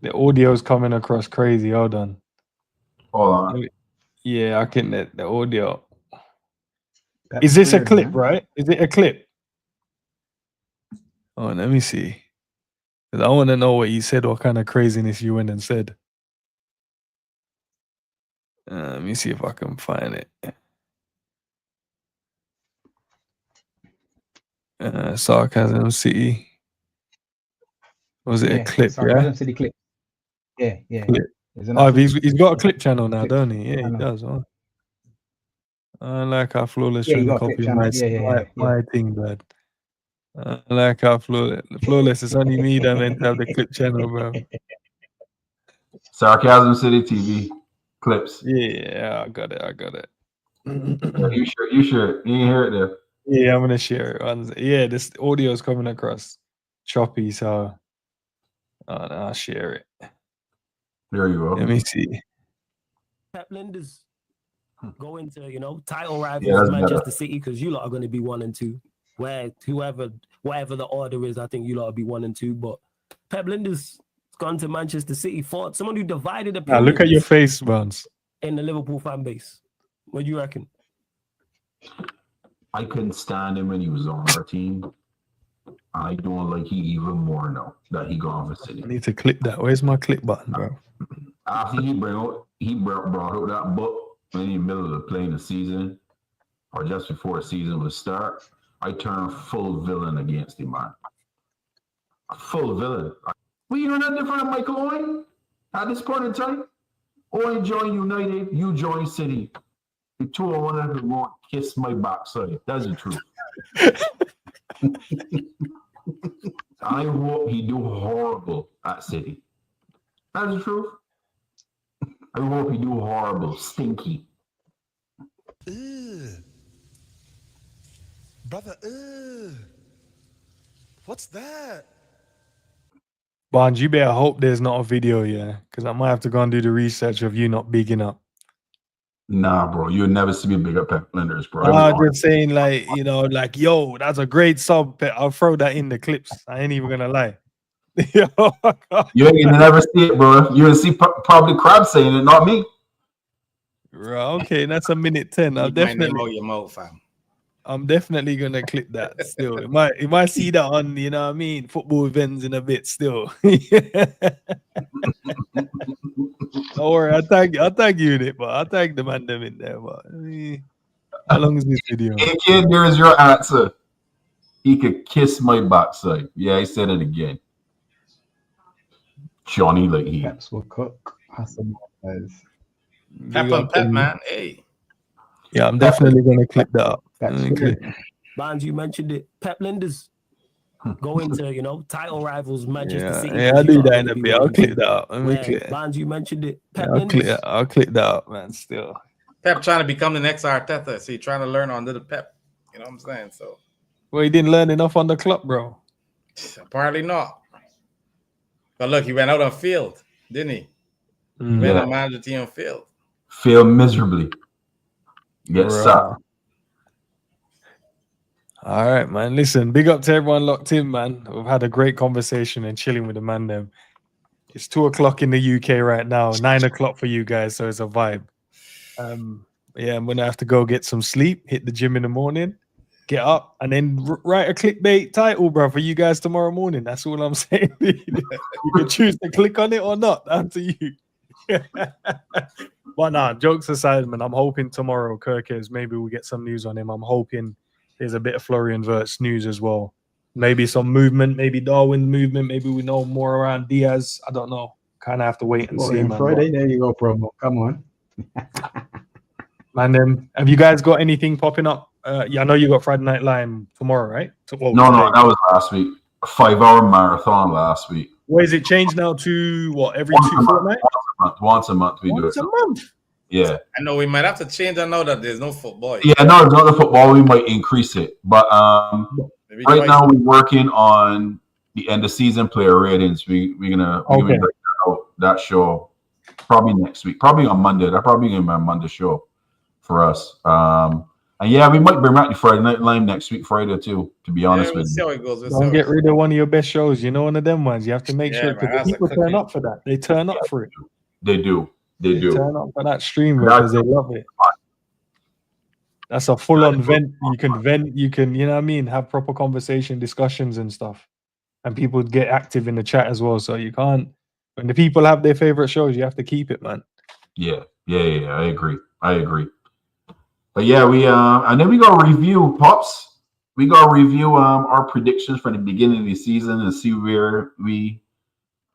the audio's coming across crazy. Hold on. Hold on. Yeah, I can the audio. Is this a clip, right? Is it a clip? Oh, let me see. Because I want to know what you said, what kind of craziness you went and said. Let me see if I can find it. Sarcasm City. Was it a clip? Sarcasm City clip. Yeah. Clip. Oh, he's got a clip channel now, don't he? Yeah, he does. Oh. I like how Flawless trying to copy my thing, but I like how Flawless is only me that meant to have the clip channel, bro. Sarcasm City TV clips. Yeah, I got it. You sure? You ain't hear it there. Yeah, I'm gonna share it. Yeah, this audio is coming across choppy, so I'll share it. There you go. Let me see. Pep Lijnders going to, title rivals Manchester City because you lot are going to be 1 and 2. Whatever the order is, I think you lot will be 1 and 2. But Pep Lijnders gone to Manchester City for someone who divided opinions. Now look at your face, Bounce. In the Liverpool fan base. What do you reckon? I couldn't stand him when he was on our team. I don't like he even more now that he gone for City. I need to clip that. Where's my clip button, bro? After he brought out that book in the middle of playing the season, or just before the season would start, I turned full villain against him, man. Full villain. Well, you know that different than Michael Owen at this point in time? Owen joined United, you joined City. The two of one of them won't kiss my backside. That's the truth. I hope he do horrible at City. That's the truth. I hope he do horrible, stinky. Brother, what's that? Bond, you better hope there's not a video, yeah, because I might have to go and do the research of you not bigging up. Nah, bro, you'll never see me big up Pep Lijnders, bro. I'm just saying, yo, that's a great sub. I'll throw that in the clips. I ain't even gonna lie. You ain't gonna never see it, bro. You're gonna see probably Crab saying it, not me. Right, okay, that's a minute 10. I'm definitely gonna clip that still. You might see that on, you know what I mean, football events in a bit still. Don't worry, I'll tag you in it, but I'll tag the man them in there. But how long is this video? Hey kid, here's your answer. He could kiss my backside. Yeah, he said it again. Johnny like he. Peps will cook. Pep on Pep, man. Hey. Yeah, I'm definitely gonna clip that up. Barnes, you mentioned it. Pep Lijnders going to, title rivals Manchester City. Yeah, I'll do that in a bit. I'll clip that up. Barnes, you mentioned it. Pep I'll clip that up, man. Still. Pep trying to become the next Arteta. See, trying to learn under the Pep. You know what I'm saying? So. Well, he didn't learn enough on the club, bro. Apparently not. But look, he went out on field, didn't he? He went and managed the team on field. Fail miserably. Get sucked. All right, man. Listen, big up to everyone locked in, man. We've had a great conversation and chilling with the man them. It's 2 o'clock in the UK right now, 9 o'clock for you guys, so it's a vibe. Yeah, I'm gonna have to go get some sleep, hit the gym in the morning, get up, and then write a clickbait title, bro, for you guys tomorrow morning. That's all I'm saying. You can choose to click on it or not. Down to you. But nah, jokes aside, man, I'm hoping tomorrow, Kerkez, maybe we'll get some news on him. I'm hoping there's a bit of Florian Wirtz news as well. maybe some movement, maybe Darwin movement, maybe we know more around Diaz. I don't know. Kind of have to wait and see, man. Friday, there you go, promo. Come on. Man, have you guys got anything popping up? Yeah, I know you got Friday Night Live tomorrow, right? No, that was last week. A 5-hour marathon last week. Where is it changed now to what? Every fortnight? Once a month we do it. Once a month. Yeah. I know we might have to change. I know that there's no football. Yeah, no, there's not the football. We might increase it, but right now we're working on the end of season player ratings. We're gonna break out that show probably next week, probably on Monday. That probably gonna be my Monday show for us. And yeah, we might bring back the Friday Night Live next week, Friday too. To be honest with you, see how it goes. Don't get rid of one of your best shows. You know, one of them ones. You have to make sure because people turn up for that. They turn up for it. They do. They do. Turn up for that stream because they love it. That's a full-on vent. You can vent. You can, you know what I mean, have proper conversation, discussions and stuff. And people get active in the chat as well. So you can't, when the people have their favorite shows, you have to keep it, man. Yeah. I agree. But yeah, we and then we go review Pops. We go review our predictions for the beginning of the season and see where we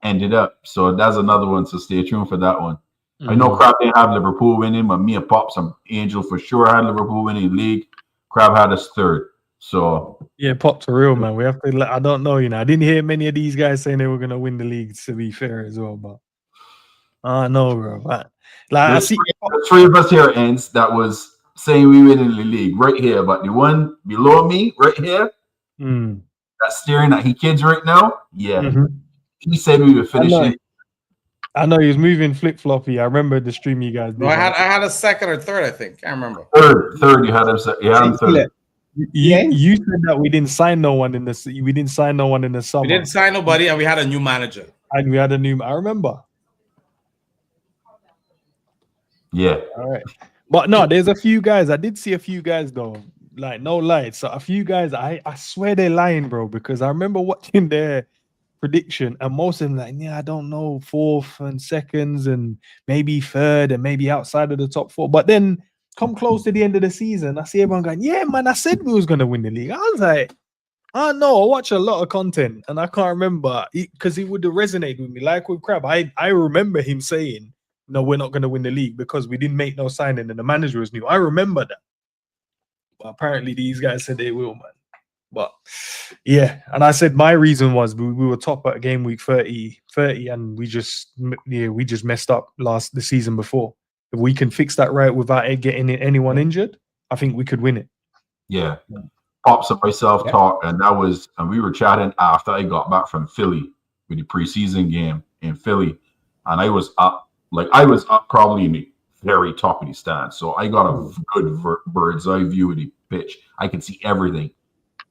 ended up. So that's another one. So stay tuned for that one. I know Crab didn't have Liverpool winning, but me and Pops and Angel for sure had Liverpool winning league. Crab had us third. So yeah, Pops are real, man. We have to. I don't know, you know. I didn't hear many of these guys saying they were gonna win the league. To be fair, as well, but I know, bro. But like, I see three of us here, Endz, that was saying we win in the league right here, but the one below me, right here, that's staring at his kids right now. Yeah, he said we would finish it. I know he was moving flip floppy. I remember the stream you guys did. No, I had a second or third, I think. I remember. Third. You had him. You had him third. You said that we didn't sign no one in the. We didn't sign no one in the summer. We didn't sign nobody, and we had a new manager. And we had a new. I remember. Yeah. All right. But no, there's a few guys. I did see a few guys though. Like no light. So a few guys. I swear they're lying, bro. Because I remember watching their prediction, and most of them like, yeah, I don't know, 4th and 2nds, and maybe 3rd, and maybe outside of the top 4. But then come close to the end of the season, I see everyone going, yeah, man, I said we was gonna win the league. I was like, I know, I watch a lot of content, and I can't remember because it would have resonated with me. Like with Crab, I remember him saying, no, we're not gonna win the league because we didn't make no signing and the manager was new. I remember that. But apparently these guys said they will, man. But yeah, and I said my reason was we were top at game week 30, and we just messed up the season before. If we can fix that right without getting anyone injured, I think we could win it. Yeah. Pops and myself talked, and we were chatting after I got back from Philly with the preseason game in Philly, and I was up probably in the very top of the stand. So I got a good bird's eye view of the pitch. I could see everything.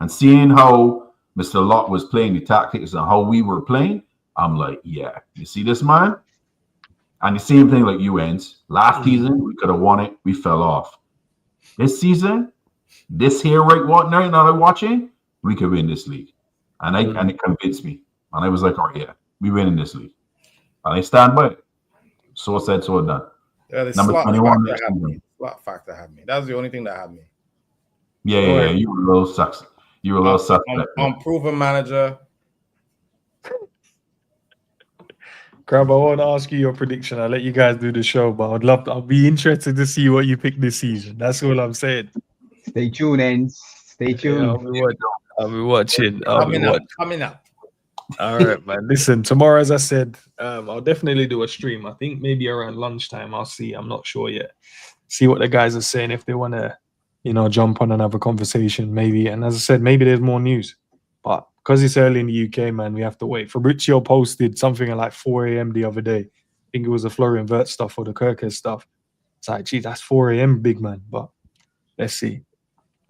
And seeing how Mr. Lott was playing the tactics and how we were playing, I'm like, yeah, you see this, man? And the same thing like you, Endz. Last season, we could have won it. We fell off. This season, this here right now that I'm watching, we could win this league. And it convinced me. And I was like, oh, yeah, we win in this league. And I stand by it. So said, so done. Yeah, Number 21. Slot factor had me. That's the only thing that had me. Yeah. You were a little sucks. You were a little suspect. Unproven manager. Crab, I want to ask you your prediction. I'll let you guys do the show, but I'll be interested to see what you pick this season. That's all I'm saying. Stay tuned, Endz. Stay tuned. Yeah, I'll be watching. Coming up. All right, man. Listen, tomorrow, as I said, I'll definitely do a stream. I think maybe around lunchtime. I'll see. I'm not sure yet. See what the guys are saying if they want to, jump on and have a conversation, maybe. And as I said, maybe there's more news. But because it's early in the UK, man, we have to wait. Fabrizio posted something at like 4 a.m. the other day. I think it was the Florian Wirtz stuff or the Kerkez stuff. It's like, geez, that's 4 a.m. big man. But let's see.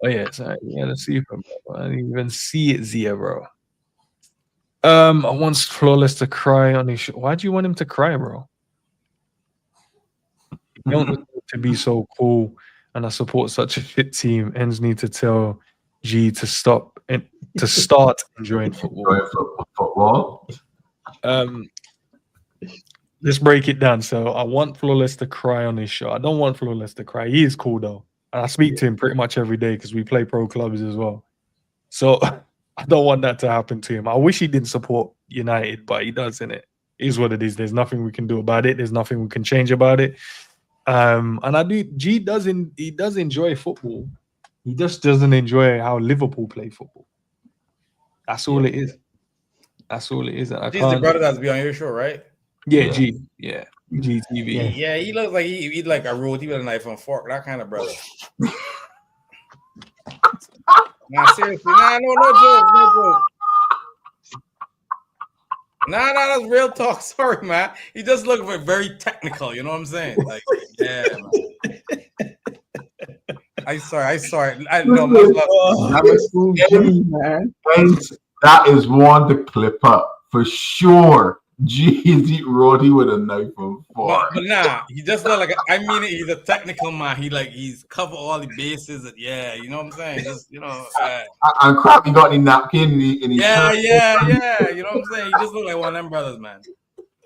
Oh, yeah. It's like, yeah, let's see. I didn't even see it, Zia, bro. I want Flawless to cry on his show. Why do you want him to cry, bro? You don't need to be so cool, and I support such a fit team. Endz need to tell G to stop and to start enjoying football. Let's break it down. So I want Flawless to cry on his show. I don't want Flawless to cry. He is cool though, and I speak to him pretty much every day because we play pro clubs as well. So I don't want that to happen to him. I wish he didn't support United, but he does, innit? It is what it is. There's nothing we can do about it. There's nothing we can change about it. And I do. He does enjoy football. He just doesn't enjoy how Liverpool play football. That's all it is. That's all it is. And I He's the can't. brother that's be on your show, right? Yeah, Yeah. G. Yeah, GTV. Yeah, he looks like he eat like a roti with a knife and fork. That kind of brother. Nah, seriously. Nah, no joke. Nah, that's real talk. Sorry, man. He just look very technical. You know what I'm saying? Like, yeah, man. I sorry. I know. I'm a school G, man. That is one to clip up for sure. Jeez, eat roti with a knife and fork. But nah, he just look like he's a technical man. He's cover all the bases. And, yeah, you know what I'm saying? Just And crap, he got any napkin in his yeah. shirt. You know what I'm saying? He just look like one of them brothers, man.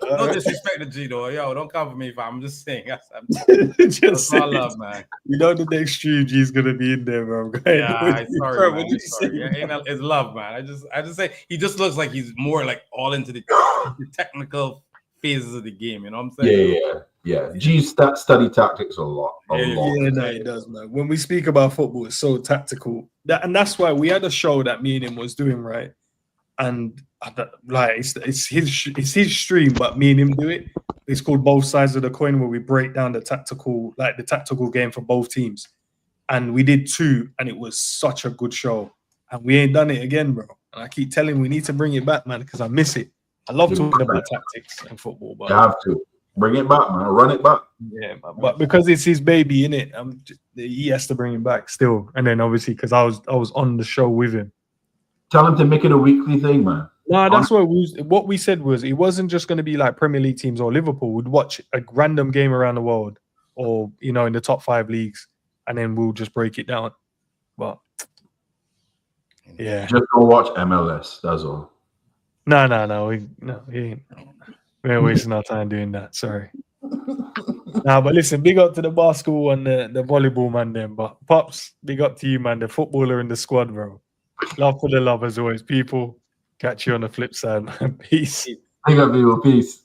No disrespect to G though. Yo, don't come for me, fam. I'm just saying. That's all love, man. You know the next stream G's gonna be in there, bro. Yeah, sorry, man. What did you say? Yeah, it's love, man. I just say he just looks like he's more like all into the technical phases of the game. You know what I'm saying? Yeah. G study tactics a lot. Yeah, no, it does, man. When we speak about football, it's so tactical. And that's why we had a show that me and him was doing, right? And like it's his stream, but me and him do it. It's called Both Sides of the Coin, where we break down the tactical game for both teams. And we did 2, and it was such a good show. And we ain't done it again, bro. And I keep telling we need to bring it back, man, because I miss it. I love talking about tactics and football, but you have to bring it back, man. Run it back. Yeah, man. But because it's his baby, innit? He has to bring it back still. And then obviously because I was on the show with him. Tell him to make it a weekly thing, man. No, that's what we said was it wasn't just going to be like Premier League teams or Liverpool. We'd watch a random game around the world, or in the top 5 leagues, and then we'll just break it down. But yeah, Just don't watch MLS. That's all. No, we ain't. We ain't wasting our time doing that. Sorry. Nah, but listen, big up to the basketball and the volleyball man then. But Pops, big up to you, man, the footballer in the squad, bro. Love for the love as always, people. Catch you on the flip side, man. Peace. Big up, people. Peace.